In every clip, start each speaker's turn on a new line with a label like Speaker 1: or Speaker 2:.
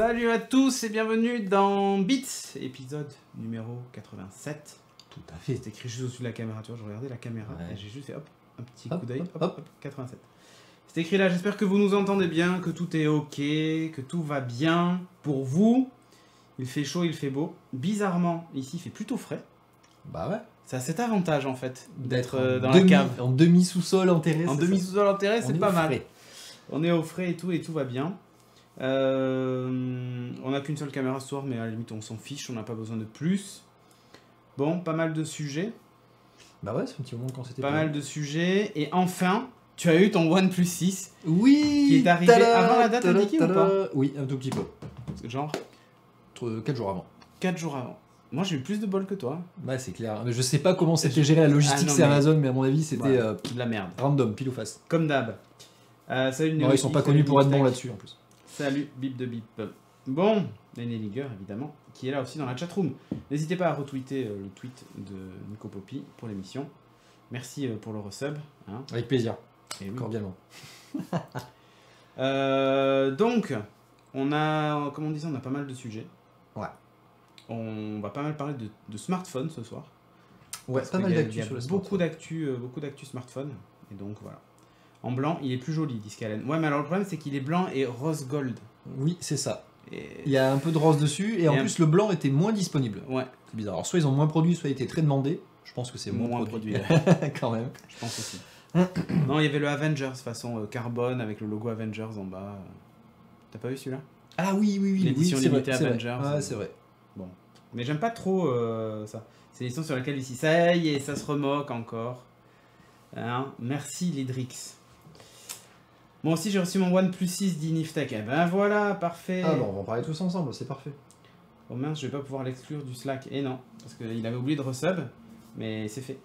Speaker 1: Salut à tous et bienvenue dans Beats, épisode numéro 87.
Speaker 2: Tout à fait.
Speaker 1: C'est écrit juste au-dessus de la caméra, tu vois, je regardais la caméra et j'ai juste fait hop, un petit coup d'œil, hop, 87. C'est écrit là, j'espère que vous nous entendez bien, que tout est ok, que tout va bien pour vous. Il fait chaud, il fait beau. Bizarrement, ici il fait plutôt frais.
Speaker 2: Bah ouais.
Speaker 1: Ça a cet avantage en fait, d'être dans
Speaker 2: la
Speaker 1: cave.
Speaker 2: En demi-sous-sol enterré.
Speaker 1: En demi-sous-sol enterré, c'est pas mal.
Speaker 2: Frais.
Speaker 1: On est au frais et tout va bien. On n'a qu'une seule caméra ce soir, mais à la limite on s'en fiche, on n'a pas besoin de plus. Bon, pas mal de sujets.
Speaker 2: Bah ouais, c'est un petit moment quand c'était
Speaker 1: pas mal de sujets. Et enfin, tu as eu ton OnePlus 6.
Speaker 2: Oui.
Speaker 1: Qui est arrivé avant la date indiquée ou pas?
Speaker 2: Oui, un tout petit peu.
Speaker 1: Genre
Speaker 2: 4 jours avant.
Speaker 1: 4 jours avant. Moi j'ai eu plus de bol que toi.
Speaker 2: Bah c'est clair. Mais je sais pas comment c'était géré la logistique, c'est Amazon, mais à mon avis c'était
Speaker 1: de la merde.
Speaker 2: Random, pile ou face.
Speaker 1: Comme d'hab. Salut
Speaker 2: Non, ils sont pas connus pour être bons là-dessus en plus.
Speaker 1: Salut Bip de Bip. Bon, Lenny Ligger évidemment, qui est là aussi dans la chatroom. N'hésitez pas à retweeter le tweet de Nico Poppy pour l'émission. Merci pour le resub. Hein.
Speaker 2: Avec plaisir.
Speaker 1: Et oui.
Speaker 2: Cordialement.
Speaker 1: Donc, on a, comme on disait, on a pas mal de sujets.
Speaker 2: Ouais.
Speaker 1: On va pas mal parler de smartphones ce soir.
Speaker 2: Ouais, pas mal d'actu sur le
Speaker 1: beaucoup d'actu smartphone. Et donc voilà. En blanc, il est plus joli, dit Scalen. Ouais, mais alors le problème, c'est qu'il est blanc et rose gold.
Speaker 2: Oui, c'est ça.
Speaker 1: Et...
Speaker 2: il y a un peu de rose dessus, et en plus, le blanc était moins disponible.
Speaker 1: Ouais.
Speaker 2: C'est bizarre. Alors, soit ils ont moins produit, soit il était très demandé. Je pense que c'est moins produit. Quand même.
Speaker 1: Je pense aussi. Non, il y avait le Avengers, façon carbone, avec le logo Avengers en bas. T'as pas vu celui-là?
Speaker 2: Ah oui.
Speaker 1: L'édition limitée
Speaker 2: vrai,
Speaker 1: Avengers.
Speaker 2: Ouais, c'est vrai.
Speaker 1: Bon. Mais j'aime pas trop ça. C'est l'édition sur laquelle ici, ça y est, ça se remoque encore. Hein, merci Lidrix. Moi aussi j'ai reçu mon OnePlus 6 d'Iniftech. Eh ben voilà, parfait.
Speaker 2: Ah bon, on va en parler tous ensemble, c'est parfait.
Speaker 1: Oh mince, je vais pas pouvoir l'exclure du Slack. Et non, parce qu'il avait oublié de resub, mais c'est fait.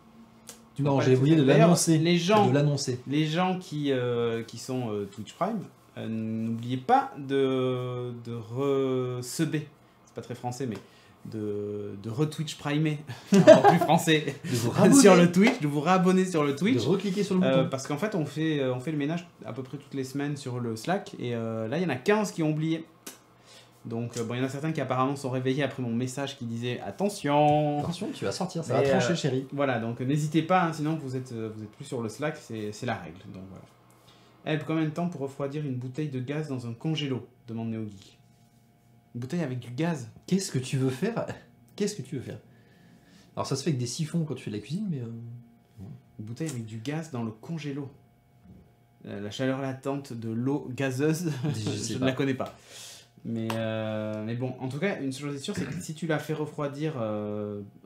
Speaker 2: Non, j'ai oublié de l'annoncer.
Speaker 1: Les gens qui sont Twitch Prime, n'oubliez pas de resubber. C'est pas très français, mais de retwitch primer, encore plus français, sur le Twitch, de vous réabonner sur le Twitch,
Speaker 2: de recliquer sur le bouton.
Speaker 1: parce qu'en fait on fait le ménage à peu près toutes les semaines sur le Slack, et là il y en a 15 qui ont oublié. Donc bon, il y en a certains qui apparemment sont réveillés après mon message qui disait attention,
Speaker 2: tu vas sortir, ça va trancher chérie.
Speaker 1: Voilà, donc n'hésitez pas, hein, sinon vous êtes plus sur le Slack, c'est la règle. Donc voilà. Combien de temps pour refroidir une bouteille de gaz dans un congélo, demande NeoGeek. Une bouteille avec du gaz.
Speaker 2: Qu'est-ce que tu veux faire? Alors ça se fait avec des siphons quand tu fais de la cuisine, mais...
Speaker 1: Une bouteille avec du gaz dans le congélo. La chaleur latente de l'eau gazeuse, je ne la connais pas. Mais bon, en tout cas, une chose est sûre, c'est que si tu la fais refroidir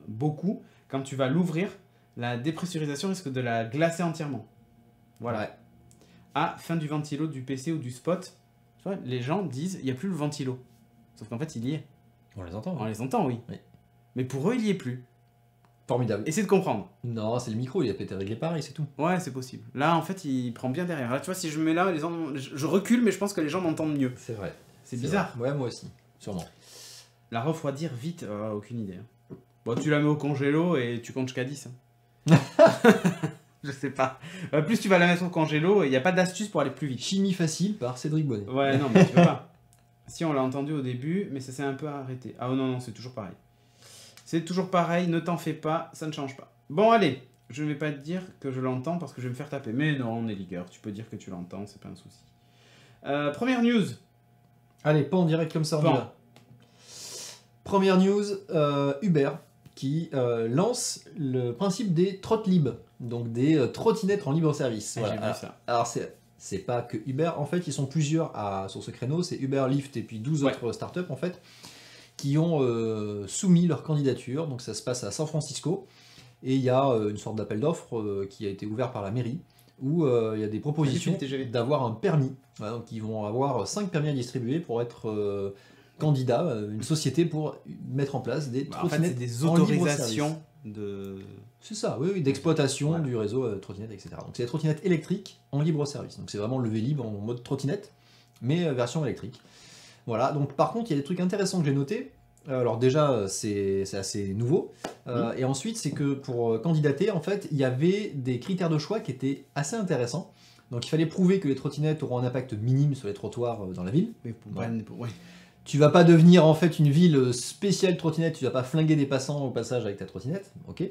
Speaker 1: beaucoup, quand tu vas l'ouvrir, la dépressurisation risque de la glacer entièrement. Voilà. Ouais. Ah, fin du ventilo du PC ou du spot. Tu vois, les gens disent, il n'y a plus le ventilo. Sauf qu'en fait, il y est.
Speaker 2: On les entend.
Speaker 1: On les entend, oui. Mais pour eux, il n'y est plus.
Speaker 2: Formidable.
Speaker 1: Essaye de comprendre.
Speaker 2: Non, c'est le micro, il a peut-être réglé pareil, c'est tout.
Speaker 1: Ouais, c'est possible. Là, en fait, il prend bien derrière. Là, tu vois, si je me mets là, je recule, mais je pense que les gens m'entendent mieux.
Speaker 2: C'est vrai.
Speaker 1: C'est bizarre.
Speaker 2: Vrai. Ouais, moi aussi, sûrement.
Speaker 1: La refroidir vite, aucune idée. Bon, tu la mets au congélo et tu comptes jusqu'à 10. Hein. Je sais pas. Plus tu vas la mettre au congélo, il n'y a pas d'astuce pour aller plus vite.
Speaker 2: Chimie facile par Cédric Bonnet.
Speaker 1: Ouais, non, mais tu peux pas. Si, on l'a entendu au début, mais ça s'est un peu arrêté. Ah non, c'est toujours pareil. C'est toujours pareil, ne t'en fais pas, ça ne change pas. Bon, allez, je ne vais pas te dire que je l'entends parce que je vais me faire taper. Mais non, Nelliger, tu peux dire que tu l'entends, c'est pas un souci. Première news.
Speaker 2: Allez, pas en direct comme ça, on y va. Première news, Uber qui lance le principe des trotlib, donc des trottinettes en libre service.
Speaker 1: Voilà. J'ai vu ça.
Speaker 2: Alors c'est pas que Uber, en fait ils sont plusieurs sur ce créneau, c'est Uber, Lyft et puis 12 autres startups en fait, qui ont soumis leur candidature, donc ça se passe à San Francisco, et il y a une sorte d'appel d'offres qui a été ouvert par la mairie, où il y a des propositions d'avoir un permis. Voilà, donc ils vont avoir 5 permis à distribuer pour être candidat, une société pour mettre en place des trottinettes.
Speaker 1: En fait, c'est des autorisations de...
Speaker 2: C'est ça, oui, d'exploitation du réseau trottinette, etc. Donc c'est des trottinettes électriques en libre service. Donc c'est vraiment le Vélib en mode trottinette, mais version électrique. Voilà, donc par contre, il y a des trucs intéressants que j'ai notés. Alors déjà, c'est assez nouveau. Et ensuite, c'est que pour candidater, en fait, il y avait des critères de choix qui étaient assez intéressants. Donc il fallait prouver que les trottinettes auront un impact minime sur les trottoirs dans la ville.
Speaker 1: Mais
Speaker 2: Tu vas pas devenir en fait une ville spéciale trottinette, tu vas pas flinguer des passants au passage avec ta trottinette, ok.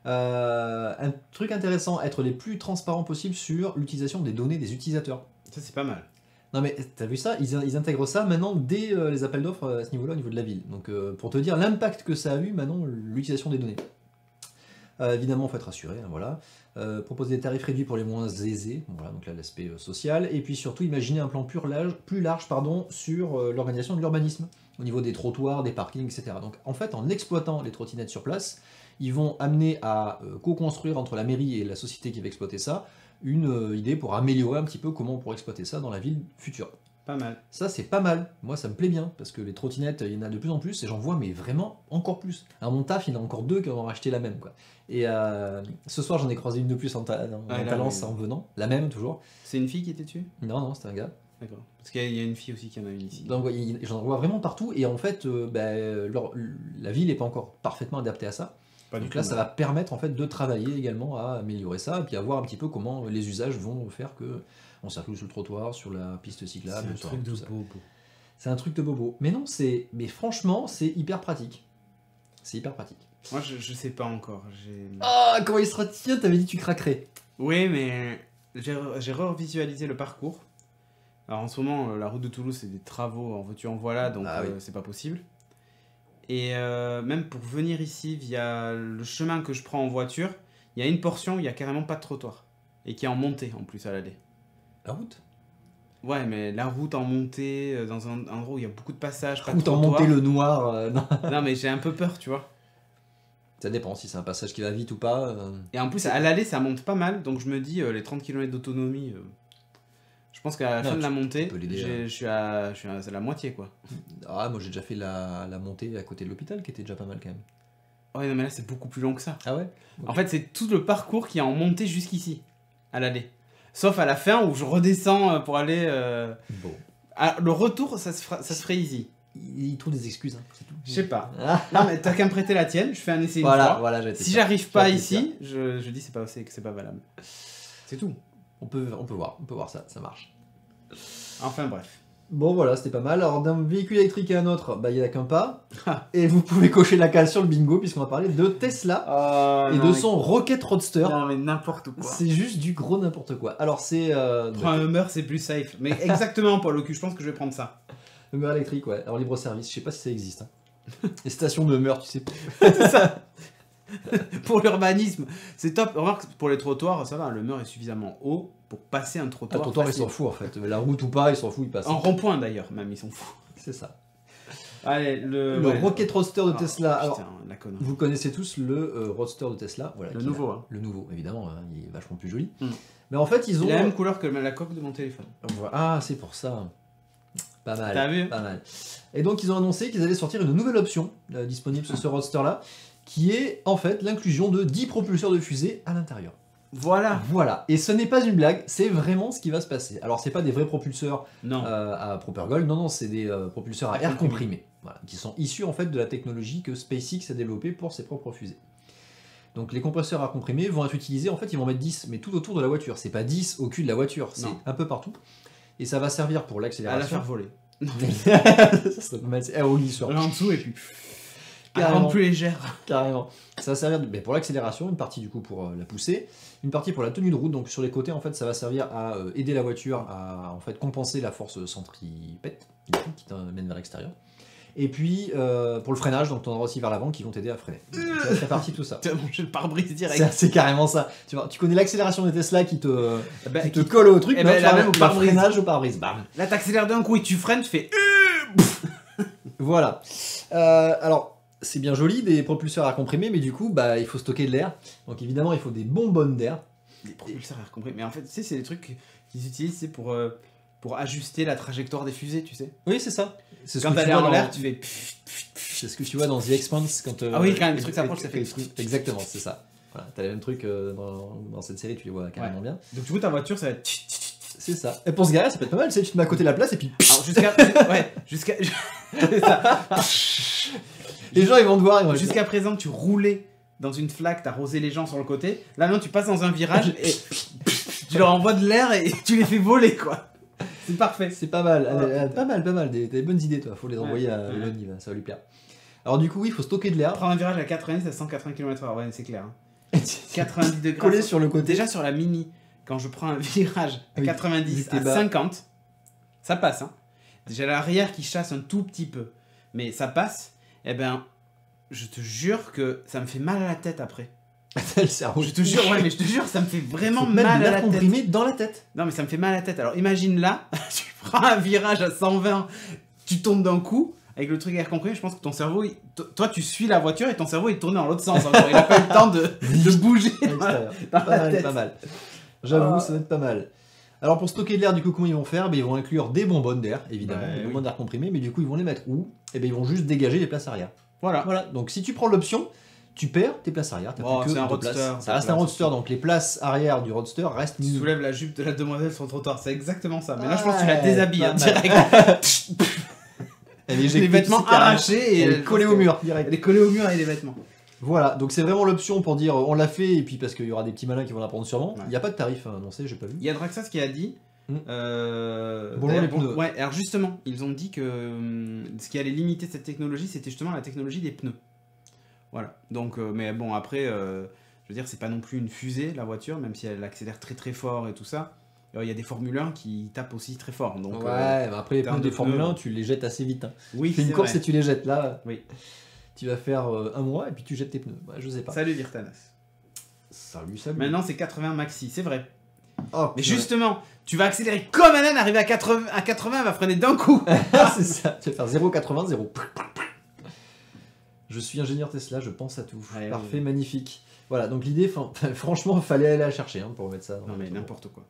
Speaker 2: Un truc intéressant, être les plus transparents possible sur l'utilisation des données des utilisateurs.
Speaker 1: Ça c'est pas mal.
Speaker 2: Non mais t'as vu ça, ils intègrent ça maintenant dès les appels d'offres à ce niveau-là, au niveau de la ville. Donc pour te dire l'impact que ça a eu maintenant, l'utilisation des données. Évidemment, il faut être rassuré, hein, voilà. Proposer des tarifs réduits pour les moins aisés, voilà, donc là l'aspect social, et puis surtout imaginer un plan plus large sur l'organisation de l'urbanisme, au niveau des trottoirs, des parkings, etc. Donc en fait, en exploitant les trottinettes sur place, ils vont amener à co-construire entre la mairie et la société qui va exploiter ça, une idée pour améliorer un petit peu comment on pourrait exploiter ça dans la ville future.
Speaker 1: Pas mal.
Speaker 2: Ça, c'est pas mal. Moi, ça me plaît bien, parce que les trottinettes, il y en a de plus en plus, et j'en vois, mais vraiment encore plus. À mon taf, il y en a encore 2 qui ont racheté la même, quoi. Et ce soir, j'en ai croisé une de plus en Talence en venant. La même, toujours.
Speaker 1: C'est une fille qui était dessus?
Speaker 2: Non, c'était un gars.
Speaker 1: D'accord. Parce qu'il y a une fille aussi qui en a une ici.
Speaker 2: Donc, j'en vois vraiment partout, et en fait, la ville n'est pas encore parfaitement adaptée à ça. Donc là, ça va permettre en fait de travailler également à améliorer ça, et puis à voir un petit peu comment les usages vont faire que on circule sur le trottoir, sur la piste cyclable.
Speaker 1: C'est un truc de bobo.
Speaker 2: C'est un truc de bobo. Mais non, mais franchement, c'est hyper pratique. C'est hyper pratique.
Speaker 1: Moi, je sais pas encore.
Speaker 2: Ah, comment il sera? Tiens, t'avais dit que tu craquerais.
Speaker 1: Oui, mais j'ai revisualisé le parcours. Alors en ce moment, la route de Toulouse, c'est des travaux en veux-tu en voilà, donc c'est pas possible. Et même pour venir ici, via le chemin que je prends en voiture, il y a une portion où il n'y a carrément pas de trottoir. Et qui est en montée en plus à l'allée.
Speaker 2: La route?
Speaker 1: Ouais, mais la route en montée, dans un endroit où il y a beaucoup de passages, pas de
Speaker 2: route en
Speaker 1: trottoir.
Speaker 2: montée, le noir. Non.
Speaker 1: Non, mais j'ai un peu peur, tu vois.
Speaker 2: Ça dépend si c'est un passage qui va vite ou pas.
Speaker 1: Et en plus, à l'allée, ça monte pas mal, donc je me dis, les 30 km d'autonomie, je pense qu'à la fin de la montée, je suis à la moitié, quoi.
Speaker 2: Ah, moi j'ai déjà fait la montée à côté de l'hôpital, qui était déjà pas mal quand même.
Speaker 1: Ouais, non, mais là, c'est beaucoup plus long que ça.
Speaker 2: Ah ouais?
Speaker 1: En fait, c'est tout le parcours qui est en montée jusqu'ici, à l'allée. Sauf à la fin où je redescends pour aller...
Speaker 2: Bon.
Speaker 1: Alors, le retour, ça se ferait easy.
Speaker 2: Il trouve des excuses, hein, c'est tout.
Speaker 1: Je sais pas. Non, mais t'as qu'à me prêter la tienne, je fais un essai une fois.
Speaker 2: Voilà,
Speaker 1: si j'arrive pas ici, je dis que c'est pas valable. C'est tout.
Speaker 2: On peut voir ça marche.
Speaker 1: Enfin bref.
Speaker 2: Bon voilà, c'était pas mal. Alors d'un véhicule électrique à un autre, il n'y a qu'un pas. Et vous pouvez cocher la case sur le bingo, puisqu'on va parler de Tesla et de son Rocket Roadster.
Speaker 1: Non mais n'importe quoi.
Speaker 2: C'est juste du gros n'importe quoi. Alors c'est...
Speaker 1: Prends un Hummer, c'est plus safe. Mais exactement, Paul, je pense que je vais prendre ça.
Speaker 2: Hummer électrique, ouais. Alors libre service, je sais pas si ça existe. Hein. Les stations de Hummer, tu sais pas.
Speaker 1: C'est ça. Pour l'urbanisme, c'est top. Remarque, pour les trottoirs, ça va, le mur est suffisamment haut pour passer un trottoir.
Speaker 2: Le trottoir, il s'en fout en fait. La route ou pas, il s'en fout, il passe.
Speaker 1: En rond-point d'ailleurs, même, ils s'en foutent.
Speaker 2: C'est ça.
Speaker 1: Allez, le
Speaker 2: Rocket Roadster de Tesla.
Speaker 1: Putain,
Speaker 2: alors,
Speaker 1: la connerie.
Speaker 2: vous connaissez tous le Roadster de Tesla. Voilà,
Speaker 1: le nouveau. Hein.
Speaker 2: Le nouveau, évidemment, hein, il est vachement plus joli. Mais en fait, ils ont...
Speaker 1: Il a la même couleur que la coque de mon téléphone.
Speaker 2: Ah, c'est pour ça. Pas mal.
Speaker 1: T'as vu?
Speaker 2: Pas mal. Et donc, ils ont annoncé qu'ils allaient sortir une nouvelle option disponible sur ce Roadster-là, qui est en fait l'inclusion de 10 propulseurs de fusée à l'intérieur. Voilà. Et ce n'est pas une blague, c'est vraiment ce qui va se passer. Alors, c'est pas des vrais propulseurs à Propergol, non, c'est des propulseurs à air comprimé, voilà, qui sont issus en fait de la technologie que SpaceX a développée pour ses propres fusées. Donc, les compresseurs à air comprimé vont être utilisés, en fait, ils vont mettre 10, mais tout autour de la voiture. C'est pas 10 au cul de la voiture, c'est un peu partout. Et ça va servir pour l'accélération.
Speaker 1: À la faire voler.
Speaker 2: Ça serait pas mal. En
Speaker 1: dessous et puis... Carrément plus légère.
Speaker 2: Carrément. Ça va servir pour l'accélération, une partie du coup pour la pousser, une partie pour la tenue de route. Donc sur les côtés, en fait, ça va servir à aider la voiture à en fait compenser la force centripète qui t'amène vers l'extérieur. Et puis pour le freinage, donc tu en auras aussi vers l'avant qui vont t'aider à freiner. Ça fait partie de tout ça.
Speaker 1: Tu as mangé le pare-brise direct.
Speaker 2: C'est carrément ça. Tu connais l'accélération de Tesla qui te colle au truc, mais là même au freinage, au pare-brise.
Speaker 1: Là t'accélères d'un coup et tu freines, tu fais.
Speaker 2: Voilà. Alors. C'est bien joli, des propulseurs à air comprimé, mais du coup, il faut stocker de l'air. Donc évidemment, il faut des bonbonnes d'air.
Speaker 1: Des propulseurs à air comprimé. Mais en fait, tu sais, c'est des trucs qu'ils utilisent pour ajuster la trajectoire des fusées, tu sais.
Speaker 2: Oui, c'est ça.
Speaker 1: Quand t'as l'air en l'air, tu fais...
Speaker 2: C'est ce que tu vois dans The Expanse. Quand,
Speaker 1: ah oui, quand les trucs s'approchent, ça fait...
Speaker 2: Exactement, c'est ça. Voilà, t'as les mêmes trucs dans cette série, tu les vois carrément bien.
Speaker 1: Donc du coup, ta voiture, ça va être...
Speaker 2: C'est ça. Et pour se garer, ça peut être pas mal, tu sais, tu te mets à côté de la place et puis...
Speaker 1: Alors jusqu'à...
Speaker 2: Les gens ils vont te voir,
Speaker 1: jusqu'à présent tu roulais dans une flaque, t'arrosais les gens sur le côté. Là non, tu passes dans un virage et tu leur envoies de l'air et tu les fais voler quoi. C'est parfait.
Speaker 2: C'est pas mal, pas mal, des bonnes idées toi, faut les envoyer à Elon, ça va lui plaire. Alors du coup oui, il faut stocker de l'air.
Speaker 1: Prendre un virage à 90 à 180 km/h, ouais c'est clair. 90 degrés.
Speaker 2: Collé sur le côté.
Speaker 1: Déjà sur la Mini, quand je prends un virage à 90 à 50, ça passe. Hein. Déjà l'arrière qui chasse un tout petit peu, mais ça passe, eh ben je te jure que ça me fait mal à la tête après.
Speaker 2: Le cerveau.
Speaker 1: Je te jure, mais je te jure, ça me fait vraiment mal à la tête.
Speaker 2: Comprimé dans la tête.
Speaker 1: Non mais ça me fait mal à la tête. Alors imagine là, tu prends un virage à 120, tu tombes d'un coup, avec le truc air comprimé, je pense que ton cerveau, toi tu suis la voiture et ton cerveau il tourne dans l'autre sens encore. Il n'a pas eu le temps de bouger
Speaker 2: pas mal. J'avoue, ça va être pas mal. Alors pour stocker de l'air, du coup, comment ils vont faire? Ils vont inclure des bonbonnes d'air, évidemment, des bonbonnes d'air comprimées, mais du coup ils vont les mettre où? Ils vont juste dégager les places arrière. Voilà. Donc si tu prends l'option, tu perds tes places arrière.
Speaker 1: C'est un roadster.
Speaker 2: Ça reste un roadster, donc les places arrière du roadster restent.
Speaker 1: Tu soulèves la jupe de la demoiselle sur le trottoir, c'est exactement ça. Mais là, je pense que tu la déshabilles direct. Les vêtements arrachés et
Speaker 2: elle est collée au mur direct.
Speaker 1: Elle est collée au mur avec les vêtements.
Speaker 2: Voilà, donc c'est vraiment l'option pour dire on l'a fait et puis parce qu'il y aura des petits malins qui vont l'apprendre sûrement. Il n'y a pas de tarif annoncé, j'ai pas vu.
Speaker 1: Il y a Draxas qui a dit.
Speaker 2: Bonjour les pneus.
Speaker 1: Ouais, alors justement, ils ont dit que ce qui allait limiter cette technologie, c'était justement la technologie des pneus. Voilà. Donc, mais bon, après, je veux dire, c'est pas non plus une fusée la voiture, même si elle accélère très très fort et tout ça. Il y a des Formule 1 qui tapent aussi très fort. Donc,
Speaker 2: ouais, mais après les pneus des Formule 1, tu les jettes assez vite. Hein.
Speaker 1: Oui,
Speaker 2: tu fais une course vrai. Et tu les jettes là.
Speaker 1: Oui.
Speaker 2: Tu vas faire un mois et puis tu jettes tes pneus. Ouais, je sais pas.
Speaker 1: Salut Virtanas.
Speaker 2: Salut.
Speaker 1: Maintenant c'est 80 maxi, c'est vrai. Oh, mais justement, tu vas accélérer comme un âne, arriver à 80, elle va freiner d'un coup.
Speaker 2: C'est ça, tu vas faire 0,80, 0. Je suis ingénieur Tesla, je pense à tout. Ouais, parfait, magnifique. Voilà, donc l'idée, franchement, il fallait aller la chercher hein, pour mettre ça.
Speaker 1: Non mais n'importe quoi.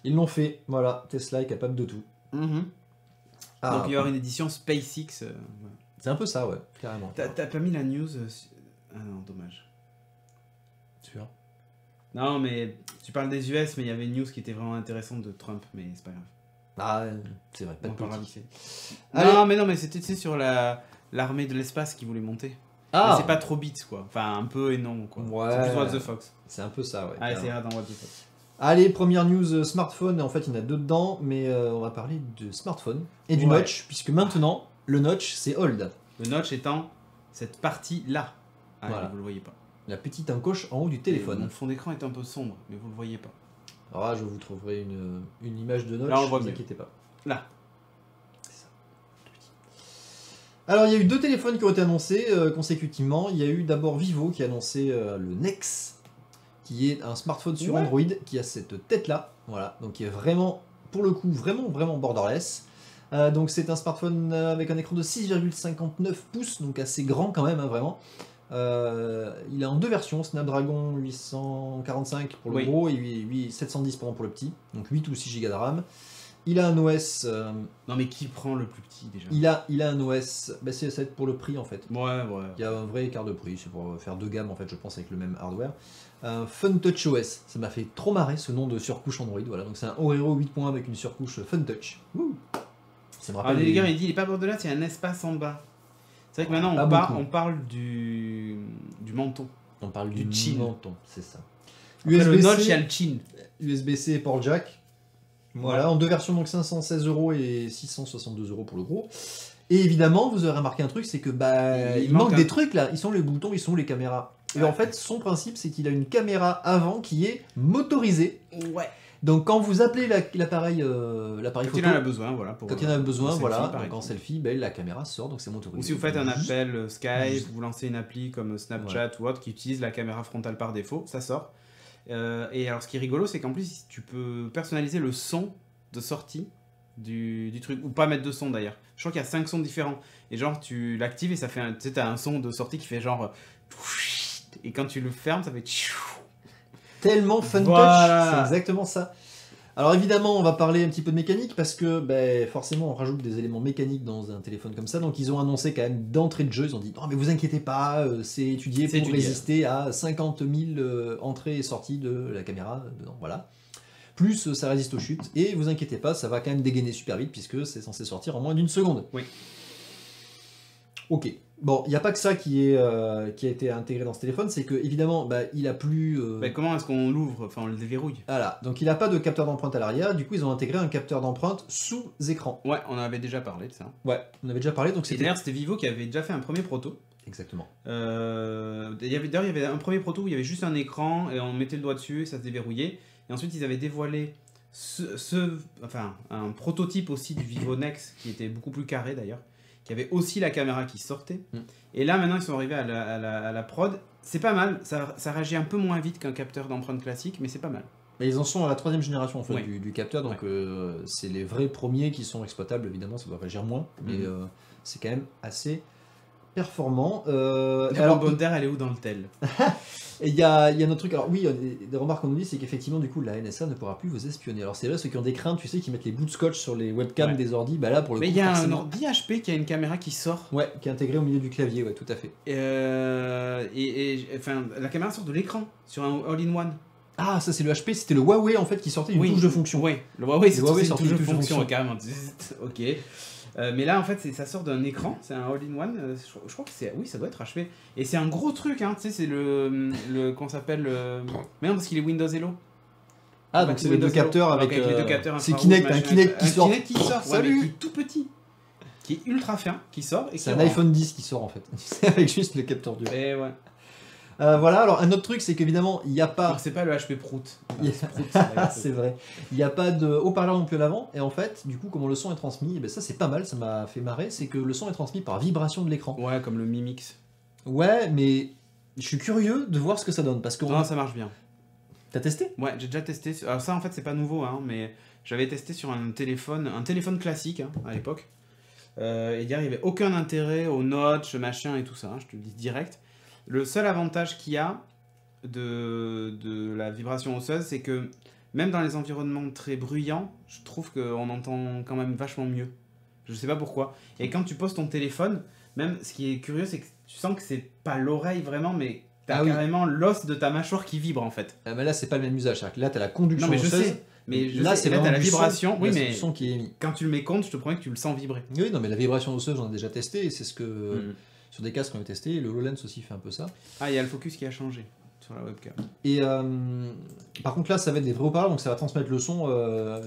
Speaker 2: Ils l'ont fait, voilà, Tesla est capable de tout.
Speaker 1: Donc il y aura une édition SpaceX.
Speaker 2: C'est un peu ça, ouais, carrément.
Speaker 1: T'as pas mis la news Ah non, dommage.
Speaker 2: Sûr.
Speaker 1: Non, mais tu parles des US, mais il y avait une news qui était vraiment intéressante de Trump, mais c'est pas grave.
Speaker 2: Ah, c'est vrai, pas de politique.
Speaker 1: Non, mais c'était sur l'armée de l'espace qui voulait monter. Ah. C'est pas trop bits, quoi. Enfin, un peu et non, quoi.
Speaker 2: Ouais.
Speaker 1: C'est plus What the Fox.
Speaker 2: C'est un peu ça, ouais.
Speaker 1: Ah, c'est dans What the Fox.
Speaker 2: Allez, première news smartphone. En fait, il y en a deux dedans, mais on va parler de smartphone et du notch, puisque maintenant, le notch, c'est old.
Speaker 1: Le notch étant cette partie-là. Ah, voilà. Vous le voyez pas.
Speaker 2: La petite encoche en haut du téléphone.
Speaker 1: Le fond d'écran est un peu sombre, mais vous le voyez pas.
Speaker 2: Alors là, je vous trouverai une image de notch,
Speaker 1: là, on le voit,
Speaker 2: ne vous inquiétez pas.
Speaker 1: Là.
Speaker 2: C'est ça. Alors, il y a eu deux téléphones qui ont été annoncés consécutivement. Il y a eu d'abord Vivo qui a annoncé le Nex, qui est un smartphone sur Android, qui a cette tête-là. Voilà, donc qui est vraiment, pour le coup, vraiment borderless. Donc c'est un smartphone avec un écran de 6,59 pouces, donc assez grand quand même, hein, vraiment. Il est en deux versions, Snapdragon 845 pour le gros et 710 pour le petit, donc 8 ou 6 Go de RAM. Il a un OS...
Speaker 1: Non mais qui prend le plus petit déjà?
Speaker 2: Il a un OS, bah ça va être pour le prix en fait.
Speaker 1: Ouais.
Speaker 2: Il y a un vrai écart de prix, c'est pour faire deux gammes en fait, je pense, avec le même hardware. FunTouch OS, ça m'a fait trop marrer ce nom de surcouche Android, voilà, donc c'est un Oreo 8.1 avec une surcouche FunTouch. Ça me rappelle
Speaker 1: les gars, il dit il est pas borderless, il y a un espace en bas. C'est vrai que maintenant on parle du menton.
Speaker 2: On parle du
Speaker 1: chin.
Speaker 2: Menton, c'est ça.
Speaker 1: Le notch, il y a le chin.
Speaker 2: USB-C et port jack. Voilà, en deux versions, donc 516 € et 662 € pour le gros. Et évidemment, vous aurez remarqué un truc, c'est que il manque des trucs là. Ils sont les boutons, ils sont les caméras. Et en fait, son principe, c'est qu'il a une caméra avant qui est motorisée.
Speaker 1: Ouais.
Speaker 2: Donc quand vous appelez l'appareil photo,
Speaker 1: quand il en a besoin, voilà.
Speaker 2: Quand il en a besoin, voilà. Donc en selfie, la caméra sort, donc c'est motorisé.
Speaker 1: Ou si vous faites un appel Skype, vous lancez une appli comme Snapchat ou autre qui utilise la caméra frontale par défaut, ça sort. Et alors ce qui est rigolo, c'est qu'en plus tu peux personnaliser le son de sortie du truc, ou pas mettre de son d'ailleurs. Je crois qu'il y a 5 sons différents. Et genre tu l'actives et ça fait tu sais, t'as un son de sortie qui fait genre... Et quand tu le fermes, ça fait...
Speaker 2: Tellement fun touch, c'est exactement ça. Alors évidemment, on va parler un petit peu de mécanique parce que forcément, on rajoute des éléments mécaniques dans un téléphone comme ça. Donc ils ont annoncé quand même d'entrée de jeu, ils ont dit « Non mais vous inquiétez pas, c'est étudié pour résister à 50 000 entrées et sorties de la caméra dedans. » Voilà. Plus ça résiste aux chutes. Et vous inquiétez pas, ça va quand même dégainer super vite puisque c'est censé sortir en moins d'une seconde.
Speaker 1: Oui.
Speaker 2: Ok. Bon, il n'y a pas que ça qui a été intégré dans ce téléphone, c'est que évidemment, il a plus.
Speaker 1: Comment est-ce qu'on l'ouvre? Enfin, on le déverrouille.
Speaker 2: Voilà, donc il n'a pas de capteur d'empreinte à l'arrière, du coup ils ont intégré un capteur d'empreinte sous écran.
Speaker 1: Ouais, on en avait déjà parlé de ça.
Speaker 2: Ouais, on avait déjà parlé, donc
Speaker 1: d'ailleurs c'était Vivo qui avait déjà fait un premier proto.
Speaker 2: Exactement.
Speaker 1: D'ailleurs, il y avait un premier proto où il y avait juste un écran et on mettait le doigt dessus et ça se déverrouillait. Et ensuite, ils avaient dévoilé un prototype aussi du Vivo Nex qui était beaucoup plus carré d'ailleurs, qui avait aussi la caméra qui sortait. Et là, maintenant, ils sont arrivés à la prod. C'est pas mal, ça réagit un peu moins vite qu'un capteur d'empreinte classique, mais c'est pas mal.
Speaker 2: Et ils en sont à la 3e génération en fait, du capteur, donc c'est les vrais premiers qui sont exploitables, évidemment, ça doit réagir moins, mais c'est quand même assez performant.
Speaker 1: La bonne d'air, elle est où dans le tel?
Speaker 2: Et il y a un autre truc, alors oui, des remarques qu'on nous dit, c'est qu'effectivement, du coup, la NSA ne pourra plus vous espionner. Alors c'est vrai, ceux qui ont des craintes, tu sais, qui mettent les bouts de scotch sur les webcams des ordi, là pour le coup.
Speaker 1: Mais il y a un ordi HP qui a une caméra qui sort.
Speaker 2: Ouais, qui est intégrée au milieu du clavier, ouais, tout à fait.
Speaker 1: La caméra sort de l'écran, sur un all-in-one.
Speaker 2: Ah, ça c'est le HP, c'était le Huawei en fait qui sortait une touche de fonction.
Speaker 1: Oui, le Huawei sortait une touche de fonction, carrément. Ok. Mais là, en fait, ça sort d'un écran, c'est un all-in-one. Je crois que c'est. Oui, ça doit être HP. Et c'est un gros truc, hein. Tu sais, c'est qu'on s'appelle. Mais non, parce qu'il est Windows Hello.
Speaker 2: Ah, donc c'est les deux capteurs avec
Speaker 1: les deux capteurs.
Speaker 2: C'est Kinect, un Kinect qui sort.
Speaker 1: Kinect qui sort, salut, qui est tout petit, qui est ultra fin, qui sort.
Speaker 2: C'est un iPhone 10 qui sort en fait, avec juste le capteur du.
Speaker 1: Et ouais.
Speaker 2: Voilà, alors un autre truc, c'est qu'évidemment, il n'y a pas...
Speaker 1: C'est pas le HP Prout.
Speaker 2: C'est vrai. Il n'y a pas de haut-parleur non plus à l'avant, et en fait, du coup, comment le son est transmis, ça c'est pas mal, ça m'a fait marrer, c'est que le son est transmis par vibration de l'écran.
Speaker 1: Ouais, comme le Mi Mix.
Speaker 2: Ouais, mais je suis curieux de voir ce que ça donne, parce que...
Speaker 1: Non, ça marche bien.
Speaker 2: T'as testé?
Speaker 1: Ouais, j'ai déjà testé. Alors ça, en fait, c'est pas nouveau, hein, mais j'avais testé sur un téléphone classique, hein, à l'époque. Et dire, il n'y avait aucun intérêt au notch, machin et tout ça, hein, je te le dis direct. Le seul avantage qu'il y a de la vibration osseuse, c'est que même dans les environnements très bruyants, je trouve qu'on entend quand même vachement mieux. Je sais pas pourquoi. Et quand tu poses ton téléphone, même ce qui est curieux, c'est que tu sens que c'est pas l'oreille vraiment, mais t'as carrément l'os de ta mâchoire qui vibre en fait.
Speaker 2: Mais là, c'est pas le même usage. Là, t'as la conduction osseuse.
Speaker 1: Non, mais je sais. Mais là, t'as la vibration.
Speaker 2: Oui, mais le son qui est émis.
Speaker 1: Quand tu le mets compte, je te promets que tu le sens vibrer.
Speaker 2: Oui, non, mais la vibration osseuse, on a déjà testé, et c'est ce que... Sur des casques qu'on a testé, le HoloLens aussi fait un peu ça.
Speaker 1: Ah, il y a le focus qui a changé sur la webcam.
Speaker 2: Et par contre là, ça va être des vrais haut-parleurs, donc ça va transmettre le son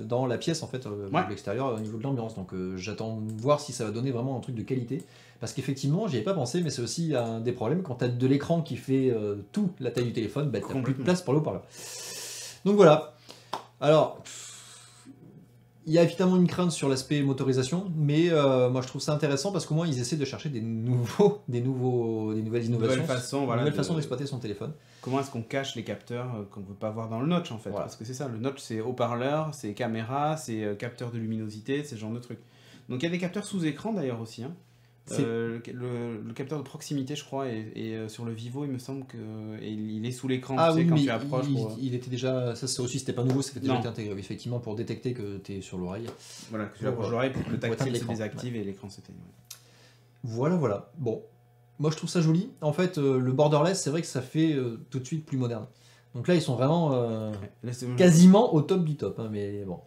Speaker 2: dans la pièce en fait, de l'extérieur au niveau de l'ambiance. Donc j'attends de voir si ça va donner vraiment un truc de qualité. Parce qu'effectivement, j'y avais pas pensé, mais c'est aussi un des problèmes quand tu as de l'écran qui fait tout la taille du téléphone, tu n'as plus de place pour le haut-parleur. Donc voilà. Alors... Il y a évidemment une crainte sur l'aspect motorisation, mais moi je trouve ça intéressant parce qu'au moins ils essaient de chercher des nouvelles innovations,
Speaker 1: nouvelles façons
Speaker 2: d'exploiter son téléphone.
Speaker 1: Comment est-ce qu'on cache les capteurs qu'on ne veut pas voir dans le notch en fait, parce que c'est ça, le notch c'est haut-parleur, c'est caméra, c'est capteur de luminosité, c'est ce genre de trucs. Donc il y a des capteurs sous écran d'ailleurs aussi, hein. Le capteur de proximité je crois et sur le Vivo il me semble qu'il est sous l'écran
Speaker 2: quand
Speaker 1: tu approches
Speaker 2: il était déjà, ça aussi c'était pas nouveau, c'était déjà été intégré effectivement pour détecter que tu es sur l'oreille,
Speaker 1: voilà, que tu approches l'oreille pour que le tactile se désactive et l'écran s'éteigne.
Speaker 2: Voilà, bon, moi je trouve ça joli en fait. Le borderless, c'est vrai que ça fait tout de suite plus moderne, donc là ils sont vraiment quasiment au top du top, hein, mais bon,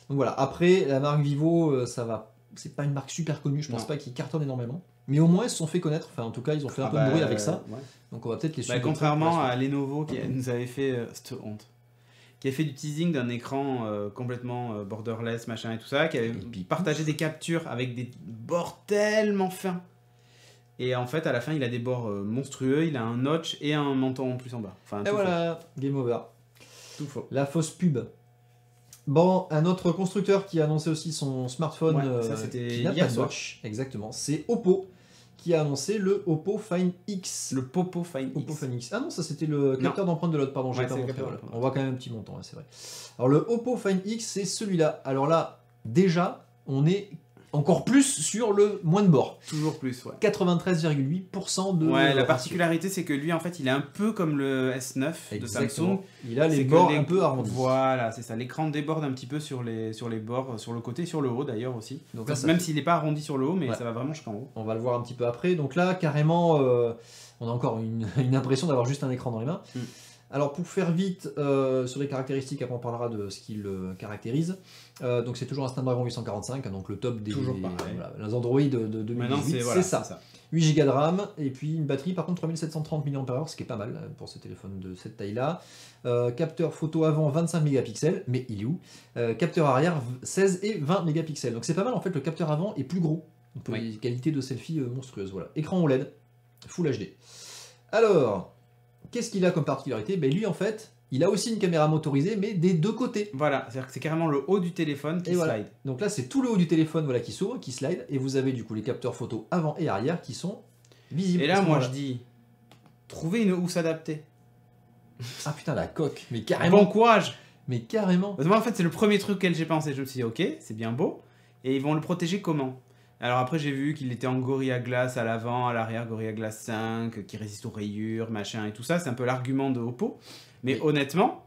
Speaker 2: donc voilà. Après la marque Vivo, ça va. C'est pas une marque super connue, je pense pas qu'ils cartonnent énormément. Mais au moins, ils se sont fait connaître. Enfin, en tout cas, ils ont fait un peu de bruit avec ça. Ouais. Donc, on va peut-être les suivre.
Speaker 1: Contrairement à Lenovo qui nous avait fait cette honte, qui a fait du teasing d'un écran complètement borderless, machin et tout ça, qui avait partagé des captures avec des bords tellement fins. Et en fait, à la fin, il a des bords monstrueux, il a un notch et un menton en plus en bas.
Speaker 2: Enfin, et voilà, game over.
Speaker 1: Tout faux.
Speaker 2: La fausse pub. Bon, un autre constructeur qui a annoncé aussi son smartphone
Speaker 1: ça c'était
Speaker 2: hier soir. Exactement, c'est Oppo qui a annoncé le Oppo Find X.
Speaker 1: Le Popo Find
Speaker 2: X. Ah non, ça c'était le capteur d'empreinte de l'autre, pardon, j'ai pas montré. On voit quand même un petit montant, c'est vrai. Alors le Oppo Find X, c'est celui-là. Alors là, déjà, on est encore plus sur le moins de bord.
Speaker 1: Toujours plus, ouais.
Speaker 2: 93,8% de...
Speaker 1: Ouais, la particularité, c'est que lui, en fait, il est un peu comme le S9 de Samsung.
Speaker 2: Il a les bords un peu arrondis.
Speaker 1: Voilà, c'est ça. L'écran déborde un petit peu sur les bords, sur le côté, sur le haut d'ailleurs aussi. Donc là, même s'il n'est pas arrondi sur le haut, mais ça va vraiment jusqu'en haut.
Speaker 2: On va le voir un petit peu après. Donc là, carrément, on a encore une impression d'avoir juste un écran dans les mains. Alors pour faire vite sur les caractéristiques, après on parlera de ce qui le caractérise. Donc c'est toujours un Snapdragon 845, donc le top des les Android de 2018, c'est ça. 8 Go de RAM, et puis une batterie par contre 3730 mAh, ce qui est pas mal pour ce téléphone de cette taille-là. Capteur photo avant 25 mégapixels, mais il est où? Capteur arrière 16 et 20 mégapixels. Donc c'est pas mal en fait, le capteur avant est plus gros. Donc pour les qualités de selfie monstrueuses. Voilà. Écran OLED, Full HD. Alors, qu'est-ce qu'il a comme particularité? Ben lui en fait, il a aussi une caméra motorisée, mais des deux côtés.
Speaker 1: Voilà, c'est-à-dire que c'est carrément le haut du téléphone qui slide.
Speaker 2: Voilà. Donc là, c'est tout le haut du téléphone voilà, qui s'ouvre, qui slide, et vous avez du coup les capteurs photo avant et arrière qui sont visibles.
Speaker 1: Et là, moi je dis, trouvez une housse adaptée.
Speaker 2: Ah putain, la coque, mais carrément.
Speaker 1: Bon courage.
Speaker 2: Mais carrément.
Speaker 1: Moi, en fait, c'est le premier truc auquel j'ai pensé. Je me suis dit, ok, c'est bien beau. Et ils vont le protéger comment? Alors après, j'ai vu qu'il était en Gorilla Glass à l'avant, à l'arrière, Gorilla Glass 5, qui résiste aux rayures, machin et tout ça. C'est un peu l'argument de Oppo. Mais honnêtement,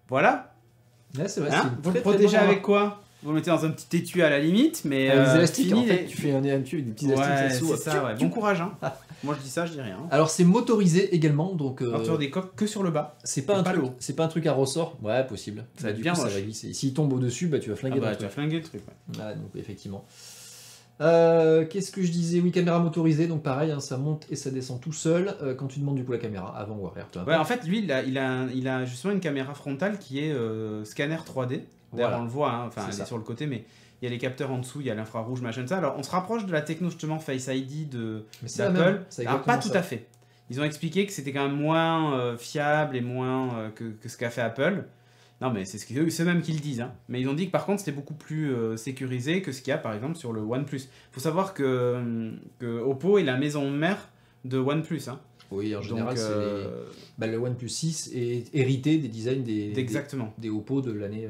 Speaker 1: voilà.
Speaker 2: Ouais, c'est vrai,
Speaker 1: hein, vous le protégez avec quoi? Vous le mettez dans un petit étui à la limite, mais
Speaker 2: avec des élastiques, en fait, tu fais un étui avec des petits élastiques,
Speaker 1: ouais,
Speaker 2: ça s'ouvre.
Speaker 1: c'est ça, ouais. Bon courage, hein. Moi je dis ça, je dis rien.
Speaker 2: Alors c'est motorisé également, donc.
Speaker 1: Sur des coques que sur le bas.
Speaker 2: C'est pas un truc à ressort. Ouais, possible.
Speaker 1: Ça va être
Speaker 2: du
Speaker 1: bien
Speaker 2: coup, ça va glisser. S'il tombe au-dessus, bah tu vas flinguer.
Speaker 1: Tu vas flinguer le truc. Ouais.
Speaker 2: Ouais, donc effectivement. Qu'est-ce que je disais? Oui, caméra motorisée, donc pareil, hein, ça monte et ça descend tout seul quand tu demandes du coup la caméra, avant ou arrière.
Speaker 1: Ouais, en fait, lui, il a justement une caméra frontale qui est scanner 3D. D'ailleurs,
Speaker 2: Voilà.
Speaker 1: On le voit, hein, enfin, elle est sur le côté, mais il y a les capteurs en dessous, il y a l'infrarouge, machin, ça. Alors, on se rapproche de la techno, justement, Face ID d'Apple. Alors, pas tout à fait. Ils ont expliqué que c'était quand même moins fiable et moins que ce qu'a fait Apple. Non, mais c'est eux-mêmes qui le disent. Hein. Mais ils ont dit que par contre, c'était beaucoup plus sécurisé que ce qu'il y a par exemple sur le OnePlus. Il faut savoir que Oppo est la maison mère de OnePlus. Hein.
Speaker 2: Oui, en général, le OnePlus 6 est hérité des designs des Oppo de l'année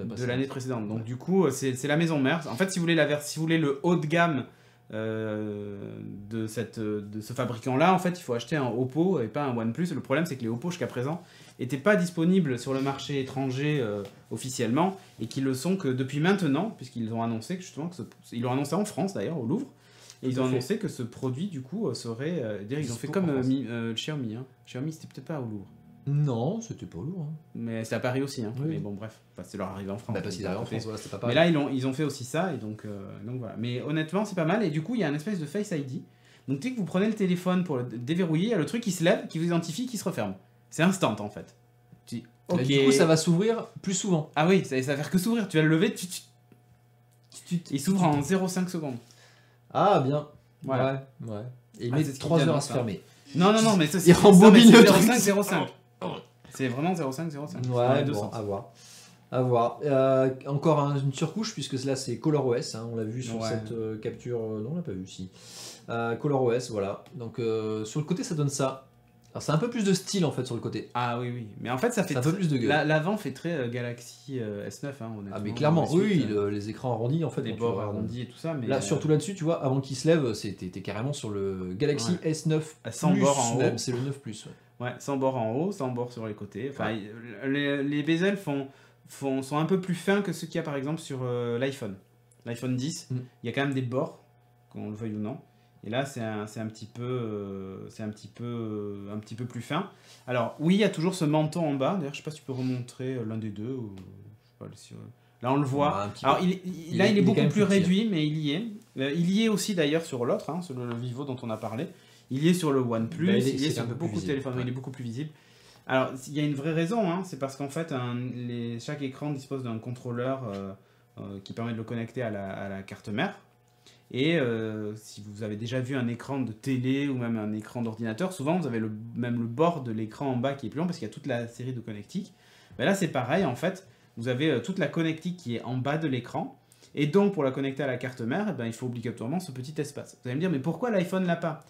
Speaker 1: précédente. Donc du coup, c'est la maison mère. En fait, si vous voulez le haut de gamme de ce fabricant-là, en fait, il faut acheter un Oppo et pas un OnePlus. Le problème, c'est que les Oppo, jusqu'à présent, n'étaient pas disponibles sur le marché étranger officiellement, et qu'ils le sont que depuis maintenant, puisqu'ils ont annoncé que justement, ils l'ont annoncé en France d'ailleurs, au Louvre, et ils ont annoncé que ce produit, du coup, serait... ils ont fait comme Xiaomi. Hein. Xiaomi, c'était peut-être pas au Louvre.
Speaker 2: Non, c'était pas lourd. Hein.
Speaker 1: Mais c'est à Paris aussi. Hein.
Speaker 2: Oui.
Speaker 1: Mais bon, bref, c'est leur arrivée en France.
Speaker 2: Parce qu'ils arrivent en France, voilà, c'est pas pareil.
Speaker 1: Mais là, ils ont fait aussi ça, et donc voilà. Mais honnêtement, c'est pas mal, et du coup, il y a un espèce de Face ID. Donc dès que vous prenez le téléphone pour le déverrouiller, il y a le truc qui se lève, qui vous identifie, qui se referme. C'est instant, en fait.
Speaker 2: Okay. Du coup, ça va s'ouvrir plus souvent.
Speaker 1: Ah oui, ça va faire que s'ouvrir. Tu vas le lever, il s'ouvre en 0,5 secondes.
Speaker 2: Ah, bien.
Speaker 1: Voilà.
Speaker 2: Ouais. Et il met 3 heures à se fermer.
Speaker 1: Non, mais ça,
Speaker 2: il rembobine le truc.
Speaker 1: 0,5. C'est vraiment 0,5.
Speaker 2: Ouais, bon, à voir. Encore une surcouche, puisque là, c'est ColorOS. Hein, on l'a vu sur cette capture. Non, on l'a pas vu, si. ColorOS, voilà. Donc, sur le côté, ça donne ça. Alors c'est un peu plus de style en fait sur le côté.
Speaker 1: Ah oui. Mais en fait ça fait
Speaker 2: un peu plus de gueule.
Speaker 1: L'avant fait très Galaxy S9 hein, honnêtement.
Speaker 2: Ah mais clairement, oui, les écrans arrondis en fait.
Speaker 1: Les bords arrondis et tout ça. Mais
Speaker 2: là, surtout là-dessus, tu vois, avant qu'il se lève, t'es carrément sur le Galaxy S9
Speaker 1: sans bord en haut.
Speaker 2: C'est le 9 Plus.
Speaker 1: Ouais, sans bord en haut, sans bord sur les côtés. Enfin, les bezels sont un peu plus fins que ceux qu'il y a par exemple sur l'iPhone. L'iPhone 10, il y a quand même des bords, qu'on le veuille ou non. Et là, c'est un petit peu plus fin. Alors, oui, il y a toujours ce menton en bas. D'ailleurs, je sais pas si tu peux remontrer l'un des deux. Ou, je sais pas, là, on le voit. Alors, il est beaucoup plus réduit, mais il y est. Il y est aussi d'ailleurs sur l'autre, hein, sur le Vivo dont on a parlé. Il y est sur le OnePlus. Il y est sur beaucoup de téléphones. Ouais. Il est beaucoup plus visible. Alors, il y a une vraie raison. Hein, c'est parce qu'en fait, chaque écran dispose d'un contrôleur qui permet de le connecter à la carte mère. Et si vous avez déjà vu un écran de télé ou même un écran d'ordinateur, souvent vous avez même le bord de l'écran en bas qui est plus long parce qu'il y a toute la série de connectiques. Ben là c'est pareil en fait, vous avez toute la connectique qui est en bas de l'écran, et donc pour la connecter à la carte mère, eh ben, il faut obligatoirement ce petit espace. Vous allez me dire mais pourquoi l'iPhone l'a pas?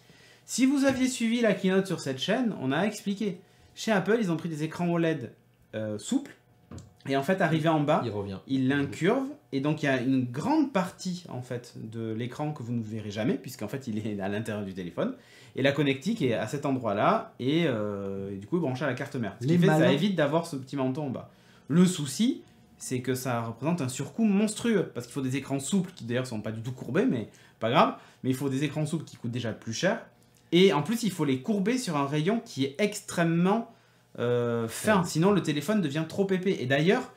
Speaker 1: Si vous aviez suivi la keynote sur cette chaîne, on a expliqué. Chez Apple ils ont pris des écrans OLED souples, et en fait, arrivé en bas, il l'incurve, et donc il y a une grande partie en fait de l'écran que vous ne verrez jamais, puisqu'en fait il est à l'intérieur du téléphone, et la connectique est à cet endroit-là, et du coup branché à la carte mère. Ce qui fait que ça évite d'avoir ce petit menton en bas. Le souci, c'est que ça représente un surcoût monstrueux, parce qu'il faut des écrans souples, qui d'ailleurs sont pas du tout courbés, mais pas grave, mais il faut des écrans souples qui coûtent déjà plus cher, et en plus il faut les courber sur un rayon qui est extrêmement... fin, sinon le téléphone devient trop épais. Et d'ailleurs,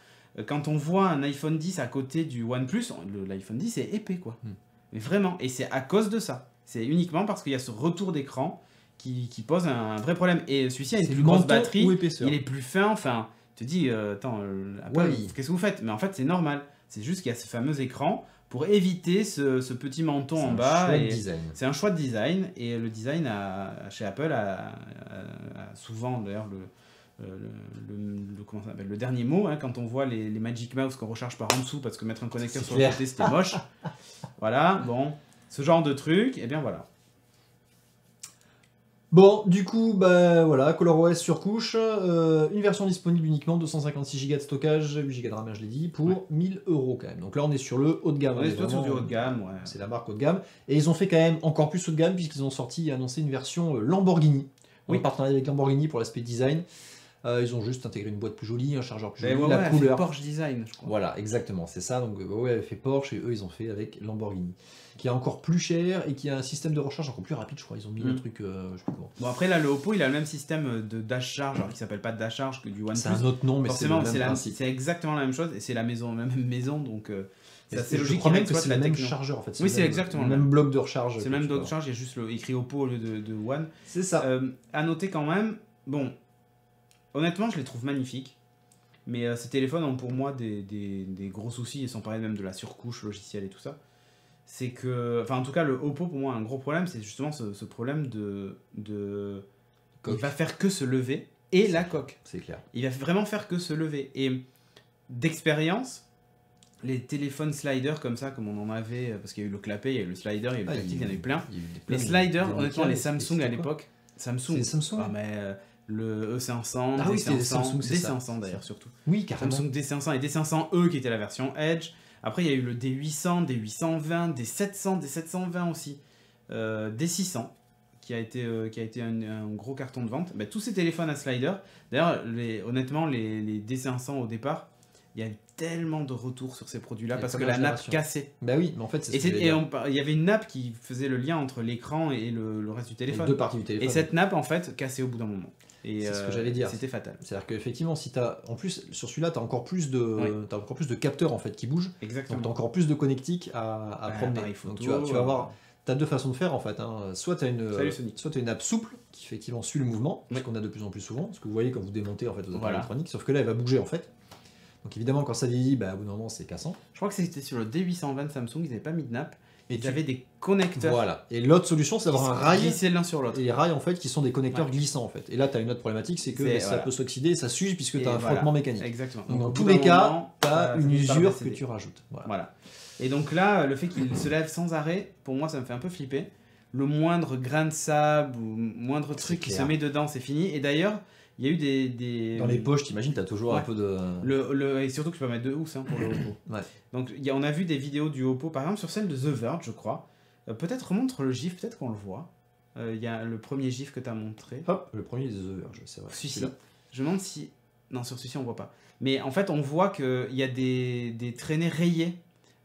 Speaker 1: quand on voit un iPhone 10 à côté du OnePlus, l'iPhone 10 est épais quoi. Mais vraiment, et c'est à cause de ça. c'est uniquement parce qu'il y a ce retour d'écran qui pose un vrai problème. Et celui-ci a une
Speaker 2: C'est
Speaker 1: plus grosse
Speaker 2: menton
Speaker 1: batterie,
Speaker 2: ou épaisseur.
Speaker 1: il est plus fin, enfin, tu te dis, attends, Apple,
Speaker 2: Ouais.
Speaker 1: qu'est-ce que vous faites? Mais en fait, c'est normal. C'est juste qu'il y a ce fameux écran pour éviter ce petit menton en bas. C'est un choix de design. Et le design chez Apple a souvent, d'ailleurs, comment ça s'appelle, le dernier mot, hein, quand on voit les Magic Mouse qu'on recharge par en dessous parce que mettre un connecteur sur le côté c'était moche. Voilà, bon, ce genre de truc, et bien voilà.
Speaker 2: Bon, du coup, bah voilà, ColorOS surcouche, une version disponible uniquement, 256 Go de stockage, 8 Go de RAM, je l'ai dit, pour 1000 € quand même. Donc là, on est sur le haut de gamme.
Speaker 1: On est sur du haut de gamme, ouais.
Speaker 2: C'est la marque haut de gamme. Et ils ont fait quand même encore plus haut de gamme, puisqu'ils ont sorti et annoncé une version Lamborghini. En partenariat avec Lamborghini pour l'aspect design. Ils ont juste intégré une boîte plus jolie, un chargeur plus joli, la couleur.
Speaker 1: Porsche Design, je crois.
Speaker 2: Voilà, exactement, c'est ça. Donc Huawei avait fait Porsche et eux, ils ont fait avec Lamborghini, qui est encore plus cher et qui a un système de recharge encore plus rapide, je crois. Ils ont mis un truc, je sais plus comment.
Speaker 1: Bon, après là, le Oppo, il a le même système de dash charge, alors qu'il s'appelle pas dash charge que du OnePlus.
Speaker 2: C'est un autre nom, mais c'est le même principe.
Speaker 1: C'est exactement la même chose et c'est la même maison, donc c'est assez logique.
Speaker 2: Je crois même que c'est le même chargeur en fait.
Speaker 1: Oui, c'est exactement
Speaker 2: le même bloc de recharge.
Speaker 1: C'est le même bloc de recharge, il y a juste écrit Oppo au lieu de One.
Speaker 2: C'est ça.
Speaker 1: À noter quand même, bon. Honnêtement, je les trouve magnifiques, mais ces téléphones ont pour moi des gros soucis, et sans parler même de la surcouche logicielle et tout ça. C'est que, enfin en tout cas, le Oppo pour moi a un gros problème, c'est justement ce problème de il va faire que se lever, et la coque.
Speaker 2: C'est clair.
Speaker 1: Il va vraiment faire que se lever. Et d'expérience, les téléphones sliders comme ça, comme on en avait, parce qu'il y a eu le clapet, il y a eu le slider, il y a eu le tactile, il y en a eu plein. Les sliders, honnêtement, les Samsung à l'époque, Samsung, ah, mais le E500,
Speaker 2: ah oui,
Speaker 1: D500,
Speaker 2: D500,
Speaker 1: D500 d'ailleurs surtout.
Speaker 2: Oui, carrément.
Speaker 1: Samsung D500 et D500E qui était la version Edge. Après il y a eu le D800, D820, D700, D720 aussi, D600 qui a été un gros carton de vente. Bah, tous ces téléphones à slider, d'ailleurs honnêtement les D500 au départ, il y a eu tellement de retours sur ces produits-là parce que la nappe cassait.
Speaker 2: Bah oui, mais en fait,
Speaker 1: il y avait une nappe qui faisait le lien entre l'écran et le reste du téléphone.
Speaker 2: Les deux parties du téléphone.
Speaker 1: Et cette nappe, en fait, cassait au bout d'un moment.
Speaker 2: C'est ce que j'allais dire.
Speaker 1: C'était fatal.
Speaker 2: C'est-à-dire qu'effectivement, si en plus, sur celui-là, tu as encore plus de capteurs en fait, qui bougent.
Speaker 1: Exactement.
Speaker 2: Donc tu as encore plus de connectiques à promener. Donc tu vas avoir... Tu as deux façons de faire en fait. Hein. Soit tu as une nappe souple qui effectivement suit le mouvement, ce qu'on a de plus en plus souvent. Ce que vous voyez quand vous démontez en fait, vos appareils électroniques. Sauf que là, elle va bouger en fait. Donc évidemment, quand ça vieillit, bah, au bout d'un moment, c'est cassant.
Speaker 1: Je crois que c'était sur le D820 Samsung, ils n'avaient pas mis de nappe. Et ils avaient des connecteurs.
Speaker 2: Voilà. Et l'autre solution, c'est d'avoir un rail.
Speaker 1: Glisser l'un sur l'autre.
Speaker 2: Et les rails, en fait, qui sont des connecteurs glissants, en fait. Et là, tu as une autre problématique, c'est que ça peut s'oxyder et ça s'use puisque tu as un frottement mécanique.
Speaker 1: Exactement.
Speaker 2: Donc, dans tous les cas, tu as une usure que tu rajoutes.
Speaker 1: Voilà. Et donc là, le fait qu'il se lève sans arrêt, pour moi, ça me fait un peu flipper. Le moindre grain de sable ou moindre truc qui se met dedans, c'est fini. Et d'ailleurs, il y a eu des...
Speaker 2: Dans les poches, t'imagines, t'as toujours un peu de...
Speaker 1: Et surtout que tu peux mettre deux housses pour le Oppo. Donc on a vu des vidéos du Oppo, par exemple sur celle de The Verge, je crois. Peut-être remontre le gif, peut-être qu'on le voit. Il y a le premier gif que tu as montré.
Speaker 2: Hop, le premier de The Verge, c'est vrai.
Speaker 1: Celui-ci. Je me demande si... Non, sur celui-ci, on voit pas. Mais en fait, on voit qu'il y a des traînées rayées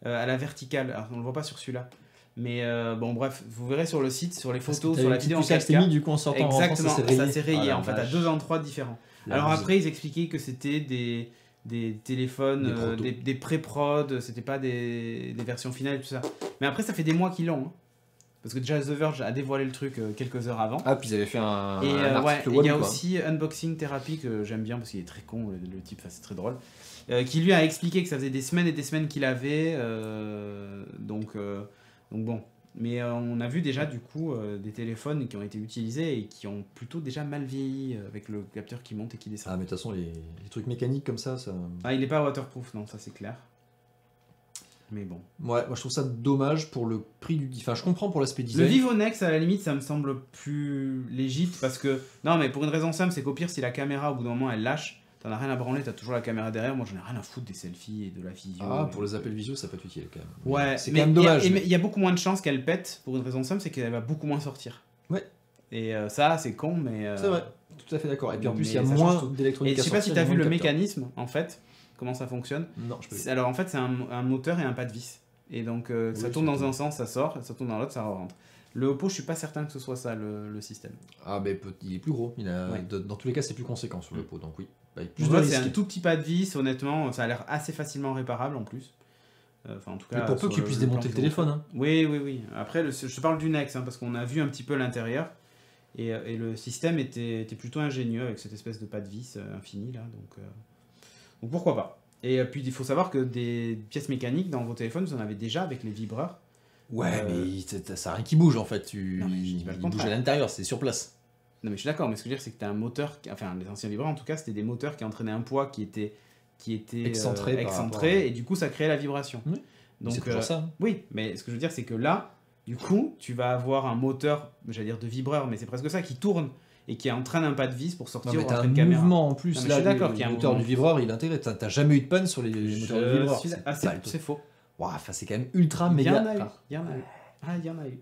Speaker 1: à la verticale. Alors, on le voit pas sur celui-là. Mais bon, bref, vous verrez sur le site, sur les photos, sur la vidéo en 4K.
Speaker 2: Du coup, en sortant
Speaker 1: exactement, ça s'est rayé.
Speaker 2: en
Speaker 1: fait, à deux endroits différents. Alors après, ils expliquaient que c'était des téléphones, des pré-prod, c'était pas des versions finales et tout ça. Mais après, ça fait des mois qu'ils l'ont. Hein. Parce que déjà, The Verge a dévoilé le truc quelques heures avant.
Speaker 2: Ah, puis ils avaient fait un article
Speaker 1: web. Il y a aussi Unboxing Therapy que j'aime bien parce qu'il est très con, le type, c'est très drôle. Qui lui a expliqué que ça faisait des semaines et des semaines qu'il avait. Donc bon. Mais on a vu déjà du coup des téléphones qui ont été utilisés et qui ont plutôt déjà mal vieilli avec le capteur qui monte et qui descend.
Speaker 2: Ah mais de toute façon les trucs mécaniques comme ça...
Speaker 1: Ah il n'est pas waterproof, non, ça c'est clair. Mais bon.
Speaker 2: Ouais, moi je trouve ça dommage pour le prix du... Enfin je comprends pour l'aspect design.
Speaker 1: Le Vivo Nex à la limite ça me semble plus légit parce que... Non mais pour une raison simple, c'est qu'au pire si la caméra au bout d'un moment elle lâche, t'en as rien à branler, t'as toujours la caméra derrière. Moi j'en ai rien à foutre des selfies et de la visio.
Speaker 2: Ah, pour les appels visio ça peut être utile quand même.
Speaker 1: Ouais,
Speaker 2: c'est quand même dommage.
Speaker 1: Il y a beaucoup moins de chances qu'elle pète pour une raison simple, c'est qu'elle va beaucoup moins sortir.
Speaker 2: Ouais.
Speaker 1: Et ça c'est con, mais.
Speaker 2: C'est vrai, tout à fait d'accord. Et puis en plus il y a moins d'électronique.
Speaker 1: Et je sais pas si t'as vu le mécanisme en fait, comment ça fonctionne.
Speaker 2: Non, je peux pas.
Speaker 1: Alors en fait c'est un moteur et un pas de vis. Et donc ça tourne dans un sens, ça sort, ça tourne dans l'autre, ça rentre. Le Oppo, je suis pas certain que ce soit ça le système.
Speaker 2: Ah, mais il est plus gros. Dans tous les cas, c'est plus conséquent sur le Oppo, donc oui.
Speaker 1: C'est un tout petit pas de vis, honnêtement, ça a l'air assez facilement réparable en plus. Enfin, en tout cas,
Speaker 2: pour peu que tu puisses démonter le téléphone. Hein.
Speaker 1: Oui. Après, je te parle du Nex, parce qu'on a vu un petit peu l'intérieur. Et le système était plutôt ingénieux avec cette espèce de pas de vis infini là. Donc pourquoi pas. Et puis il faut savoir que des pièces mécaniques dans vos téléphones, vous en avez déjà avec les vibreurs.
Speaker 2: Ouais, mais ça n'a rien qui bouge en fait.
Speaker 1: Il
Speaker 2: bouge à l'intérieur, c'est sur place.
Speaker 1: Non mais je suis d'accord, mais ce que je veux dire c'est que tu as un moteur, enfin les anciens vibreurs en tout cas, c'était des moteurs qui entraînaient un poids qui était excentré et du coup ça créait la vibration.
Speaker 2: Oui. Donc c'est toujours ça.
Speaker 1: Oui, mais ce que je veux dire c'est que là, du coup, tu vas avoir un moteur, j'allais dire de vibreur, mais c'est presque ça, qui tourne et qui entraîne un pas de vis pour sortir.
Speaker 2: Non, mais t'as un mouvement en plus.
Speaker 1: Là, je suis d'accord qu'il y a un
Speaker 2: moteur du vibreur, il est intégré. T'as jamais eu de panne sur les moteurs du vibreur.
Speaker 1: C'est faux.
Speaker 2: Wow, c'est quand même ultra méga.
Speaker 1: Il y en a eu.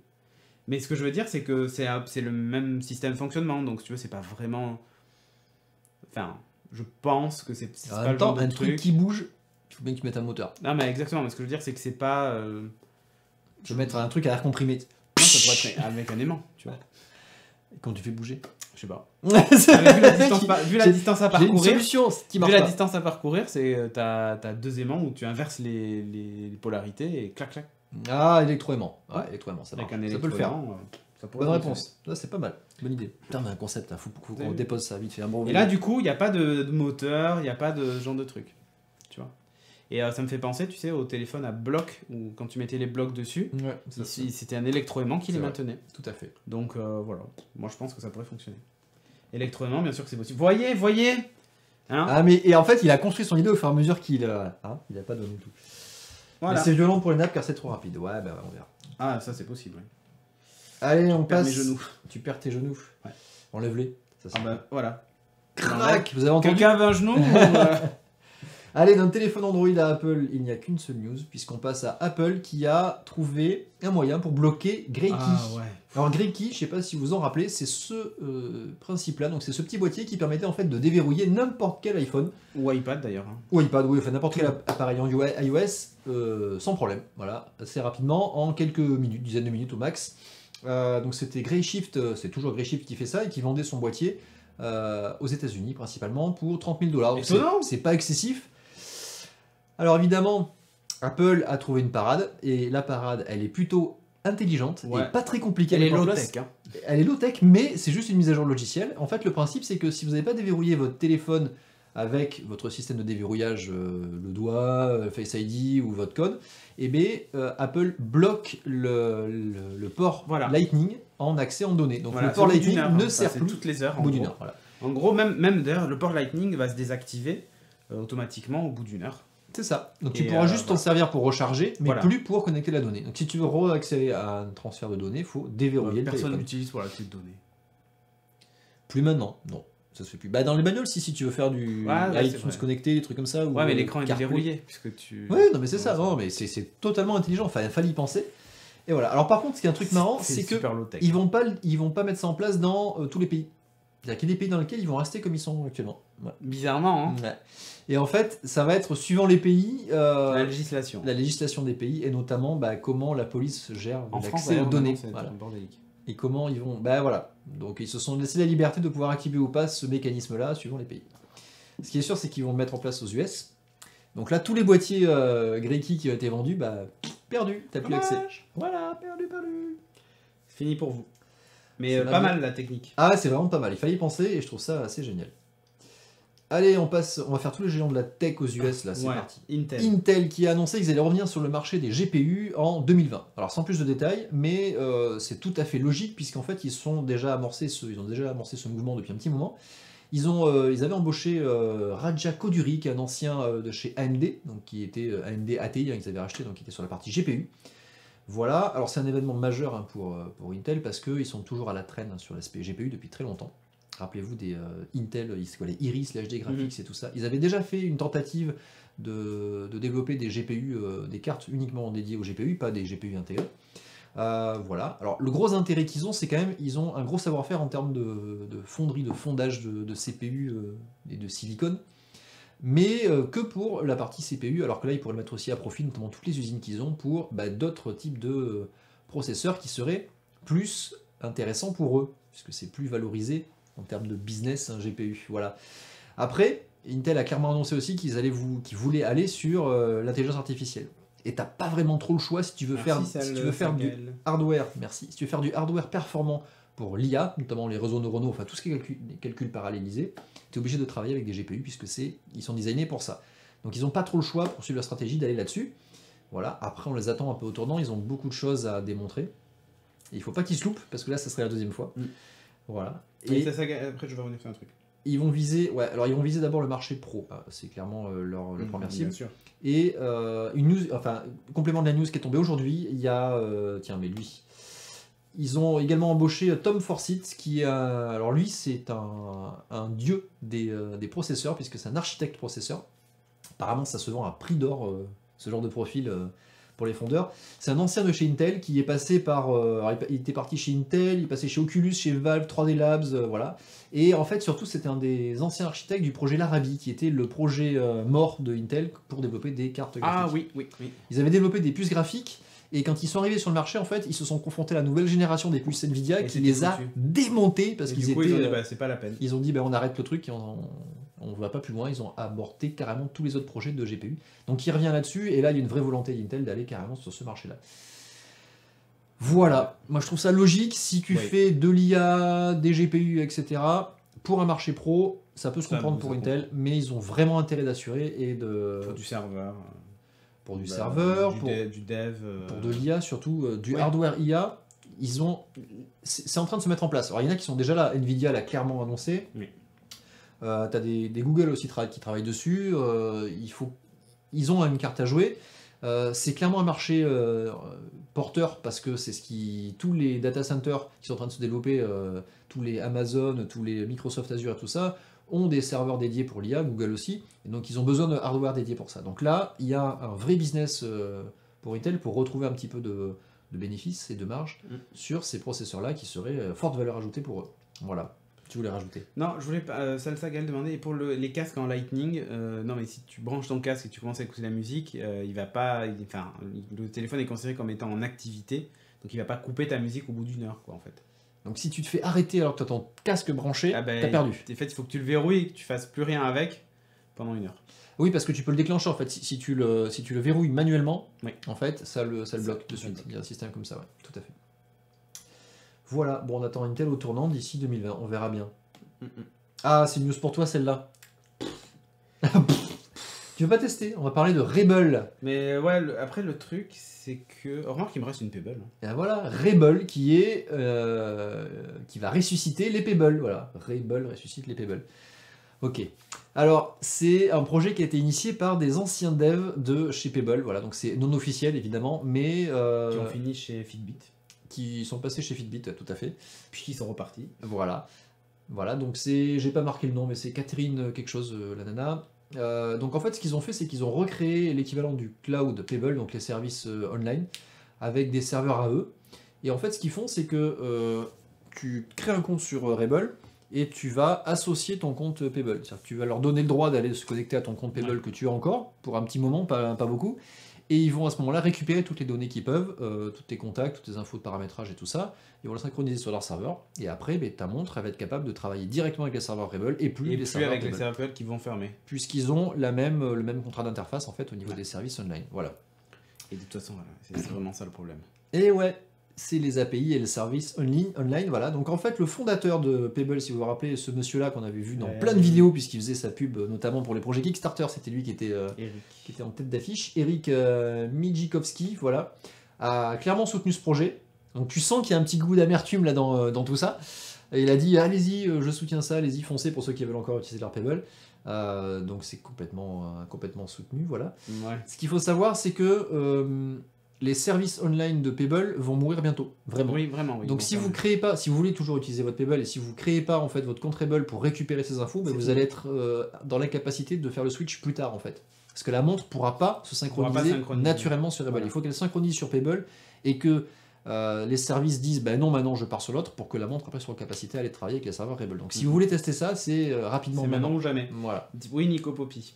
Speaker 1: Mais ce que je veux dire, c'est que c'est le même système de fonctionnement. Donc, si tu veux, c'est pas vraiment. Enfin, je pense que c'est
Speaker 2: pas le genre de truc qui bouge. Il faut bien que tu mettes un moteur.
Speaker 1: Non, mais exactement. Mais ce que je veux dire, c'est que c'est pas.
Speaker 2: Tu veux mettre un truc à air comprimé.
Speaker 1: Non, ça pourrait être avec un aimant, tu vois.
Speaker 2: Et quand tu fais bouger.
Speaker 1: Je sais pas. Vu la distance à parcourir, la distance à parcourir, c'est t'as 2 aimants où tu inverses les polarités et clac clac.
Speaker 2: Ah, électroaimant. Ouais, électroaimant, ça marche.
Speaker 1: Ça peut le faire.
Speaker 2: Bonne réponse. Là, c'est pas mal. Bonne idée. Putain, mais un concept, faut qu'on dépose ça vite fait.
Speaker 1: Et là, du coup, il n'y a pas de moteur, il n'y a pas de genre de truc. Tu vois. Et ça me fait penser, tu sais, au téléphone à bloc, où quand tu mettais les blocs dessus, c'était un électroaimant qui les maintenait.
Speaker 2: Tout à fait.
Speaker 1: Donc voilà, moi je pense que ça pourrait fonctionner. Électroaimant, bien sûr que c'est possible. Voyez hein.
Speaker 2: Ah, mais et en fait, il a construit son idée au fur et à mesure qu'il il a pas donné tout. Voilà. C'est violent pour les nappes car c'est trop rapide. Ouais, bah on verra.
Speaker 1: Ah, ça c'est possible. Ouais.
Speaker 2: Allez, on passe.
Speaker 1: Mes genoux.
Speaker 2: Tu perds tes genoux. Ouais. Enlève-les.
Speaker 1: Ça voilà.
Speaker 2: Crac. Vous avez entendu?
Speaker 1: Quelqu'un avait un genou
Speaker 2: Allez, d'un téléphone Android à Apple, il n'y a qu'une seule news, puisqu'on passe à Apple qui a trouvé un moyen pour bloquer GreyKey.
Speaker 1: Ah ouais.
Speaker 2: Alors GreyKey, je ne sais pas si vous en rappelez, c'est ce principe-là, donc c'est ce petit boîtier qui permettait en fait de déverrouiller n'importe quel iPhone.
Speaker 1: Ou iPad d'ailleurs. Hein.
Speaker 2: Ou iPad, oui, enfin n'importe quel appareil en iOS, sans problème, voilà, assez rapidement, en quelques minutes, dizaines de minutes au max. Donc c'était Grayshift, c'est toujours Grayshift qui fait ça, et qui vendait son boîtier aux États-Unis principalement pour 30 000 $. C'est pas excessif. Alors évidemment, Apple a trouvé une parade, et la parade, elle est plutôt intelligente, et pas très compliquée.
Speaker 1: Elle est low-tech. Hein.
Speaker 2: Elle est low-tech, mais c'est juste une mise à jour logicielle. En fait, le principe, c'est que si vous n'avez pas déverrouillé votre téléphone avec votre système de déverrouillage, le doigt, Face ID ou votre code, eh bien, Apple bloque le port Lightning en accès en données. Donc le port Lightning ne sert plus
Speaker 1: toutes les heures.
Speaker 2: Au bout d'une heure.
Speaker 1: En gros, même d'ailleurs, le port Lightning va se désactiver automatiquement au bout d'une heure.
Speaker 2: C'est ça. Donc tu pourras juste t'en servir pour recharger, mais plus pour connecter la donnée. Donc si tu veux accéder à un transfert de données, il faut déverrouiller le téléphone.
Speaker 1: Personne n'utilise pour la clé de données.
Speaker 2: Plus maintenant, non. Ça se fait plus. Bah dans les bagnoles, si tu veux faire du iTunes connecté, des trucs comme ça.
Speaker 1: Ouais, mais l'écran est déverrouillé puisque tu.
Speaker 2: Ouais, non mais c'est ça. Non, mais c'est totalement intelligent. Enfin, il fallait y penser. Et voilà. Alors par contre, ce qui est un truc marrant, c'est que ils vont pas mettre ça en place dans tous les pays. C'est-à-dire qu'il y a des pays dans lesquels ils vont rester comme ils sont actuellement. Ouais.
Speaker 1: Bizarrement, hein.
Speaker 2: Ouais. Et en fait, ça va être suivant les pays.
Speaker 1: La législation.
Speaker 2: La législation des pays, et notamment comment la police gère
Speaker 1: l'accès
Speaker 2: aux données.
Speaker 1: Voilà.
Speaker 2: Et comment ils vont. Bah voilà. Donc ils se sont laissé la liberté de pouvoir activer ou pas ce mécanisme-là suivant les pays. Ce qui est sûr, c'est qu'ils vont le mettre en place aux US. Donc là, tous les boîtiers GreyKey qui ont été vendus, perdu. T'as plus accès. Voilà, perdu.
Speaker 1: C'est fini pour vous. Mais pas mal la technique.
Speaker 2: Ah, c'est vraiment pas mal. Il fallait y penser et je trouve ça assez génial. Allez, on va faire tous les géants de la tech aux US, là, c'est parti. Intel qui a annoncé qu'ils allaient revenir sur le marché des GPU en 2020. Alors sans plus de détails, mais c'est tout à fait logique, puisqu'en fait ils ont déjà amorcé ce mouvement depuis un petit moment. Ils avaient embauché Raja Koduri, qui est un ancien de chez AMD, donc qui était AMD ATI, qu'ils avaient racheté, donc qui était sur la partie GPU. Voilà, alors c'est un événement majeur pour Intel, parce qu'ils sont toujours à la traîne sur l'aspect GPU depuis très longtemps. Rappelez-vous des Intel, les Iris, les HD Graphics et tout ça. Ils avaient déjà fait une tentative de développer des GPU, des cartes uniquement dédiées aux GPU, pas des GPU intégrés. Voilà. Alors le gros intérêt qu'ils ont, c'est quand même, ils ont un gros savoir-faire en termes de fonderie, de fondage de CPU et de silicone, mais que pour la partie CPU, alors que là ils pourraient le mettre aussi à profit, notamment toutes les usines qu'ils ont, pour d'autres types de processeurs qui seraient plus intéressants pour eux, puisque c'est plus valorisé en termes de business, un GPU. Voilà. Après, Intel a clairement annoncé aussi qu'ils voulaient aller sur l'intelligence artificielle. Et t'as pas vraiment trop le choix si tu veux faire du hardware. Merci. Si tu veux faire du hardware performant pour l'IA, notamment les réseaux neuronaux, enfin tout ce qui est calcul parallélisé, tu es obligé de travailler avec des GPU puisque ils sont designés pour ça. Donc ils n'ont pas trop le choix pour suivre leur stratégie d'aller là-dessus. Voilà. Après on les attend un peu au tournant, ils ont beaucoup de choses à démontrer. Et il faut pas qu'ils se loupent parce que là ça serait la deuxième fois. Voilà.
Speaker 1: Et après je vais revenir sur un truc.
Speaker 2: Ils vont viser, ils vont viser d'abord le marché pro. C'est clairement leur première cible.
Speaker 1: Bien sûr.
Speaker 2: Et une news, complément de la news qui est tombée aujourd'hui, il y a, ils ont également embauché Tom Forsyth, qui alors lui c'est un dieu des processeurs, puisque c'est un architecte processeur. Apparemment ça se vend à prix d'or, ce genre de profil pour les fondeurs. C'est un ancien de chez Intel qui est passé par... il était parti chez Intel, il est passé chez Oculus, chez Valve, 3D Labs, voilà. Et en fait, surtout, c'était un des anciens architectes du projet Larabi, qui était le projet mort de Intel pour développer des cartes graphiques.
Speaker 1: Ah oui.
Speaker 2: Ils avaient développé des puces graphiques, et quand ils sont arrivés sur le marché, en fait, ils se sont confrontés à la nouvelle génération des puces Nvidia qui les a démontés, parce qu'ils étaient...
Speaker 1: Ils ont dit, c'est pas la peine.
Speaker 2: Ils ont dit, on arrête le truc, et on ne va pas plus loin, ils ont aborté carrément tous les autres projets de GPU. Donc il revient là-dessus, et là il y a une vraie volonté d'Intel d'aller carrément sur ce marché-là. Voilà, moi je trouve ça logique, si tu fais de l'IA, des GPU, etc., pour un marché pro, ça peut se comprendre pour Intel, mais ils ont vraiment intérêt d'assurer et de...
Speaker 1: Pour du serveur.
Speaker 2: Pour du serveur,
Speaker 1: du dev.
Speaker 2: Pour de l'IA, surtout du hardware IA, ils ont... C'est en train de se mettre en place. Alors il y en a qui sont déjà là, Nvidia l'a clairement annoncé.
Speaker 1: Oui.
Speaker 2: T'as des Google aussi qui travaillent dessus. Ils ont une carte à jouer. C'est clairement un marché porteur parce que c'est tous les data centers qui sont en train de se développer, tous les Amazon, tous les Microsoft Azure et tout ça, ont des serveurs dédiés pour l'IA, Google aussi, et donc ils ont besoin de hardware dédié pour ça. Donc là, il y a un vrai business pour Intel pour retrouver un petit peu de bénéfices et de marge sur ces processeurs-là qui seraient forte valeur ajoutée pour eux. Voilà. Tu voulais rajouter?
Speaker 1: Non, je voulais pas. Salsa Gal demandait, et pour les casques en Lightning, non mais si tu branches ton casque et tu commences à écouter la musique, il va pas. Le téléphone est considéré comme étant en activité, donc il va pas couper ta musique au bout d'une heure, quoi, en fait.
Speaker 2: Donc si tu te fais arrêter alors que tu as ton casque branché, t'as perdu.
Speaker 1: En fait, il faut que tu le verrouilles et que tu fasses plus rien avec pendant une heure.
Speaker 2: Oui, parce que tu peux le déclencher en fait. Si tu le verrouilles manuellement, en fait, ça le bloque de suite. Il y a un système comme ça, ouais, tout à fait. Voilà, bon, on attend Intel au tournant d'ici 2020, on verra bien. Ah, c'est une news pour toi celle-là. Tu veux pas tester? On va parler de Rebel.
Speaker 1: Mais ouais, après le truc, c'est que... Remarque qu'il me reste une Pebble.
Speaker 2: Et voilà, Rebel qui va ressusciter les Pebble. Voilà, Rebel ressuscite les Pebble. Ok. Alors, c'est un projet qui a été initié par des anciens devs de chez Pebble. Voilà, donc c'est non officiel évidemment, mais...
Speaker 1: Qui ont fini chez Fitbit.
Speaker 2: Qui sont passés chez Fitbit, tout à fait.
Speaker 1: Puis qui sont repartis.
Speaker 2: Voilà, donc j'ai pas marqué le nom, mais c'est Catherine quelque chose, la nana. Donc en fait, ce qu'ils ont fait, c'est qu'ils ont recréé l'équivalent du cloud Pebble, donc les services online, avec des serveurs à eux. Et en fait, ce qu'ils font, c'est que tu crées un compte sur Rebel et tu vas associer ton compte Pebble. C'est-à-dire que tu vas leur donner le droit d'aller se connecter à ton compte Pebble que tu as encore, pour un petit moment, pas beaucoup. Et ils vont à ce moment-là récupérer toutes les données qu'ils peuvent, tous tes contacts, toutes les infos de paramétrage et tout ça. Ils vont le synchroniser sur leur serveur. Et après, ta montre, elle va être capable de travailler directement avec les serveurs Rebel et plus
Speaker 1: avec les serveurs Rebel qui vont fermer.
Speaker 2: Puisqu'ils ont le même contrat d'interface en fait au niveau des services online. Voilà.
Speaker 1: Et de toute façon, c'est vraiment ça le problème.
Speaker 2: Et ouais, c'est les API et les services online. Voilà. Donc en fait, le fondateur de Pebble, si vous vous rappelez, ce monsieur-là qu'on avait vu dans plein de vidéos, puisqu'il faisait sa pub, notamment pour les projets Kickstarter, c'était lui qui était en tête d'affiche. Eric Mijikowski, voilà, a clairement soutenu ce projet. Donc tu sens qu'il y a un petit goût d'amertume là dans tout ça. Et il a dit allez-y, je soutiens ça, allez-y, foncez pour ceux qui veulent encore utiliser leur Pebble. Donc c'est complètement soutenu, voilà.
Speaker 1: Ouais.
Speaker 2: Ce qu'il faut savoir, c'est que les services online de Pebble vont mourir bientôt, vraiment.
Speaker 1: Oui, vraiment. Oui,
Speaker 2: donc si vous créez pas, si vous voulez toujours utiliser votre Pebble et si vous créez pas en fait votre compte Rebel pour récupérer ces infos, vous allez être dans l'incapacité de faire le switch plus tard en fait. Parce que la montre pourra pas se synchroniser naturellement sur Rebel. Voilà. Il faut qu'elle synchronise sur Pebble et que les services disent non, maintenant je pars sur l'autre pour que la montre après soit en capacité à aller travailler avec les serveurs Rebel. Donc si vous voulez tester ça, c'est rapidement.
Speaker 1: C'est maintenant ou jamais.
Speaker 2: Voilà.
Speaker 1: Oui, Nico Poppy.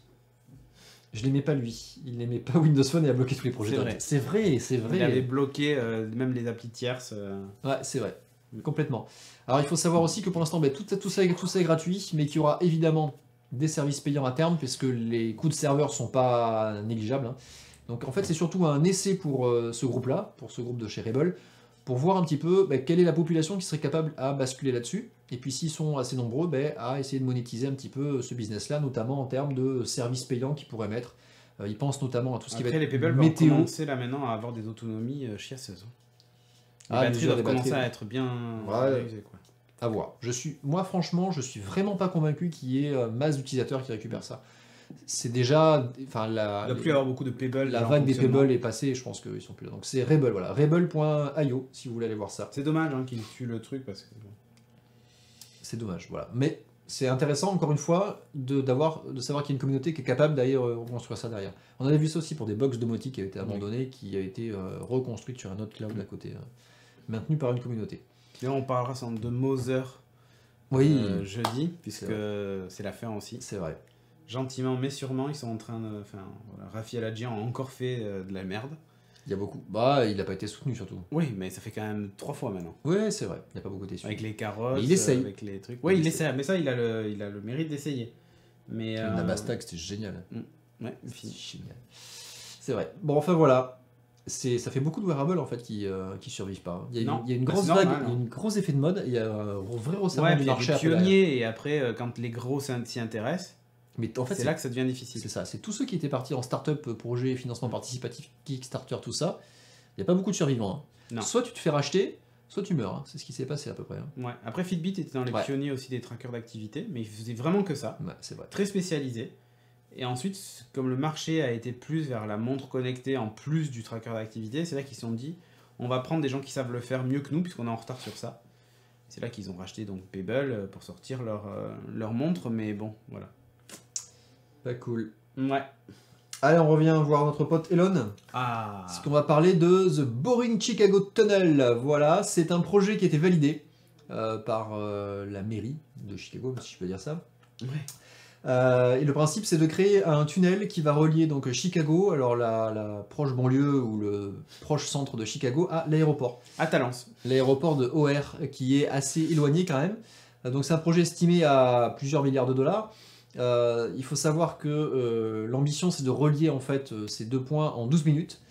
Speaker 2: Je l'aimais pas lui, il n'aimait pas Windows Phone et a bloqué tous les projets. C'est vrai.
Speaker 1: Il avait bloqué même les applis tierces.
Speaker 2: Ouais, c'est vrai, complètement. Alors il faut savoir aussi que pour l'instant, tout ça est gratuit, mais qu'il y aura évidemment des services payants à terme, puisque les coûts de serveur sont pas négligeables. Hein. Donc en fait, c'est surtout un essai pour ce groupe-là, pour ce groupe de chez Rebel, pour voir un petit peu quelle est la population qui serait capable à basculer là-dessus, et puis s'ils sont assez nombreux, à essayer de monétiser un petit peu ce business-là, notamment en termes de services payants qu'ils pourraient mettre. Ils pensent notamment à tout ce qui va être
Speaker 1: les Pebble
Speaker 2: météo.
Speaker 1: vont commencer là maintenant à avoir des autonomies chiasseuses. Les batteries doivent commencer à être bien usées, quoi.
Speaker 2: À voir. Moi, franchement, je suis vraiment pas convaincu qu'il y ait masse d'utilisateurs qui récupèrent ça. C'est déjà... Enfin,
Speaker 1: il ne doit plus y avoir beaucoup de Pebble.
Speaker 2: La vague des Pebble est passée, je pense qu'ils sont plus là. Donc c'est Rebel, voilà. Rebel.io, si vous voulez aller voir ça.
Speaker 1: C'est dommage qu'ils tuent le truc, parce que...
Speaker 2: C'est dommage, voilà. Mais c'est intéressant, encore une fois, de savoir qu'il y a une communauté qui est capable d'ailleurs reconstruire ça derrière. On avait vu ça aussi pour des box domotiques qui avaient été abandonnées, qui a été reconstruites sur un autre cloud à côté, maintenu par une communauté.
Speaker 1: Et on parlera de Mother jeudi, puisque c'est la fin aussi.
Speaker 2: C'est vrai.
Speaker 1: Gentiment mais sûrement, ils sont en train de... Rafi Aladji a encore fait de la merde.
Speaker 2: Il y a beaucoup. Il n'a pas été soutenu surtout.
Speaker 1: Oui, mais ça fait quand même 3 fois maintenant.
Speaker 2: Oui, c'est vrai. Il n'y a pas beaucoup d'essais.
Speaker 1: Avec les carottes,
Speaker 2: mais il essaye.
Speaker 1: Avec les trucs. Oui, il essaie. Mais ça, il a le mérite d'essayer. Mais
Speaker 2: la Bastag, c'était génial.
Speaker 1: Ouais,
Speaker 2: c'est génial. C'est vrai. Bon, enfin voilà. Ça fait beaucoup de wearables en fait qui survivent pas. Il y a une grosse vague, il y a un gros effet de mode. Il y a un vrai resserrement du marché.
Speaker 1: Il y a des pionniers et après, quand les gros s'y intéressent.
Speaker 2: Mais en fait,
Speaker 1: c'est là que ça devient difficile.
Speaker 2: C'est ça, c'est tous ceux qui étaient partis en start-up, projet, financement participatif, Kickstarter, tout ça. Il n'y a pas beaucoup de survivants. Hein. Soit tu te fais racheter, soit tu meurs. Hein. C'est ce qui s'est passé à peu près. Hein.
Speaker 1: Ouais. Après, Fitbit était dans les pionniers aussi des trackers d'activité, mais ils faisaient vraiment que ça.
Speaker 2: Ouais, c'est vrai.
Speaker 1: Très spécialisé. Et ensuite, comme le marché a été plus vers la montre connectée en plus du tracker d'activité, c'est là qu'ils se sont dit, on va prendre des gens qui savent le faire mieux que nous, puisqu'on est en retard sur ça. C'est là qu'ils ont racheté donc Pebble pour sortir leur montre, mais bon, voilà.
Speaker 2: Pas cool.
Speaker 1: Ouais.
Speaker 2: Allez, on revient voir notre pote Elon. Parce qu'on va parler de The Boring Chicago Tunnel. Voilà, c'est un projet qui a été validé par la mairie de Chicago, si je peux dire ça.
Speaker 1: Ouais.
Speaker 2: Et le principe, c'est de créer un tunnel qui va relier donc Chicago, alors la proche banlieue ou le proche centre de Chicago, à l'aéroport.
Speaker 1: À Talence.
Speaker 2: L'aéroport de O'Hare, qui est assez éloigné quand même. Donc c'est un projet estimé à plusieurs milliards de dollars. Il faut savoir que l'ambition c'est de relier en fait ces deux points en 12 minutes,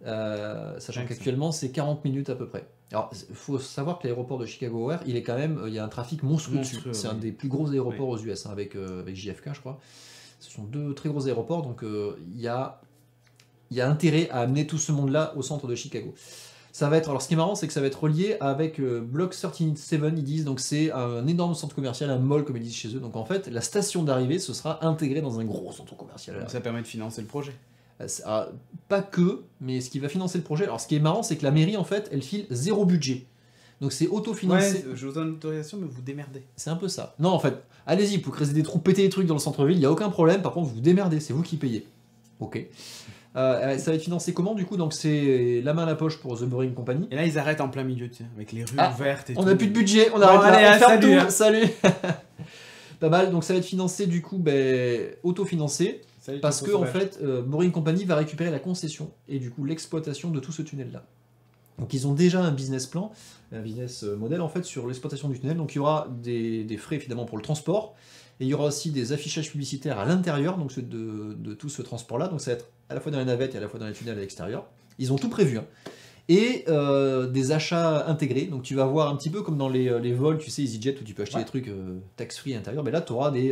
Speaker 2: sachant qu'actuellement c'est 40 minutes à peu près. Alors il faut savoir que l'aéroport de Chicago O'Hare, il y a un trafic monstrueux dessus. C'est un des plus gros aéroports aux US, hein, avec JFK je crois. Ce sont deux très gros aéroports, donc il y a intérêt à amener tout ce monde là au centre de Chicago. Ça va être, alors ce qui est marrant, c'est que ça va être relié avec Block 37, ils disent, donc c'est un énorme centre commercial, un mall comme ils disent chez eux. Donc en fait, la station d'arrivée, ce sera intégré dans un gros centre commercial.
Speaker 1: Donc ça permet de financer le projet.
Speaker 2: Pas que, mais ce qui va financer le projet. Alors ce qui est marrant, c'est que la mairie, en fait, elle file 0 budget. Donc c'est autofinancé.
Speaker 1: Ouais, je vous donne l'autorisation, mais vous démerdez.
Speaker 2: C'est un peu ça. Non, en fait, allez-y, vous creuser des trous, péter des trucs dans le centre-ville, il n'y a aucun problème. Par contre, vous démerdez, c'est vous qui payez. Ok. Ça va être financé comment du coup? Donc c'est la main à la poche pour The Boring Company.
Speaker 1: Et là ils arrêtent en plein milieu, tu sais, avec les rues ouvertes et tout.
Speaker 2: On n'a plus de budget, on arrête
Speaker 1: allez,
Speaker 2: là,
Speaker 1: salut,
Speaker 2: tout, salut. Pas mal, donc ça va être financé du coup, autofinancé, parce que en fait, Boring Company va récupérer la concession et du coup l'exploitation de tout ce tunnel là. Donc ils ont déjà un business plan, un business model en fait sur l'exploitation du tunnel. Donc il y aura des frais évidemment pour le transport. Et il y aura aussi des affichages publicitaires à l'intérieur donc de tout ce transport-là. Donc ça va être à la fois dans les navettes et à la fois dans les tunnels à l'extérieur. Ils ont tout prévu. Hein. Et des achats intégrés. Donc tu vas voir un petit peu comme dans les vols, tu sais, EasyJet, où tu peux acheter des trucs tax-free à l'intérieur. Mais là, tu auras des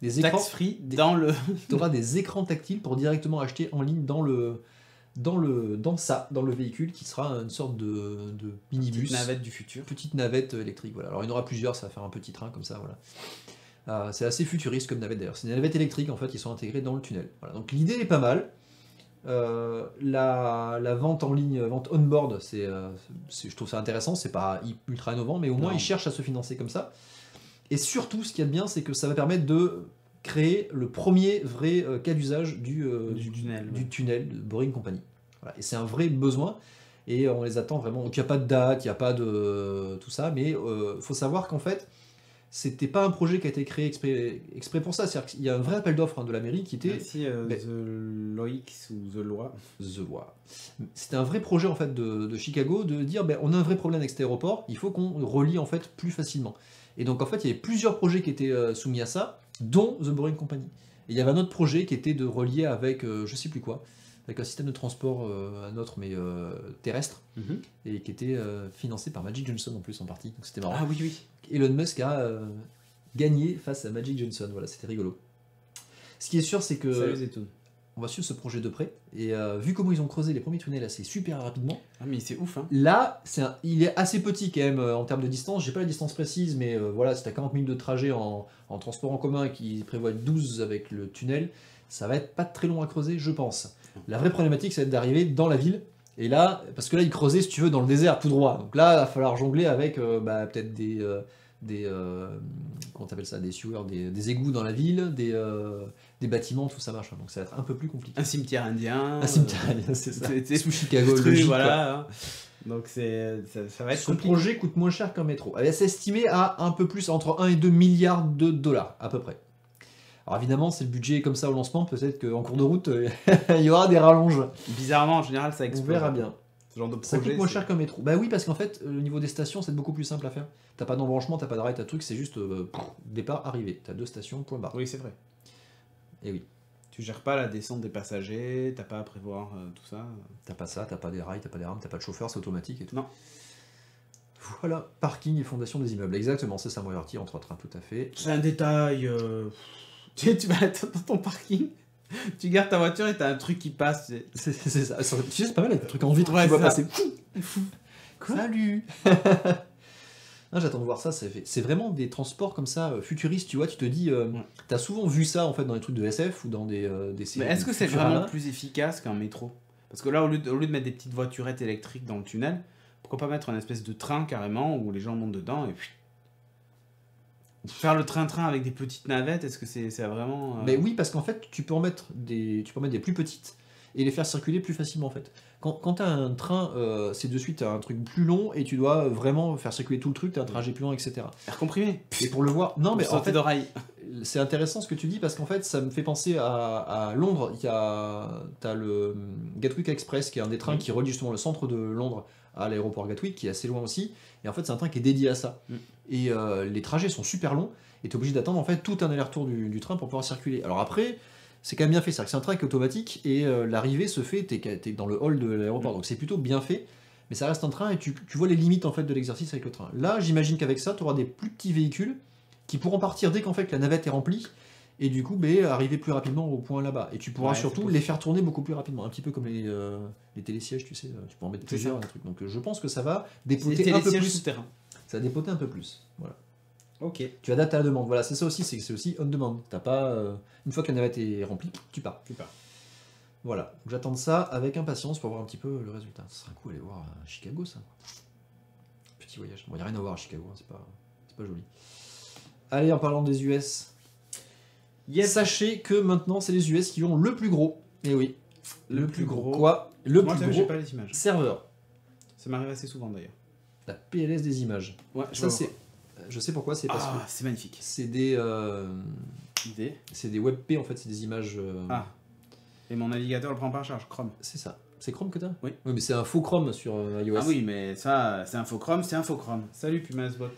Speaker 2: écrans.
Speaker 1: Tax-free
Speaker 2: Tu auras des écrans tactiles pour directement acheter en ligne dans le véhicule qui sera une sorte de minibus.
Speaker 1: Petite navette du futur.
Speaker 2: Petite navette électrique. Voilà. Alors il y en aura plusieurs, ça va faire un petit train comme ça. Voilà. C'est assez futuriste comme navette d'ailleurs. C'est des navettes électriques en fait qui sont intégrées dans le tunnel. Voilà. Donc l'idée est pas mal. La vente en ligne, vente on-board, je trouve ça intéressant. C'est pas ultra innovant, mais au moins ils cherchent à se financer comme ça. Et surtout, ce qu'il y a de bien, c'est que ça va permettre de créer le premier vrai cas d'usage du tunnel de Boring Company. Voilà. Et c'est un vrai besoin. Et on les attend vraiment. Donc il n'y a pas de date, il n'y a pas de tout ça, mais faut savoir qu'en fait, c'était pas un projet qui a été créé exprès pour ça. C'est-à-dire qu'il y a un vrai appel d'offres de la mairie qui était...
Speaker 1: Merci, The Loix ou The Loi.
Speaker 2: The Loi. C'était un vrai projet en fait de Chicago de dire on a un vrai problème avec cet aéroport, il faut qu'on relie en fait plus facilement. Et donc en fait il y avait plusieurs projets qui étaient soumis à ça, dont The Boring Company. Et il y avait un autre projet qui était de relier avec je sais plus quoi. avec un système de transport un autre, mais terrestre, et qui était financé par Magic Johnson en plus en partie, donc c'était marrant.
Speaker 1: Ah oui, oui.
Speaker 2: Elon Musk a gagné face à Magic Johnson, voilà, c'était rigolo. Ce qui est sûr, c'est que
Speaker 1: Salut Zetoun.
Speaker 2: on va suivre ce projet de près, et vu comment ils ont creusé les premiers tunnels assez super rapidement,
Speaker 1: Ah mais c'est ouf, hein.
Speaker 2: là, il est assez petit quand même en termes de distance, j'ai pas la distance précise, mais voilà, si t'as 40 minutes de trajet en transport en commun et qui prévoit 12 avec le tunnel, ça va être pas très long à creuser, je pense. La vraie problématique, ça va être d'arriver dans la ville. Et là, parce que là, ils creusaient, si tu veux, dans le désert, tout droit. Donc là, il va falloir jongler avec peut-être comment t'appelles ça, des sewers, des égouts dans la ville, des bâtiments, tout ça machin. Donc ça va être un peu plus compliqué.
Speaker 1: Un cimetière indien.
Speaker 2: Un cimetière indien, c'est ça.
Speaker 1: C'est
Speaker 2: Sous Chicago,
Speaker 1: truc,
Speaker 2: logique,
Speaker 1: voilà. Hein. Donc ça va être
Speaker 2: Ce
Speaker 1: compliqué.
Speaker 2: projet coûte moins cher qu'un métro. C'est estimé à un peu plus, entre 1 et 2 milliards de dollars, à peu près. Alors évidemment, c'est le budget comme ça au lancement, peut-être qu'en cours de route, il y aura des rallonges.
Speaker 1: Bizarrement, en général, ça explose.
Speaker 2: On verra bien.
Speaker 1: Ce genre de projet,
Speaker 2: Ça coûte moins cher qu'un métro. Bah oui, parce qu'en fait, le niveau des stations, c'est beaucoup plus simple à faire. T'as pas d'embranchement, t'as pas d'arrêt, t'as truc, c'est juste départ, arrivée. T'as 2 stations, point barre.
Speaker 1: Oui, c'est vrai.
Speaker 2: Et oui.
Speaker 1: Tu gères pas la descente des passagers, t'as pas à prévoir tout ça.
Speaker 2: T'as pas ça, t'as pas des rails, t'as pas des rames, t'as pas de chauffeur, c'est automatique et tout.
Speaker 1: Non.
Speaker 2: Voilà, parking et fondation des immeubles. Exactement, c'est ça, Moriarty, entre autres, tout à fait.
Speaker 1: C'est un détail. Tu vas dans ton parking, tu gardes ta voiture et t'as un truc qui passe.
Speaker 2: C'est ça. Tu sais, c'est pas mal avec des trucs en vitre,
Speaker 1: Ouais,
Speaker 2: tu vois
Speaker 1: ça.
Speaker 2: passer.
Speaker 1: Quoi ?
Speaker 2: Salut. Non, j'attends de voir ça, c'est vraiment des transports comme ça, futuristes, tu vois, tu te dis, t'as souvent vu ça en fait dans des trucs de SF ou dans des séries.
Speaker 1: Mais est-ce que c'est
Speaker 2: Futurama.
Speaker 1: vraiment plus efficace qu'un métro ? Parce que là, au lieu de mettre des petites voiturettes électriques dans le tunnel, pourquoi pas mettre une espèce de train carrément où les gens montent dedans et puis faire le train-train avec des petites navettes, est-ce que c'est vraiment...
Speaker 2: Mais oui, parce qu'en fait, tu peux en mettre des plus petites et les faire circuler plus facilement en fait. Quand tu as un train, c'est de suite un truc plus long et tu dois vraiment faire circuler tout le truc, tu as un trajet plus long, etc.
Speaker 1: Air comprimé.
Speaker 2: Et pour le voir, non mais en fait,
Speaker 1: d'oreille.
Speaker 2: c'est intéressant ce que tu dis parce qu'en fait, ça me fait penser à Londres. T'as le Gatwick Express qui est un des trains qui relie justement le centre de Londres à l'aéroport Gatwick, qui est assez loin aussi. Et en fait, c'est un train qui est dédié à ça. Et les trajets sont super longs et tu es obligé d'attendre en fait tout un aller-retour du train pour pouvoir circuler. Alors après, c'est quand même bien fait, c'est-à-dire que c'est un train qui est automatique et l'arrivée se fait, t'es dans le hall de l'aéroport, donc c'est plutôt bien fait, mais ça reste un train et tu vois les limites en fait de l'exercice avec le train. Là, j'imagine qu'avec ça, tu auras des plus petits véhicules qui pourront partir dès qu'en fait la navette est remplie et du coup arriver plus rapidement au point là-bas. Et tu pourras surtout les faire tourner beaucoup plus rapidement, un petit peu comme les télésièges, tu sais, tu peux en mettre plusieurs, un truc. Donc je pense que ça va dépoter un peu plus.
Speaker 1: Souterrains.
Speaker 2: Ça va dépoter un peu plus, voilà.
Speaker 1: Ok.
Speaker 2: Tu adaptes à la demande. Voilà, c'est ça aussi, c'est aussi on demand. T'as pas une fois que la navette est remplie, tu pars. Voilà. Donc j'attends ça avec impatience pour voir un petit peu le résultat. Ce sera cool aller voir à Chicago, ça. Petit voyage. Bon, y a rien à voir à Chicago, hein, c'est pas joli. Allez, en parlant des US, sachez que maintenant c'est les US qui ont le plus gros. Et oui.
Speaker 1: Le plus gros.
Speaker 2: Quoi ? Le
Speaker 1: Moi,
Speaker 2: plus
Speaker 1: j'ai
Speaker 2: gros
Speaker 1: pas les images.
Speaker 2: serveur.
Speaker 1: Ça m'arrive assez souvent d'ailleurs.
Speaker 2: La PLS des images.
Speaker 1: Ouais,
Speaker 2: ça c'est. Je sais pourquoi, c'est parce que
Speaker 1: c'est magnifique.
Speaker 2: c'est des WebP en fait, c'est des images.
Speaker 1: Et mon navigateur le prend pas en charge, Chrome.
Speaker 2: C'est ça. C'est Chrome que t'as ?
Speaker 1: Oui.
Speaker 2: Oui, mais c'est un faux Chrome sur iOS.
Speaker 1: Ah oui, mais ça, c'est un faux Chrome, c'est un faux Chrome. Salut Pumasbot.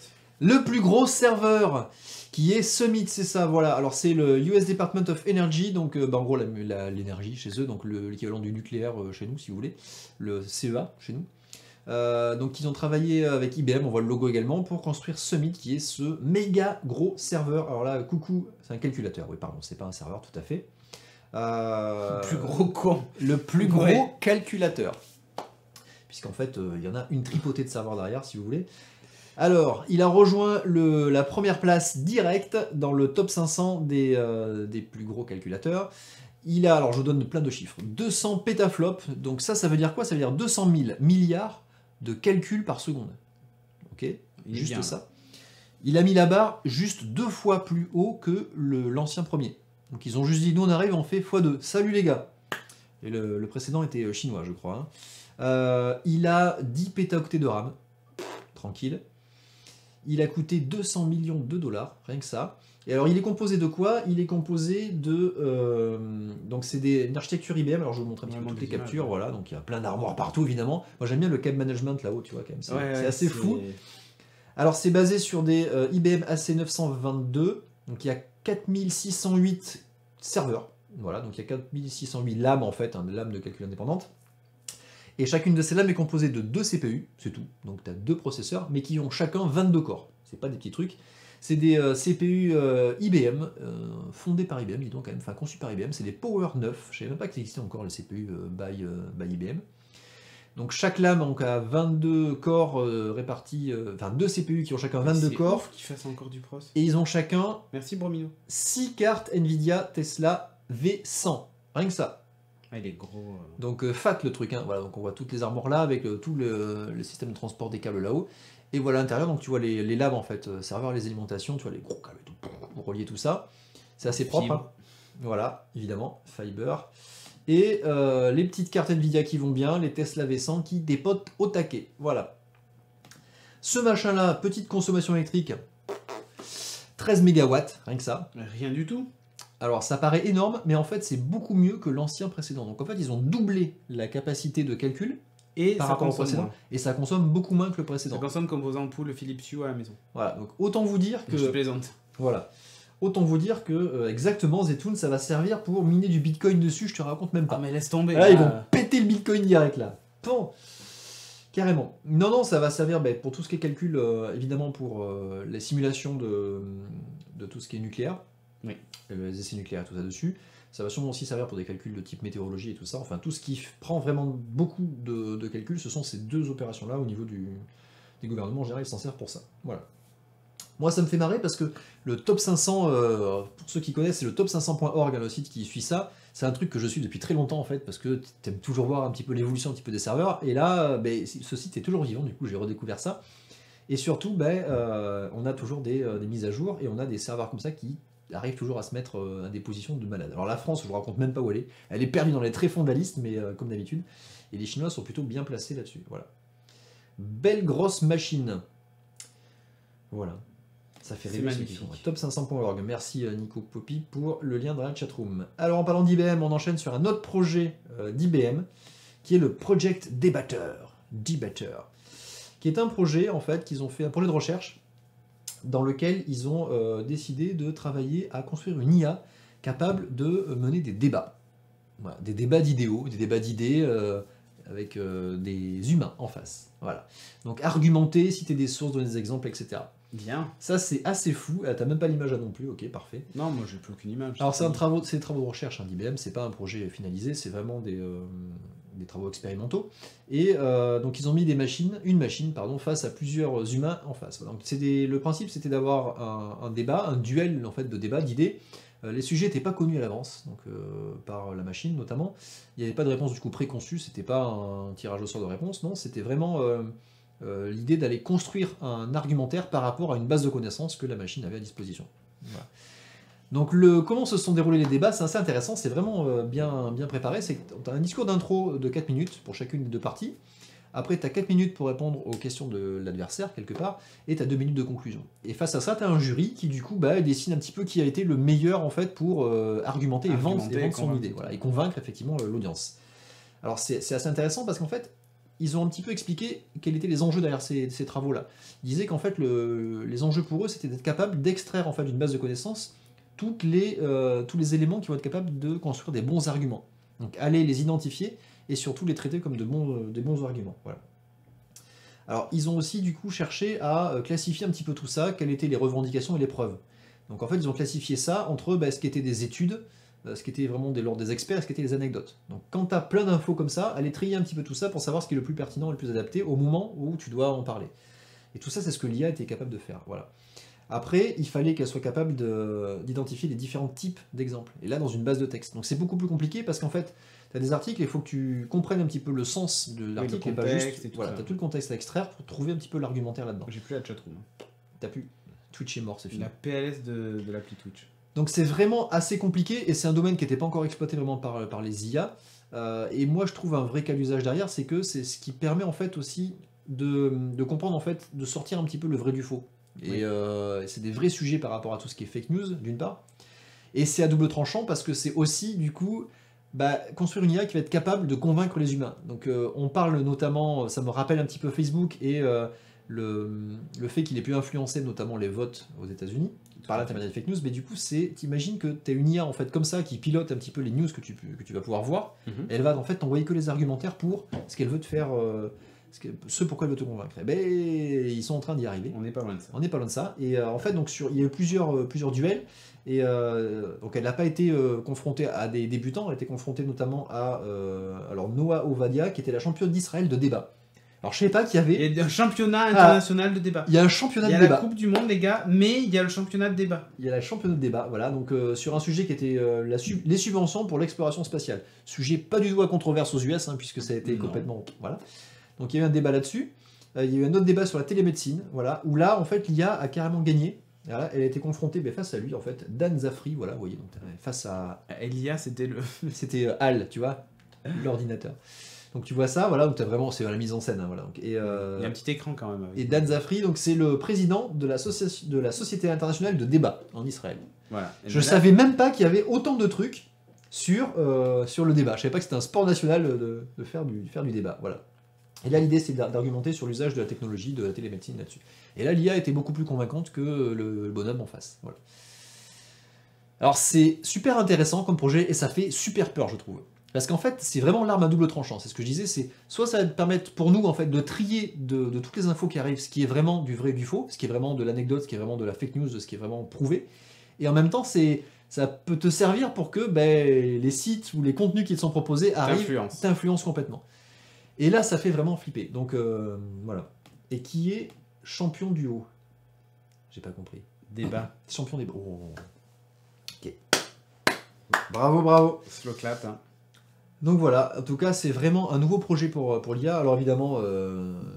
Speaker 2: Le plus gros serveur qui est Summit, c'est ça, voilà. Alors c'est le US Department of Energy, donc en gros l'énergie chez eux, donc l'équivalent du nucléaire chez nous si vous voulez, le CEA chez nous. Donc ils ont travaillé avec IBM, on voit le logo également, pour construire Summit qui est ce méga gros serveur. Alors là, coucou, c'est un calculateur, oui pardon, c'est pas un serveur tout à fait.
Speaker 1: Le plus gros con.
Speaker 2: Le plus gros calculateur. Puisqu'en fait, il y en a une tripotée de serveurs derrière si vous voulez. Alors, il a rejoint la première place directe dans le top 500 des plus gros calculateurs. Il a, alors je vous donne plein de chiffres, 200 pétaflops, donc ça veut dire quoi ? Ça veut dire 200 000 milliards de calculs par seconde. Ok ? Juste ça. Il a mis la barre juste 2 fois plus haut que l'ancien premier. Donc ils ont juste dit, nous on arrive, on fait x2. Salut les gars ! Et le précédent était chinois, je crois. Hein. Il a 10 pétaoctets de RAM. Tranquille. Il a coûté 200 millions de dollars, rien que ça. Et alors, il est composé de quoi ? Il est composé de... donc, c'est une architecture IBM. Alors, je vous montre un petit peu toutes les captures. Voilà, donc il y a plein d'armoires partout, évidemment. Moi, j'aime bien le cable management là-haut, tu vois, quand même. C'est assez fou. Alors, c'est basé sur des IBM AC922. Donc, il y a 4608 serveurs. Voilà, donc il y a 4608 lames en fait, des lames de calcul indépendantes. Et chacune de ces lames est composée de 2 CPU, c'est tout. Donc tu as 2 processeurs, mais qui ont chacun 22 corps. C'est pas des petits trucs. C'est des CPU IBM, fondés par IBM, dis donc quand même, enfin conçus par IBM. C'est des Power 9. Je savais même pas qu'il existait encore les CPU by IBM. Donc chaque lame donc, a 22 corps répartis, enfin 2 CPU qui ont chacun 22 corps.
Speaker 1: Qui fassent encore du pros.
Speaker 2: Et ils ont chacun.
Speaker 1: Merci Bromino.
Speaker 2: 6 cartes Nvidia Tesla V100. Rien que ça.
Speaker 1: Ah, il est gros.
Speaker 2: Donc fat le truc, hein. Voilà, donc on voit toutes les armoires là avec tout le système de transport des câbles là-haut. Et voilà à l'intérieur, donc tu vois les lames en fait, serveurs, les alimentations, tu vois les gros câbles et tout, pour relier tout ça. C'est assez propre. Hein. Voilà, évidemment, fiber. Et les petites cartes Nvidia qui vont bien, les Tesla V100 qui dépotent au taquet. Voilà. Ce machin là, petite consommation électrique, 13 MW, rien que ça.
Speaker 1: Rien du tout.
Speaker 2: Alors ça paraît énorme, mais en fait c'est beaucoup mieux que l'ancien précédent. Donc en fait ils ont doublé la capacité de calcul
Speaker 1: et
Speaker 2: par rapport au précédent.
Speaker 1: Moins.
Speaker 2: Et ça consomme beaucoup moins que le précédent.
Speaker 1: Ça consomme comme vos ampoules Philips Hue à la maison.
Speaker 2: Voilà, donc autant vous dire que...
Speaker 1: Je plaisante.
Speaker 2: Voilà. Autant vous dire que exactement Zetoun ça va servir pour miner du Bitcoin dessus, je te raconte même pas.
Speaker 1: Ah mais laisse tomber.
Speaker 2: Là ils vont péter le Bitcoin direct là. Bon. Carrément. Non, ça va servir pour tout ce qui est calcul, évidemment pour les simulations de tout ce qui est nucléaire.
Speaker 1: Oui.
Speaker 2: Les essais nucléaires, tout ça dessus. Ça va sûrement aussi servir pour des calculs de type météorologie et tout ça. Enfin, tout ce qui prend vraiment beaucoup de calculs, ce sont ces 2 opérations-là au niveau des gouvernements en général, ils s'en servent pour ça. Voilà. Moi, ça me fait marrer parce que le top 500, pour ceux qui connaissent, c'est le top500.org, le site qui suit ça. C'est un truc que je suis depuis très longtemps en fait, parce que tu aimes toujours voir un petit peu l'évolution un petit peu des serveurs. Et là, ce site est toujours vivant, du coup, j'ai redécouvert ça. Et surtout, on a toujours des mises à jour et on a des serveurs comme ça qui arrive toujours à se mettre à des positions de malade. Alors la France, je vous raconte même pas où elle est perdue dans les tréfonds de la liste, mais comme d'habitude, et les Chinois sont plutôt bien placés là-dessus. Voilà. Belle grosse machine. Voilà. Ça fait rêver ceux qui font. Top500.org. Merci Nico Poppy pour le lien dans la chatroom. Alors en parlant d'IBM, on enchaîne sur un autre projet d'IBM, qui est le Project Debater, qui est un projet en fait qu'ils ont fait, un projet de recherche dans lequel ils ont décidé de travailler à construire une IA capable de mener des débats. Voilà, des débats d'idéaux, des débats d'idées avec des humains en face. Voilà. Donc argumenter, citer des sources, donner des exemples, etc.
Speaker 1: Bien.
Speaker 2: Ça c'est assez fou. T'as même pas l'image là non plus, ok, parfait.
Speaker 1: Non, moi j'ai plus aucune image.
Speaker 2: Alors c'est des travaux de recherche d'IBM, c'est pas un projet finalisé, c'est vraiment des travaux expérimentaux. Et donc ils ont mis une machine face à plusieurs humains en face. Voilà. Donc le principe c'était d'avoir un débat, un duel en fait de débat, d'idées. Les sujets n'étaient pas connus à l'avance, donc par la machine notamment. Il n'y avait pas de réponse du coup préconçue, c'était pas un tirage au sort de réponse, non, c'était vraiment l'idée d'aller construire un argumentaire par rapport à une base de connaissances que la machine avait à disposition. Voilà. Donc comment se sont déroulés les débats, c'est assez intéressant, c'est vraiment bien préparé. Tu as un discours d'intro de 4 minutes pour chacune des 2 parties. Après, tu as 4 minutes pour répondre aux questions de l'adversaire, quelque part, et tu as 2 minutes de conclusion. Et face à ça, tu as un jury qui, du coup, décide un petit peu qui a été le meilleur, en fait, pour argumenter et vendre son idée, voilà, et convaincre, effectivement, l'audience. Alors, c'est assez intéressant parce qu'en fait, ils ont un petit peu expliqué quels étaient les enjeux derrière ces travaux-là. Ils disaient qu'en fait, les enjeux pour eux, c'était d'être capable d'extraire, en fait, d'une base de connaissances tous les éléments qui vont être capables de construire des bons arguments. Donc, aller les identifier et surtout les traiter comme des bons arguments. Voilà. Alors, ils ont aussi du coup cherché à classifier un petit peu tout ça, quelles étaient les revendications et les preuves. Donc en fait, ils ont classifié ça entre ce qui était des études, ce qui était vraiment l'ordre des experts, et ce qui était des anecdotes. Donc quand tu as plein d'infos comme ça, allez trier un petit peu tout ça pour savoir ce qui est le plus pertinent et le plus adapté au moment où tu dois en parler. Et tout ça, c'est ce que l'IA était capable de faire. Voilà. Après, il fallait qu'elle soit capable d'identifier les différents types d'exemples. Et là, dans une base de texte. Donc c'est beaucoup plus compliqué parce qu'en fait, tu as des articles et il faut que tu comprennes un petit peu le sens de l'article et pas juste. Voilà, tu as tout le contexte à extraire pour trouver un petit peu l'argumentaire là-dedans.
Speaker 1: J'ai plus la chatroom.
Speaker 2: T'as plus. Twitch est mort, c'est fini.
Speaker 1: La PLS de l'appli Twitch.
Speaker 2: Donc c'est vraiment assez compliqué et c'est un domaine qui n'était pas encore exploité vraiment par les IA. Et moi, je trouve un vrai cas d'usage derrière, c'est que c'est ce qui permet en fait aussi de comprendre en fait, de sortir un petit peu le vrai du faux. Et c'est des vrais sujets par rapport à tout ce qui est fake news, d'une part. Et c'est à double tranchant parce que c'est aussi, du coup, construire une IA qui va être capable de convaincre les humains. Donc on parle notamment, ça me rappelle un petit peu Facebook et le fait qu'il ait pu influencer notamment les votes aux États-Unis par l'intermédiaire des fake news, mais du coup, t'imagines que tu as une IA en fait comme ça qui pilote un petit peu les news que tu vas pouvoir voir, et elle va en fait t'envoyer que les argumentaires pour ce qu'elle veut te faire, ce pourquoi elle veut te convaincre. Et ben, ils sont en train d'y arriver.
Speaker 1: On n'est pas loin de ça.
Speaker 2: On n'est pas loin de ça. Et en fait, donc il y a eu plusieurs duels. Et donc elle n'a pas été confrontée à des débutants, elle a été confrontée notamment à alors Noah Ovadia, qui était la championne d'Israël de débat. Alors je savais pas qu'il y avait...
Speaker 1: Il y a un championnat international de débat.
Speaker 2: Il y a un championnat de débat.
Speaker 1: Il y a la Coupe du Monde, les gars, mais il y a le championnat de débat.
Speaker 2: Il y a la championnat de débat, voilà, donc sur un sujet qui était les subventions pour l'exploration spatiale. Sujet pas du tout à controverse aux US, hein, puisque ça a été complètement... Voilà. Donc il y a eu un débat là-dessus. Il y a eu un autre débat sur la télémédecine, voilà, où là, en fait, l'IA a carrément gagné. Voilà, elle a été confrontée face à lui, en fait, Dan Zafri, voilà, vous voyez, donc face à...
Speaker 1: L'IA, c'était le...
Speaker 2: C'était HAL, tu vois, l'ordinateur. Donc tu vois ça, voilà, donc vraiment, c'est la mise en scène, hein, voilà. Donc,
Speaker 1: il y a un petit écran quand même.
Speaker 2: Et Dan Zafri, donc c'est le président de la Société internationale de débat en Israël.
Speaker 1: Voilà.
Speaker 2: Je savais même pas qu'il y avait autant de trucs sur le débat. Je savais pas que c'était un sport national de faire du débat, voilà. Et là, l'idée, c'est d'argumenter sur l'usage de la technologie, de la télémédecine là-dessus. Et là, l'IA était beaucoup plus convaincante que le bonhomme en face. Voilà. Alors, c'est super intéressant comme projet et ça fait super peur, je trouve. Parce qu'en fait, c'est vraiment l'arme à double tranchant. C'est ce que je disais, c'est soit ça va permettre pour nous en fait de trier de toutes les infos qui arrivent, ce qui est vraiment du vrai et du faux, ce qui est vraiment de l'anecdote, ce qui est vraiment de la fake news, ce qui est vraiment prouvé. Et en même temps, ça peut te servir pour que les sites ou les contenus qui te sont proposés arrivent, t'influencent complètement. Et là, ça fait vraiment flipper. Donc voilà. Et qui est champion du haut? J'ai pas compris.
Speaker 1: Débat.
Speaker 2: Champion débat. Oh. Ok. Bravo.
Speaker 1: Slow clap. Hein.
Speaker 2: Donc voilà, en tout cas, c'est vraiment un nouveau projet pour l'IA. Alors évidemment,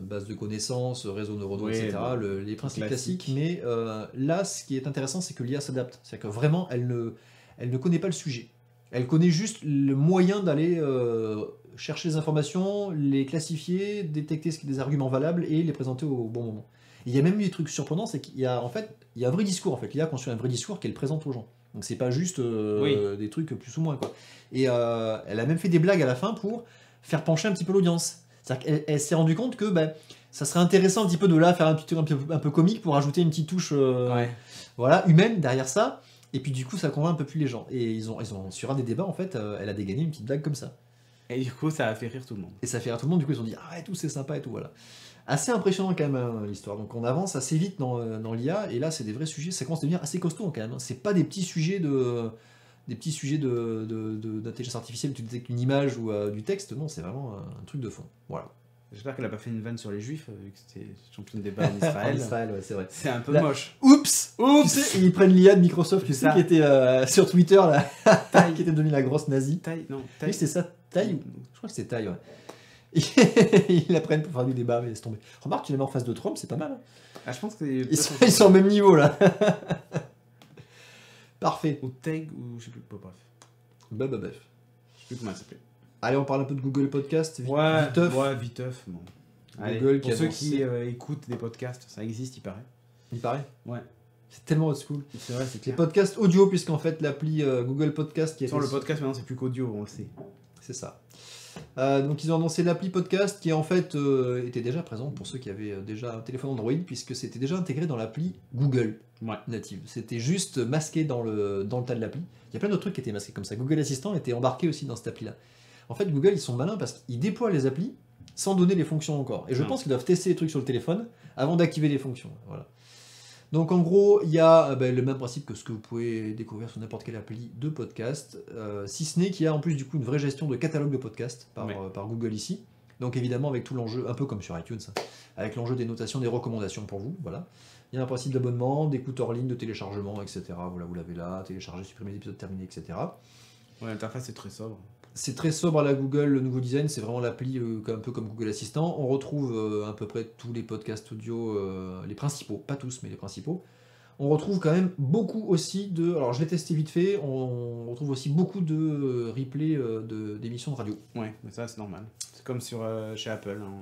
Speaker 2: base de connaissances, réseau neuronal, etc., les principes classiques. Mais là, ce qui est intéressant, c'est que l'IA s'adapte. C'est-à-dire que vraiment, elle ne connaît pas le sujet. Elle connaît juste le moyen d'aller chercher les informations, les classifier, détecter des arguments valables et les présenter au bon moment. Et il y a même eu des trucs surprenants, c'est qu'il y a un vrai discours. En fait, l'IA construit un vrai discours qu'elle présente aux gens. Donc c'est pas juste des trucs plus ou moins, quoi. Et elle a même fait des blagues à la fin pour faire pencher un petit peu l'audience. C'est-à-dire qu'elle s'est rendue compte que ça serait intéressant un petit peu de là faire un petit truc un peu comique pour ajouter une petite touche voilà, humaine derrière ça. Et puis du coup ça convainc un peu plus les gens. Et ils ont sur un des débats en fait, elle a dégainé une petite blague comme ça.
Speaker 1: Et du coup ça a fait rire tout le monde.
Speaker 2: Et ça fait rire tout le monde, du coup ils ont dit ah et tout c'est sympa et tout, voilà. Assez impressionnant quand même hein, l'histoire. Donc on avance assez vite dans l'IA et là c'est des vrais sujets, ça commence à devenir assez costaud quand même. Hein. C'est pas des petits sujets d'intelligence artificielle où tu détectes une image ou du texte, non, c'est vraiment un truc de fond. Voilà.
Speaker 1: J'espère qu'elle a pas fait une vanne sur les juifs, vu que c'était champion de débat en Israël.
Speaker 2: En Israël, ouais, c'est vrai.
Speaker 1: C'est un peu moche.
Speaker 2: Oups. Tu sais, ils prennent l'IA de Microsoft, tu sais, qui était sur Twitter, là, qui était devenue la grosse nazie. Oui, c'est ça, Taille. Je crois que c'est Taille, ouais. Ils la prennent pour faire du débat, mais laisse tomber. Remarque, tu les mets en face de Trump, c'est pas mal.
Speaker 1: Ah, je pense que
Speaker 2: ils sont au même niveau, là. Parfait.
Speaker 1: Ou Tag, ou je sais plus, bref.
Speaker 2: Bref.
Speaker 1: Je sais plus comment elle s'appelait.
Speaker 2: Allez, on parle un peu de Google Podcast.
Speaker 1: Viteuf. Bon. Allez,
Speaker 2: Google
Speaker 1: pour ceux qui écoutent des podcasts, ça existe, il paraît.
Speaker 2: Il paraît.
Speaker 1: Ouais.
Speaker 2: C'est tellement old school.
Speaker 1: C'est vrai, c'est clair.
Speaker 2: Les podcasts audio, puisqu'en fait, l'appli Google Podcast qui est.
Speaker 1: Le podcast maintenant, c'est plus qu'audio, on le sait.
Speaker 2: C'est ça. Donc ils ont annoncé l'appli podcast qui en fait était déjà présente pour ceux qui avaient déjà un téléphone Android puisque c'était déjà intégré dans l'appli Google native. C'était juste masqué dans le tas de l'appli. Il y a plein d'autres trucs qui étaient masqués comme ça. Google Assistant était embarqué aussi dans cette appli là. En fait Google ils sont malins parce qu'ils déploient les applis sans donner les fonctions encore. Et je pense qu'ils doivent tester les trucs sur le téléphone avant d'activer les fonctions. Voilà. Donc en gros, il y a le même principe que ce que vous pouvez découvrir sur n'importe quelle appli de podcast, si ce n'est qu'il y a en plus du coup une vraie gestion de catalogue de podcasts par Google ici. Donc évidemment avec tout l'enjeu, un peu comme sur iTunes, avec l'enjeu des notations, des recommandations pour vous. Voilà. Il y a un principe d'abonnement, d'écoute hors ligne, de téléchargement, etc. Voilà, vous l'avez là, télécharger, supprimer l'épisode terminé, etc.
Speaker 1: Ouais, l'interface est très sobre.
Speaker 2: C'est très sobre à la Google, le nouveau design, c'est vraiment l'appli un peu comme Google Assistant. On retrouve à peu près tous les podcasts audio, les principaux, pas tous, mais les principaux. On retrouve quand même beaucoup aussi alors je l'ai testé vite fait, on retrouve aussi beaucoup de replays d'émissions de radio.
Speaker 1: Ouais, mais ça c'est normal. C'est comme chez Apple. Hein.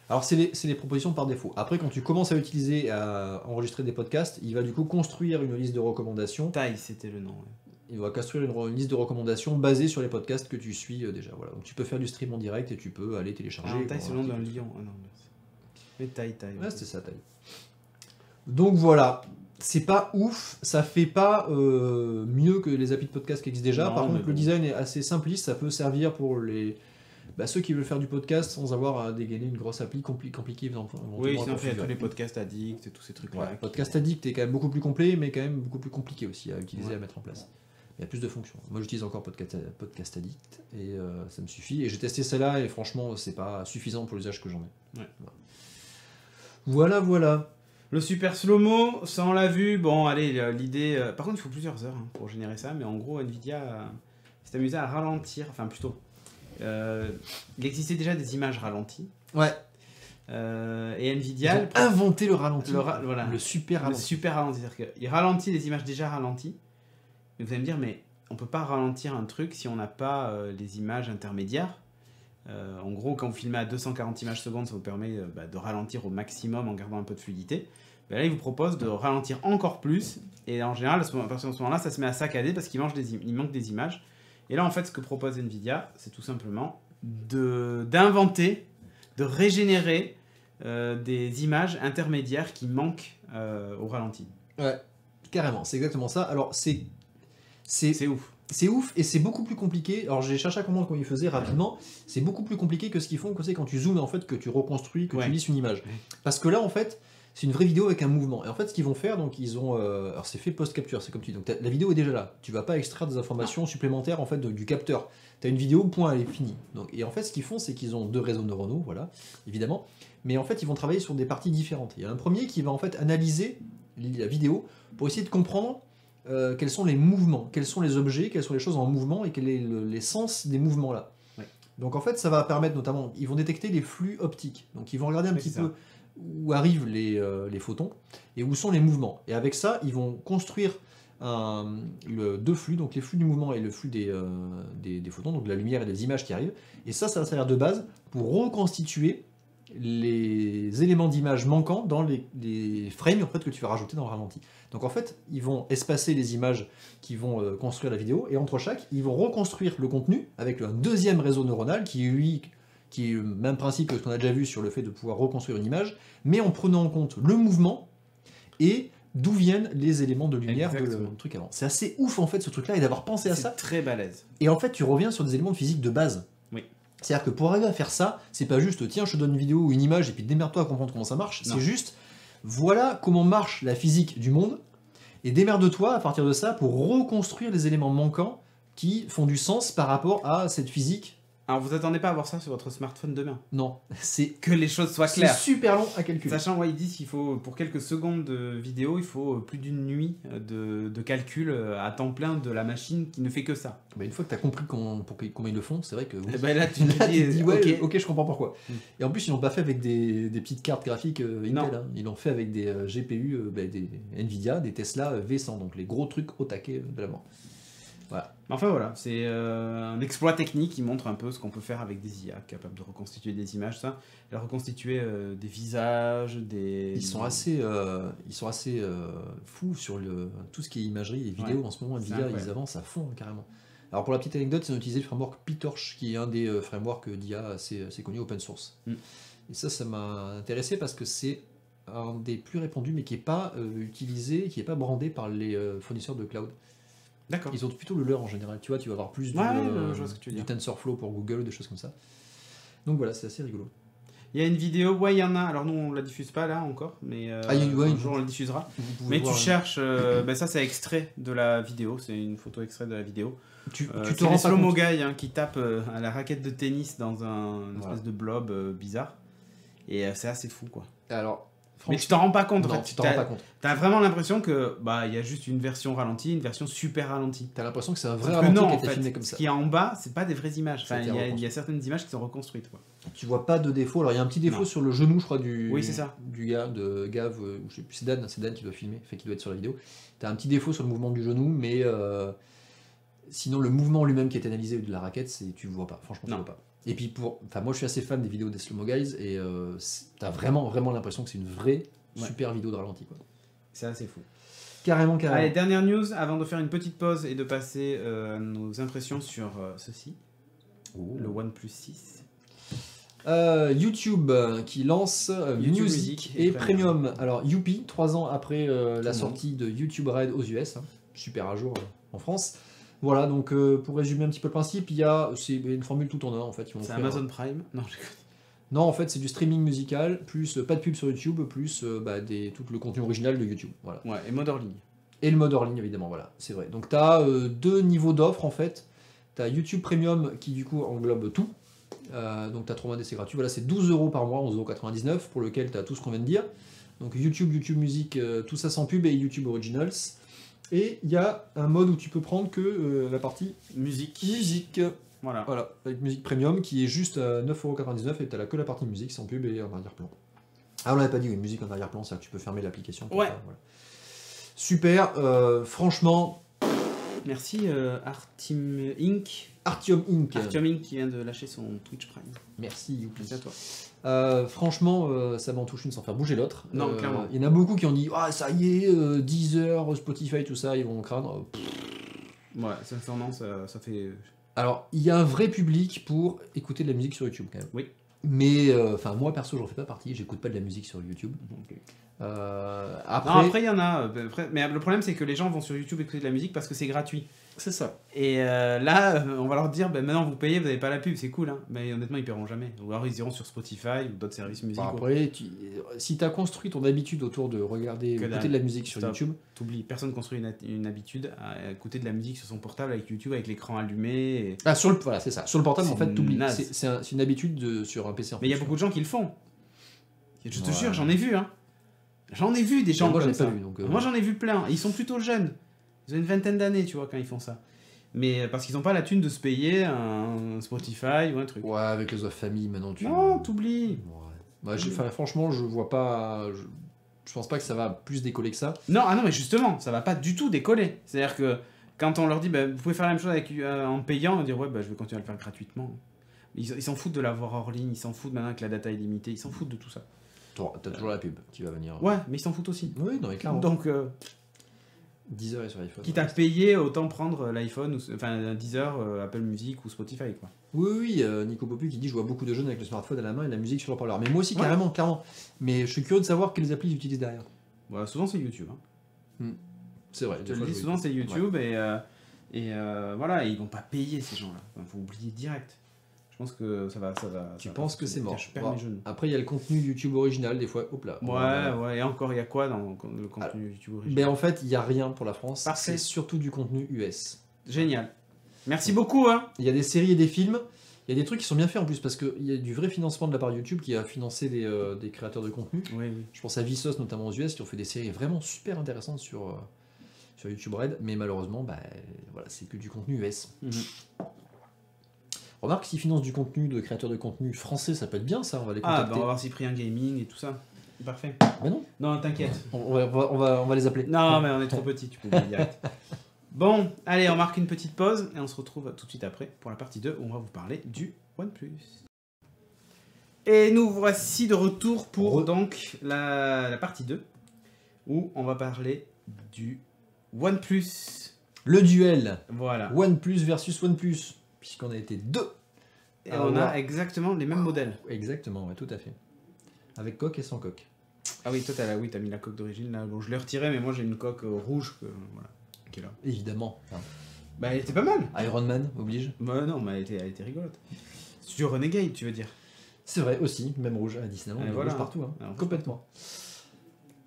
Speaker 2: Alors c'est les propositions par défaut. Après quand tu commences à utiliser, à enregistrer des podcasts, il va du coup construire une liste de recommandations.
Speaker 1: Taille, c'était le nom. Ouais.
Speaker 2: Il va construire une liste de recommandations basée sur les podcasts que tu suis déjà. Voilà. Donc tu peux faire du stream en direct et tu peux aller télécharger.
Speaker 1: Taille, c'est le nom d'un lion. Ah non, merci. Et taille.
Speaker 2: Ouais, c'était ça, taille. Donc voilà, c'est pas ouf, ça fait pas mieux que les applis de podcast qui existent déjà.
Speaker 1: Non,
Speaker 2: Par contre,
Speaker 1: bon.
Speaker 2: le design est assez simpliste, ça peut servir pour ceux qui veulent faire du podcast sans avoir à dégainer une grosse appli compliquée.
Speaker 1: Oui, sinon il y a tous les podcasts addicts et tous ces trucs-là.
Speaker 2: Ouais, podcast addict est quand même beaucoup plus complet, mais quand même beaucoup plus compliqué aussi à utiliser, à mettre en place. Il y a plus de fonctions. Moi, j'utilise encore podcast addict et ça me suffit. Et j'ai testé celle-là et franchement, c'est pas suffisant pour l'usage que j'en ai.
Speaker 1: Ouais.
Speaker 2: Voilà.
Speaker 1: Le super slow-mo, ça on l'a vu. Bon, allez, l'idée. Par contre, il faut plusieurs heures pour générer ça, mais en gros, Nvidia s'est amusé à ralentir. Enfin, plutôt. Il existait déjà des images ralenties.
Speaker 2: Ouais.
Speaker 1: Et Nvidia.
Speaker 2: Ils ont inventé le ralenti.
Speaker 1: Voilà.
Speaker 2: Le super ralenti.
Speaker 1: Le super ralenti. C'est-à-dire qu'il ralentit les images déjà ralenties. Mais vous allez me dire, mais on peut pas ralentir un truc si on n'a pas les images intermédiaires. En gros, quand vous filmez à 240 images secondes, ça vous permet de ralentir au maximum en gardant un peu de fluidité. Ben là, il vous propose de ralentir encore plus. Et en général, à partir de ce moment-là, ça se met à saccader parce qu'il manque des images. Et là, en fait, ce que propose Nvidia, c'est tout simplement d'inventer, de régénérer des images intermédiaires qui manquent au ralenti.
Speaker 2: Ouais, carrément, c'est exactement ça. Alors, c'est
Speaker 1: ouf.
Speaker 2: C'est ouf et c'est beaucoup plus compliqué. Alors j'ai cherché à comprendre comment ils faisaient rapidement. C'est beaucoup plus compliqué que ce qu'ils font quand tu zoomes en fait, que tu reconstruis, que tu lisses une image. Parce que là en fait, c'est une vraie vidéo avec un mouvement. Et en fait, ce qu'ils vont faire, donc ils ont, alors c'est fait post-capture, c'est comme tu dis. Donc la vidéo est déjà là. Tu vas pas extraire des informations supplémentaires en fait du capteur. Tu as une vidéo, point, elle est finie. Donc, et en fait, ce qu'ils font, c'est qu'ils ont 2 réseaux neuronaux, voilà, évidemment. Mais en fait, ils vont travailler sur des parties différentes. Il y a un premier qui va en fait analyser la vidéo pour essayer de comprendre quels sont les mouvements, quels sont les objets, quelles sont les choses en mouvement et quel est l'essence des mouvements là. Ouais. Donc en fait ça va permettre notamment, ils vont détecter les flux optiques, donc ils vont regarder un petit peu où arrivent les photons et où sont les mouvements. Et avec ça ils vont construire 2 flux, donc les flux du mouvement et le flux des photons, donc de la lumière et des images qui arrivent. Et ça va servir de base pour reconstituer les éléments d'image manquants dans les frames en fait, que tu vas rajouter dans le ralenti. Donc en fait, ils vont espacer les images qui vont construire la vidéo, et entre chaque, ils vont reconstruire le contenu avec un deuxième réseau neuronal qui est le même principe que ce qu'on a déjà vu sur le fait de pouvoir reconstruire une image, mais en prenant en compte le mouvement et d'où viennent les éléments de lumière de le truc avant. C'est assez ouf en fait ce truc-là, et d'avoir pensé à ça.
Speaker 1: C'est très balèze.
Speaker 2: Et en fait, tu reviens sur des éléments de physique de base.
Speaker 1: Oui.
Speaker 2: C'est-à-dire que pour arriver à faire ça, c'est pas juste tiens, je te donne une vidéo ou une image et puis démerde-toi à comprendre comment ça marche. C'est juste voilà comment marche la physique du monde et démerde-toi à partir de ça pour reconstruire les éléments manquants qui font du sens par rapport à cette physique.
Speaker 1: Alors vous attendez pas à voir ça sur votre smartphone demain.
Speaker 2: Non, c'est
Speaker 1: que les choses soient claires.
Speaker 2: C'est super long à calculer.
Speaker 1: Sachant, ils disent qu'il faut, pour quelques secondes de vidéo, il faut plus d'une nuit de calcul à temps plein de la machine qui ne fait que ça.
Speaker 2: Bah une fois que tu as compris comment ils le font, c'est vrai que
Speaker 1: là, tu te dis
Speaker 2: ouais, ok, je comprends pourquoi. Et en plus, ils l'ont pas fait avec des petites cartes graphiques Intel. Hein. Ils l'ont fait avec des GPU, des Nvidia, des Tesla V100, donc les gros trucs au taquet de la mort. Voilà.
Speaker 1: Enfin voilà, c'est un exploit technique qui montre un peu ce qu'on peut faire avec des IA, capables de reconstituer des images, ça, et reconstituer des visages, des...
Speaker 2: Ils sont assez fous sur tout ce qui est imagerie et vidéo en ce moment. Nvidia, ils avancent à fond carrément. Alors pour la petite anecdote, ils ont utilisé le framework PyTorch, qui est un des frameworks d'IA assez connu, open source. Et ça m'a intéressé parce que c'est un des plus répandus, mais qui n'est pas utilisé, qui n'est pas brandé par les fournisseurs de cloud.
Speaker 1: D'accord.
Speaker 2: Ils ont plutôt le leur en général. Tu vois, tu vas avoir plus du TensorFlow pour Google, des choses comme ça. Donc voilà, c'est assez rigolo.
Speaker 1: Il y a une vidéo, il y en a. Alors nous, on la diffuse pas là encore, mais un jour on la diffusera. Mais tu cherches, ça c'est extrait de la vidéo, c'est une photo extrait de la vidéo.
Speaker 2: Tu te
Speaker 1: rends pas compte. Slow-mo guy qui tape à la raquette de tennis dans une espèce de blob bizarre. Et c'est assez fou quoi.
Speaker 2: Alors.
Speaker 1: Mais tu t'en rends pas compte.
Speaker 2: Tu t'en rends pas compte.
Speaker 1: T'as vraiment l'impression que il y a juste une version ralentie, une version super ralentie.
Speaker 2: T'as l'impression que c'est un vrai ralenti qui a été filmé comme ça.
Speaker 1: Ce qui est en bas, c'est pas des vraies images. Enfin, il y a certaines images qui sont reconstruites. Quoi.
Speaker 2: Tu vois pas de défaut. Alors il y a un petit défaut sur le genou, je crois, du gars de Gav. Je sais plus, c'est Dan qui doit filmer, qui doit être sur la vidéo. T'as un petit défaut sur le mouvement du genou, mais sinon le mouvement lui-même qui est analysé de la raquette, tu le vois pas. Franchement, tu le vois pas. Et puis moi je suis assez fan des vidéos des slow-mo guys et t'as vraiment l'impression que c'est une vraie super vidéo de ralenti quoi.
Speaker 1: C'est assez fou.
Speaker 2: Carrément.
Speaker 1: Allez, dernière news avant de faire une petite pause et de passer à nos impressions sur ceci. Le OnePlus 6.
Speaker 2: YouTube qui lance
Speaker 1: YouTube
Speaker 2: Music et Premium. Alors Youpi, 3 ans après la sortie de YouTube Red aux US, hein, super à jour en France. Voilà, donc pour résumer un petit peu le principe, c'est une formule tout en un en fait.
Speaker 1: C'est Amazon Prime.
Speaker 2: Non, en fait, c'est du streaming musical, plus pas de pub sur YouTube, plus tout le contenu original de YouTube. Voilà.
Speaker 1: Ouais, et mode hors ligne.
Speaker 2: Et le mode hors ligne, évidemment, voilà, c'est vrai. Donc, tu as 2 niveaux d'offres, en fait. Tu as YouTube Premium qui, du coup, englobe tout. Donc, tu as 3 mois d'essai gratuit. Voilà, c'est 12 € par mois, 11,99 € pour lequel tu as tout ce qu'on vient de dire. Donc, YouTube Music, tout ça sans pub et YouTube Originals. Et il y a un mode où tu peux prendre que la partie musique. Voilà, avec musique premium qui est juste à 9,99 € et tu as que la partie musique sans pub et en arrière-plan. Ah, on l'avait pas dit, oui, musique en arrière-plan, c'est-à-dire que tu peux fermer l'application.
Speaker 1: Ouais.
Speaker 2: Voilà. Super, franchement.
Speaker 1: Merci Artium Inc.
Speaker 2: Artium Inc.
Speaker 1: Artium Inc. qui vient de lâcher son Twitch Prime.
Speaker 2: Merci,
Speaker 1: Merci à toi.
Speaker 2: Franchement, ça m'en touche une sans faire bouger l'autre.
Speaker 1: Non, clairement.
Speaker 2: Il y en a beaucoup qui ont dit ah, ça y est, Deezer, Spotify, tout ça, ils vont craindre.
Speaker 1: Ouais, cette tendance, ça fait.
Speaker 2: Alors, il y a un vrai public pour écouter de la musique sur YouTube quand même.
Speaker 1: Oui.
Speaker 2: Mais, moi perso, j'en fais pas partie, j'écoute pas de la musique sur YouTube.
Speaker 1: Okay.
Speaker 2: Après,
Speaker 1: il y en a. Mais le problème, c'est que les gens vont sur YouTube écouter de la musique parce que c'est gratuit.
Speaker 2: C'est ça.
Speaker 1: Et là, on va leur dire maintenant vous payez, vous n'avez pas la pub, c'est cool. Hein. Mais honnêtement, ils paieront jamais. Ou alors ils iront sur Spotify ou d'autres services musicaux.
Speaker 2: Après, si tu as construit ton habitude autour de écouter de la musique sur YouTube.
Speaker 1: T'oublies, personne construit une habitude à écouter de la musique sur son portable avec YouTube, avec l'écran allumé.
Speaker 2: Ah, voilà, c'est ça. Sur le portable, en fait, t'oublies. C'est une habitude sur un PC en fait.
Speaker 1: Mais il y a beaucoup de gens qui le font. Je te jure, j'en ai vu. Hein. J'en ai vu des gens comme ça. Moi, j'en ai vu plein. Ils sont plutôt jeunes. Ils ont une vingtaine d'années, tu vois, quand ils font ça. Mais parce qu'ils n'ont pas la thune de se payer un Spotify ou un truc.
Speaker 2: Ouais, avec les offres famille, maintenant tu...
Speaker 1: Non, t'oublies.
Speaker 2: Ouais. Franchement, je vois pas... Je pense pas que ça va plus décoller que ça.
Speaker 1: Non, mais justement, ça va pas du tout décoller. C'est-à-dire que quand on leur dit, vous pouvez faire la même chose en payant, on va dire, ouais, je vais continuer à le faire gratuitement. Ils s'en foutent de l'avoir hors ligne, ils s'en foutent maintenant que la data est limitée, ils s'en foutent de tout ça.
Speaker 2: T'as toujours la pub qui va venir.
Speaker 1: Ouais, mais ils s'en foutent aussi.
Speaker 2: Oui, non, mais clairement.
Speaker 1: Donc...
Speaker 2: Deezer est sur iPhone.
Speaker 1: Quitte à payer, autant prendre l'iPhone, enfin Deezer, Apple Music ou Spotify, quoi.
Speaker 2: Oui, Nico Popu qui dit je vois beaucoup de jeunes avec le smartphone à la main et la musique sur le parleur. Mais moi aussi, carrément, clairement. Mais je suis curieux de savoir quelles applis ils utilisent derrière.
Speaker 1: Ouais, souvent c'est YouTube. Hein.
Speaker 2: C'est vrai.
Speaker 1: Je te le dis, souvent c'est YouTube et voilà, ils vont pas payer ces gens-là. Faut oublier direct. Je pense que ça va.
Speaker 2: Tu penses que c'est mort.
Speaker 1: Je perds mes genoux.
Speaker 2: Après, il y a le contenu YouTube original, des fois. Hop là.
Speaker 1: Ouais. Et encore, il y a quoi dans le contenu YouTube original?
Speaker 2: Ben en fait, il n'y a rien pour la France.
Speaker 1: Parfait.
Speaker 2: C'est surtout du contenu US.
Speaker 1: Génial. Merci beaucoup. Hein.
Speaker 2: Il y a des séries et des films. Il y a des trucs qui sont bien faits en plus parce qu'il y a du vrai financement de la part de YouTube qui a financé des créateurs de contenu.
Speaker 1: Oui.
Speaker 2: Je pense à Vsauce, notamment aux US, qui ont fait des séries vraiment super intéressantes sur YouTube Red. Mais malheureusement, voilà, c'est que du contenu US. Remarque, s'ils financent du contenu de créateurs de contenu français, ça peut être bien ça, on va les contacter.
Speaker 1: On va voir Cyprien Gaming et tout ça. Parfait.
Speaker 2: Mais non.
Speaker 1: Non, t'inquiète.
Speaker 2: On va les appeler.
Speaker 1: Non, mais on est trop petits, tu peux oublier direct. Bon, allez, on marque une petite pause et on se retrouve tout de suite après pour la partie 2 où on va vous parler du OnePlus. Et nous voici de retour pour donc la partie 2 où on va parler du OnePlus.
Speaker 2: Le duel.
Speaker 1: Voilà.
Speaker 2: OnePlus versus OnePlus. Puisqu'on a été deux.
Speaker 1: Et on a exactement les mêmes modèles.
Speaker 2: Exactement, ouais, tout à fait. Avec coque et sans coque.
Speaker 1: Ah oui, toi t'as mis la coque d'origine là. Bon, je l'ai retirée, mais moi j'ai une coque rouge qui est là.
Speaker 2: Évidemment.
Speaker 1: Bah elle était pas mal.
Speaker 2: Iron Man oblige.
Speaker 1: Bah non, mais elle était rigolote. Studio Renegade, tu veux dire.
Speaker 2: C'est vrai aussi, même rouge à Disneyland, rouge partout, hein. Alors, complètement.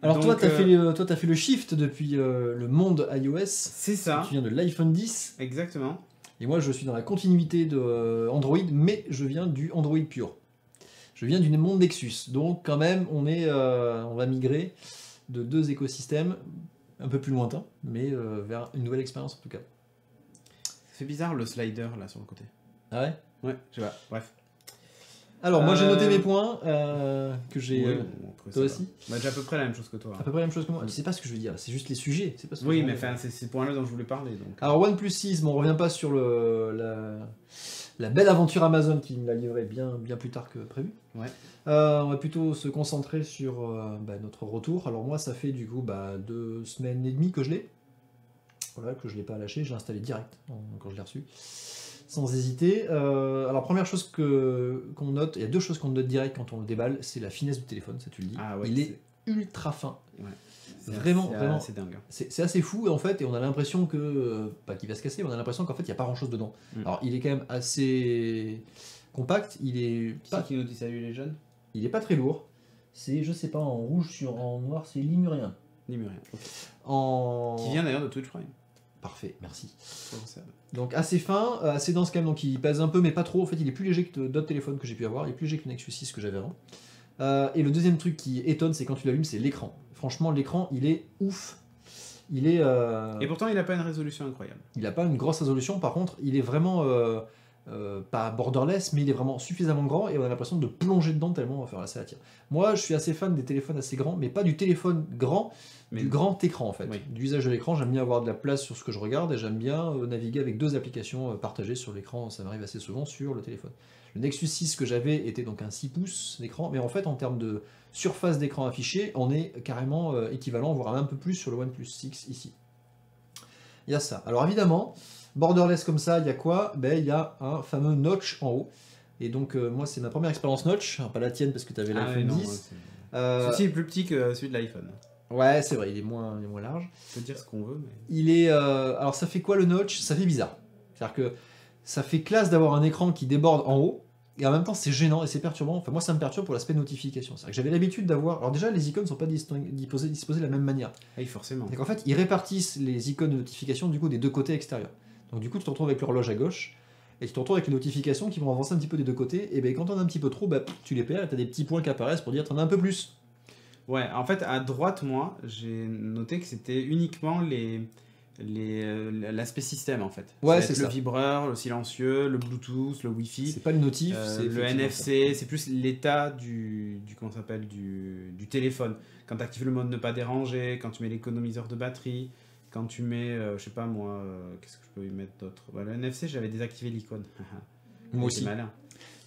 Speaker 2: Alors donc, toi t'as fait le shift depuis le monde iOS.
Speaker 1: C'est ça.
Speaker 2: Tu viens de l'iPhone 10.
Speaker 1: Exactement.
Speaker 2: Et moi je suis dans la continuité de Android, mais je viens du Android pur. Je viens du monde Nexus, donc quand même on va migrer de deux écosystèmes un peu plus lointains, mais vers une nouvelle expérience en tout cas.
Speaker 1: C'est bizarre le slider là sur le côté.
Speaker 2: Ah ouais?
Speaker 1: Ouais, je sais pas, bref.
Speaker 2: Alors moi j'ai noté mes points que j'ai...
Speaker 1: Oui,
Speaker 2: toi aussi
Speaker 1: bah, j'ai à peu près la même chose que toi.
Speaker 2: À peu près la même chose que moi. C'est pas ce que je veux dire, c'est juste les sujets. Pas ce que
Speaker 1: oui, mais c'est ces points-là dont je voulais parler. Donc.
Speaker 2: Alors OnePlus 6, on revient pas sur la belle aventure Amazon qui me l'a livré bien plus tard que prévu.
Speaker 1: Ouais.
Speaker 2: On va plutôt se concentrer sur notre retour. Alors moi ça fait du coup 2 semaines et demie que je l'ai. Voilà, que je l'ai pas lâché, j'ai installé direct quand je l'ai reçu. sans hésiter. Alors première chose qu'on note, il y a deux choses qu'on note direct quand on le déballe, c'est la finesse du téléphone, ça tu le dis.
Speaker 1: Ah ouais,
Speaker 2: il est ultra fin.
Speaker 1: Ouais.
Speaker 2: Vraiment.
Speaker 1: C'est dingue.
Speaker 2: C'est assez fou en fait, et on a l'impression que, pas qu'il va se casser, on a l'impression qu'en fait il n'y a pas grand chose dedans. Alors il est quand même assez compact, il est
Speaker 1: pas... Qui nous dit salut les jeunes?
Speaker 2: Il est pas très lourd, c'est, je sais pas, en rouge en noir, c'est Limurien.
Speaker 1: Limurien, ok. Qui
Speaker 2: Qui
Speaker 1: vient d'ailleurs de Twitch Prime.
Speaker 2: Parfait, merci. Donc assez fin, assez dense quand même, donc il pèse un peu mais pas trop. En fait il est plus léger que d'autres téléphones que j'ai pu avoir, il est plus léger que le Nexus 6 que j'avais avant. Et le deuxième truc qui étonne, c'est quand tu l'allumes, c'est l'écran. Franchement l'écran il est ouf. Il est...
Speaker 1: Et pourtant il n'a pas une résolution incroyable.
Speaker 2: Il n'a pas une grosse résolution, par contre il est vraiment... pas borderless, mais il est vraiment suffisamment grand et on a l'impression de plonger dedans tellement enfin, là, ça attire. Moi je suis assez fan des téléphones assez grands, mais pas du téléphone grand, mais du grand écran en fait. Oui. Du usage de l'écran, j'aime bien avoir de la place sur ce que je regarde et j'aime bien naviguer avec deux applications partagées sur l'écran, ça m'arrive assez souvent sur le téléphone. Le Nexus 6 que j'avais était donc un 6 pouces d'écran, mais en fait en termes de surface d'écran affichée, on est carrément équivalent, voire un peu plus sur le OnePlus 6 ici. Il y a ça. Alors évidemment, borderless comme ça, il y a quoi? Ben, il y a un fameux notch en haut. Et donc, moi, c'est ma première expérience notch, pas la tienne parce que tu avais l'iPhone 10.
Speaker 1: Ceci est plus petit que celui de l'iPhone.
Speaker 2: Ouais, c'est vrai, il est moins large.
Speaker 1: On peut dire ce qu'on veut, mais...
Speaker 2: Il est... alors, ça fait quoi le notch? Ça fait bizarre. C'est-à-dire que ça fait classe d'avoir un écran qui déborde en haut, et en même temps, c'est gênant et c'est perturbant. Enfin, moi, ça me perturbe pour l'aspect notification. C'est-à-dire que j'avais l'habitude d'avoir... Alors déjà, les icônes ne sont pas disposées de la même manière.
Speaker 1: Ah oui, forcément.
Speaker 2: Donc en fait, ils répartissent les icônes de notification du coup des deux côtés extérieurs. Donc du coup, tu te retrouves avec l'horloge à gauche, et tu te retrouves avec les notifications qui vont avancer un petit peu des deux côtés, et ben quand on a un petit peu trop, bah, tu les perds, et tu as des petits points qui apparaissent pour dire t'en as un peu plus.
Speaker 1: Ouais, en fait, à droite, moi, j'ai noté que c'était uniquement l'aspect système, en fait.
Speaker 2: Ouais, c'est ça.
Speaker 1: Le vibreur, le silencieux, le Bluetooth, le Wi-Fi.
Speaker 2: C'est pas le notif, c'est
Speaker 1: le NFC, c'est plus l'état du téléphone. Quand tu actives le mode ne pas déranger, quand tu mets l'économiseur de batterie, quand tu mets, je sais pas moi, qu'est-ce que je peux y mettre d'autre? Le NFC, j'avais désactivé l'icône.
Speaker 2: Moi aussi.
Speaker 1: Malin.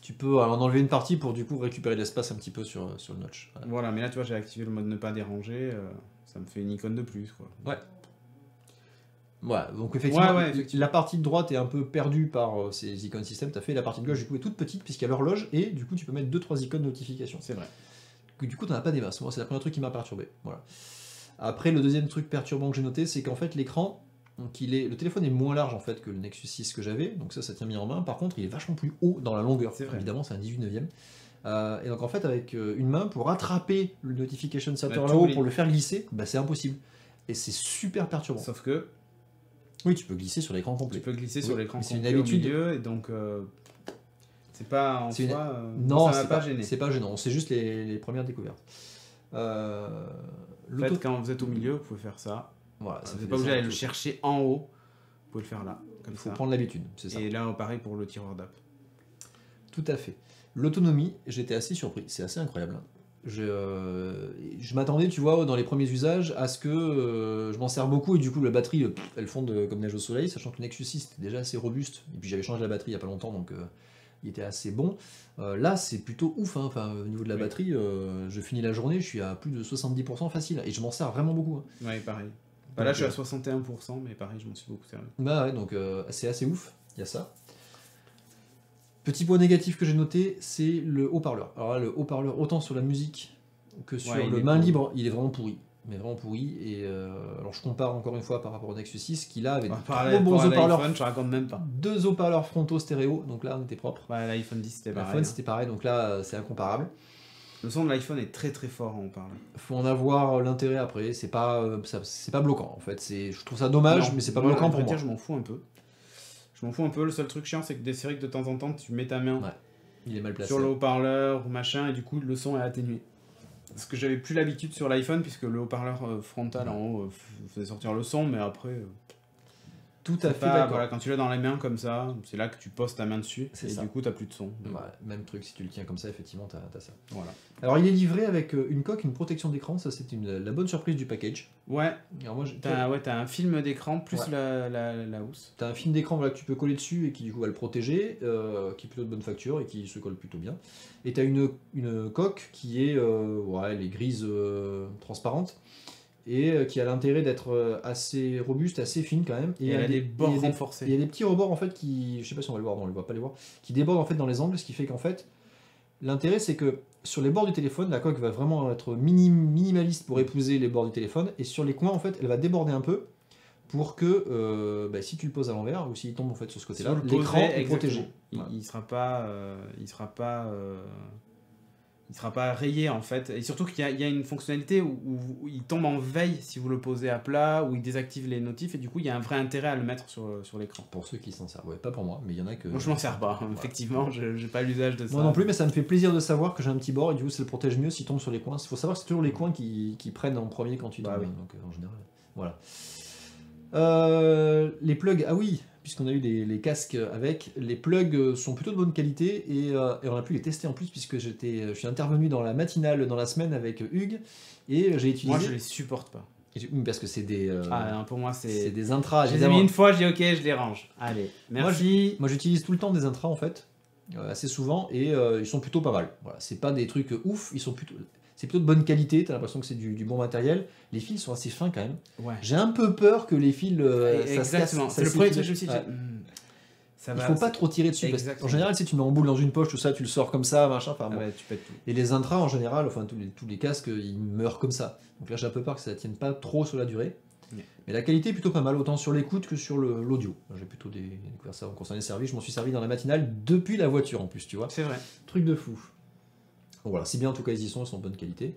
Speaker 2: Tu peux en enlever une partie pour du coup récupérer l'espace un petit peu sur le notch.
Speaker 1: Voilà, mais là tu vois, j'ai activé le mode ne pas déranger, ça me fait une icône de plus, quoi.
Speaker 2: Ouais. Voilà, donc effectivement,
Speaker 1: effectivement,
Speaker 2: la partie de droite est un peu perdue par ces icônes système. Tu as fait la partie de gauche, du coup, est toute petite puisqu'il y a l'horloge et du coup, tu peux mettre 2-3 icônes notification.
Speaker 1: C'est vrai.
Speaker 2: Du coup, tu n'en as pas des masses. Moi, c'est le premier truc qui m'a perturbé. Voilà. Après, le deuxième truc perturbant que j'ai noté, c'est qu'en fait, l'écran, le téléphone est moins large en fait que le Nexus 6 que j'avais, donc ça tient bien en main. Par contre, il est vachement plus haut dans la longueur. Évidemment, c'est un 18/9. Et donc en fait, avec une main, pour rattraper le notification center là-haut, pour le faire glisser, bah, c'est impossible. Et c'est super perturbant.
Speaker 1: Sauf que...
Speaker 2: Oui, tu peux glisser sur l'écran complet.
Speaker 1: Tu peux glisser sur l'écran complet
Speaker 2: une habitude.
Speaker 1: Au milieu, et donc... c'est pas en soi...
Speaker 2: non,
Speaker 1: ça m'a pas gêné.
Speaker 2: C'est pas gênant, c'est juste les premières découvertes.
Speaker 1: En fait, quand vous êtes au milieu, vous pouvez faire ça.
Speaker 2: Voilà,
Speaker 1: vous n'êtes pas obligé d'aller le chercher en haut. Vous pouvez le faire là.
Speaker 2: Il faut prendre l'habitude, c'est ça.
Speaker 1: Et là, pareil pour le tireur d'app.
Speaker 2: Tout à fait. L'autonomie, j'étais assez surpris. C'est assez incroyable. Je m'attendais, tu vois, dans les premiers usages, à ce que je m'en sers beaucoup et du coup la batterie, elle fonde comme neige au soleil, sachant que le Nexus 6 était déjà assez robuste. Et puis j'avais changé la batterie il n'y a pas longtemps, donc il était assez bon. Là, c'est plutôt ouf. Hein. Enfin, au niveau de la batterie, je finis la journée, je suis à plus de 70% facile. Et je m'en sers vraiment beaucoup. Hein.
Speaker 1: Ouais, pareil. Bah, là, je suis à 61%, mais pareil, je m'en suis beaucoup servi.
Speaker 2: Bah ouais, donc c'est assez ouf. Il y a ça. Petit point négatif que j'ai noté, c'est le haut-parleur. Alors là, le haut-parleur, autant sur la musique que sur le main libre, il est vraiment pourri. Mais vraiment pourri. Et alors je compare encore une fois par rapport au Nexus 6, qui là avait
Speaker 1: trop bons haut-parleurs. Je raconte même pas.
Speaker 2: 2 haut-parleurs frontaux stéréo, donc là on était propre.
Speaker 1: Ouais, l'iPhone 10 c'était pareil.
Speaker 2: L'iPhone c'était pareil, donc là c'est incomparable.
Speaker 1: Le son de l'iPhone est très très fort en haut-parleur.
Speaker 2: Faut en avoir l'intérêt après, c'est pas bloquant en fait. Je trouve ça dommage, mais c'est pas bloquant pour moi.
Speaker 1: Je m'en fous un peu. Le seul truc chiant, c'est que c'est vrai que de temps en temps, tu mets ta main
Speaker 2: il est mal placé.
Speaker 1: sur le haut-parleur ou machin, et du coup, le son est atténué. Parce que j'avais plus l'habitude sur l'iPhone, puisque le haut-parleur frontal en haut faisait sortir le son, mais après...
Speaker 2: Tout à fait d'accord.
Speaker 1: Voilà, quand tu l'as dans les mains comme ça, c'est là que tu poses ta main dessus, et
Speaker 2: ça.
Speaker 1: Du coup, t'as plus de son.
Speaker 2: Ouais, même truc, si tu le tiens comme ça, effectivement, t'as ça.
Speaker 1: Voilà.
Speaker 2: Alors, il est livré avec une coque, une protection d'écran, ça c'est la bonne surprise du package.
Speaker 1: Ouais.
Speaker 2: Alors moi,
Speaker 1: t'as un film d'écran plus la housse.
Speaker 2: T'as un film d'écran que tu peux coller dessus et qui du coup va le protéger, qui est plutôt de bonne facture et qui se colle plutôt bien. Et t'as une coque qui est, elle est grise transparente. et qui a l'intérêt d'être assez robuste, assez fine quand même.
Speaker 1: Et elle a des bords renforcés.
Speaker 2: Il y a des petits rebords en fait qui, je sais pas si on va le voir, non, on ne voit pas les voir, qui débordent en fait dans les angles, ce qui fait qu'en fait, l'intérêt c'est que sur les bords du téléphone, la coque va vraiment être minimaliste pour épouser les bords du téléphone, et sur les coins en fait, elle va déborder un peu pour que si tu le poses à l'envers ou s'il tombe en fait sur ce côté-là, l'écran est protégé.
Speaker 1: Il sera pas rayé en fait, et surtout qu'il y a une fonctionnalité où il tombe en veille si vous le posez à plat, où il désactive les notifs, et du coup il y a un vrai intérêt à le mettre sur l'écran.
Speaker 2: Pour ceux qui s'en servent, ouais, pas pour moi, mais il y en a que...
Speaker 1: Moi je m'en sers pas, voilà. Effectivement, j'ai pas l'usage de ça.
Speaker 2: Moi non plus, mais ça me fait plaisir de savoir que j'ai un petit bord, et du coup ça le protège mieux s'il tombe sur les coins. Il faut savoir que c'est toujours les coins qui prennent en premier quand tu tombes,
Speaker 1: oui.
Speaker 2: Donc en général, voilà. Les plugs, ah oui, puisqu'on a eu les casques avec, les plugs sont plutôt de bonne qualité et on a pu les tester en plus puisque je suis intervenu dans la matinale dans la semaine avec Hugues et j'ai utilisé...
Speaker 1: Moi je les supporte pas.
Speaker 2: Parce que c'est des...
Speaker 1: pour moi c'est
Speaker 2: des intras.
Speaker 1: Je les ai mis une fois, je dis ok, je les range. Allez, merci.
Speaker 2: Moi j'utilise tout le temps des intras en fait, assez souvent, et ils sont plutôt pas mal. Voilà, c'est pas des trucs ouf, c'est plutôt de bonne qualité, t'as l'impression que c'est du bon matériel. Les fils sont assez fins quand même.
Speaker 1: Ouais.
Speaker 2: J'ai un peu peur que les fils
Speaker 1: exactement. C'est le premier truc que je me suis dit.
Speaker 2: Il faut pas trop tirer dessus. Parce en général, si tu mets en boule dans une poche, tout ça, tu le sors comme ça, machin. Enfin, bon.
Speaker 1: Ouais, tu pètes tout.
Speaker 2: Et les intras en général, enfin tous les casques, ils meurent comme ça. Donc là, j'ai un peu peur que ça tienne pas trop sur la durée. Ouais. Mais la qualité est plutôt pas mal, autant sur l'écoute que sur l'audio. J'ai plutôt découvert ça quand on s'en est servi. Je m'en suis servi dans la matinale depuis la voiture en plus, tu vois.
Speaker 1: C'est vrai.
Speaker 2: Truc de fou. Bon, voilà, si bien en tout cas ils y sont de bonne qualité.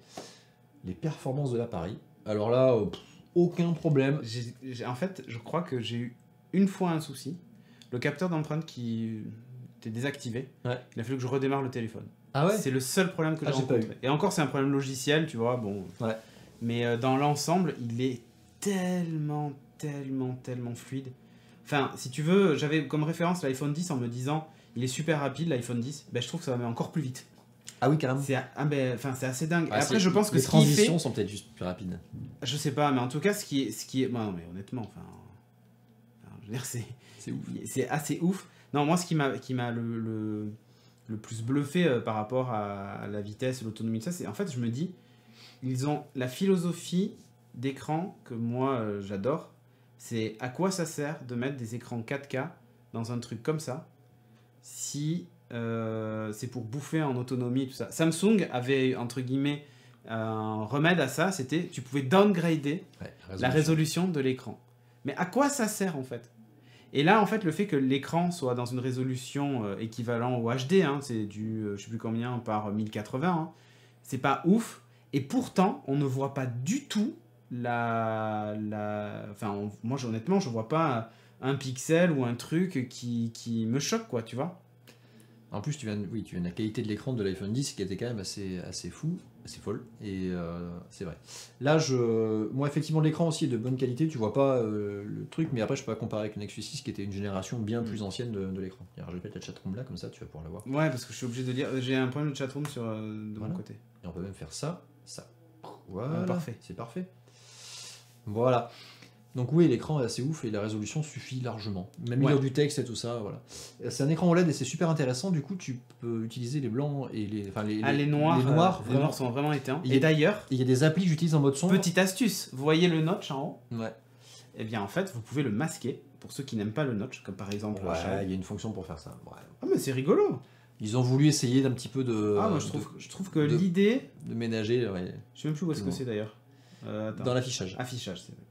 Speaker 2: Les performances de l'appareil. Alors là, aucun problème.
Speaker 1: En fait, je crois que j'ai eu une fois un souci. Le capteur d'empreinte qui était désactivé. Ouais. Il a fallu que je redémarre le téléphone.
Speaker 2: Ah ouais.
Speaker 1: C'est le seul problème que j'ai rencontré. Et encore, c'est un problème logiciel, tu vois. Bon.
Speaker 2: Ouais.
Speaker 1: Mais dans l'ensemble, il est tellement fluide. Enfin, si tu veux, j'avais comme référence l'iPhone 10 en me disant, il est super rapide l'iPhone 10. Ben, je trouve que ça va même encore plus vite.
Speaker 2: Ah oui, carrément.
Speaker 1: C'est assez dingue. Ah, après, je pense que
Speaker 2: les transitions sont peut-être juste plus rapides.
Speaker 1: Je sais pas, mais en tout cas, ce qui est... Non, mais honnêtement, je veux dire, c'est
Speaker 2: ouf.
Speaker 1: C'est assez ouf. Non, moi, ce qui m'a le plus bluffé par rapport à la vitesse, l'autonomie de ça, c'est en fait, je me dis, ils ont la philosophie d'écran que moi, j'adore. C'est à quoi ça sert de mettre des écrans 4K dans un truc comme ça si... c'est pour bouffer en autonomie, tout ça. Samsung avait, entre guillemets, un remède à ça, c'était tu pouvais downgrader la résolution de l'écran. Mais à quoi ça sert, en fait? Et là, en fait, le fait que l'écran soit dans une résolution équivalent au HD, hein, c'est du, je sais plus combien, par 1080, hein, c'est pas ouf. Et pourtant, on ne voit pas du tout moi, honnêtement, je vois pas un pixel ou un truc qui me choque, quoi, tu vois.
Speaker 2: En plus, tu viens de la qualité de l'écran de l'iPhone 10 qui était quand même assez fou, assez folle, et c'est vrai. Là, moi, effectivement, l'écran aussi est de bonne qualité, tu vois pas le truc, mais après, je peux pas comparer avec le Nexus 6 qui était une génération bien plus ancienne de l'écran. Je vais mettre la chatroom là, comme ça, tu vas pouvoir la voir.
Speaker 1: Ouais, parce que je suis obligé de dire, j'ai un problème de chatroom de mon côté.
Speaker 2: Et on peut même faire ça. Voilà,
Speaker 1: parfait.
Speaker 2: C'est parfait. Voilà. Donc oui, l'écran est assez ouf et la résolution suffit largement. Même lire du texte et tout ça, voilà. C'est un écran OLED et c'est super intéressant. Du coup, tu peux utiliser les blancs et les noirs.
Speaker 1: Les noirs sont vraiment éteints. Et d'ailleurs,
Speaker 2: il y a des applis que j'utilise en mode son.
Speaker 1: Petite astuce, vous voyez le notch en haut?
Speaker 2: Ouais.
Speaker 1: Eh bien, en fait, vous pouvez le masquer pour ceux qui n'aiment pas le notch, comme par exemple.
Speaker 2: Ouais, il y a une fonction pour faire ça. Ouais.
Speaker 1: Ah, mais c'est rigolo.
Speaker 2: Ils ont voulu essayer d'un petit peu de.
Speaker 1: Ah, moi je trouve que l'idée.
Speaker 2: De ménager. Ouais.
Speaker 1: Je sais même plus où est-ce que c'est d'ailleurs.
Speaker 2: Dans l'affichage.
Speaker 1: Affichage, c'est vrai.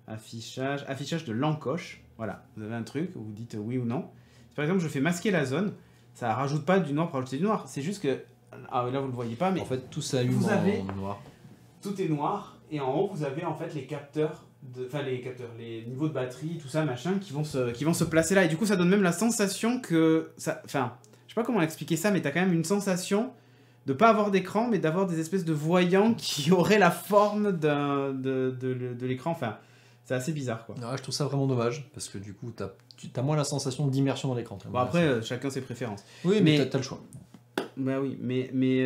Speaker 1: Affichage de l'encoche. Voilà, vous avez un truc, vous dites oui ou non. Par exemple, je fais masquer la zone, ça rajoute pas du noir pour rajouter du noir. C'est juste que. Ah, là vous le voyez pas, mais.
Speaker 2: En fait, tout s'allume en noir.
Speaker 1: Tout est noir, et en haut, vous avez en fait les capteurs. Les niveaux de batterie, tout ça, machin, qui vont se placer là. Et du coup, ça donne même la sensation que. Enfin, je sais pas comment expliquer ça, mais t'as quand même une sensation de pas avoir d'écran, mais d'avoir des espèces de voyants qui auraient la forme de l'écran. Enfin. C'est assez bizarre, quoi.
Speaker 2: Ouais, je trouve ça vraiment dommage, parce que du coup, t'as moins la sensation d'immersion dans l'écran.
Speaker 1: Bon, après, chacun ses préférences.
Speaker 2: Oui, mais t'as le choix.
Speaker 1: Bah oui, mais il y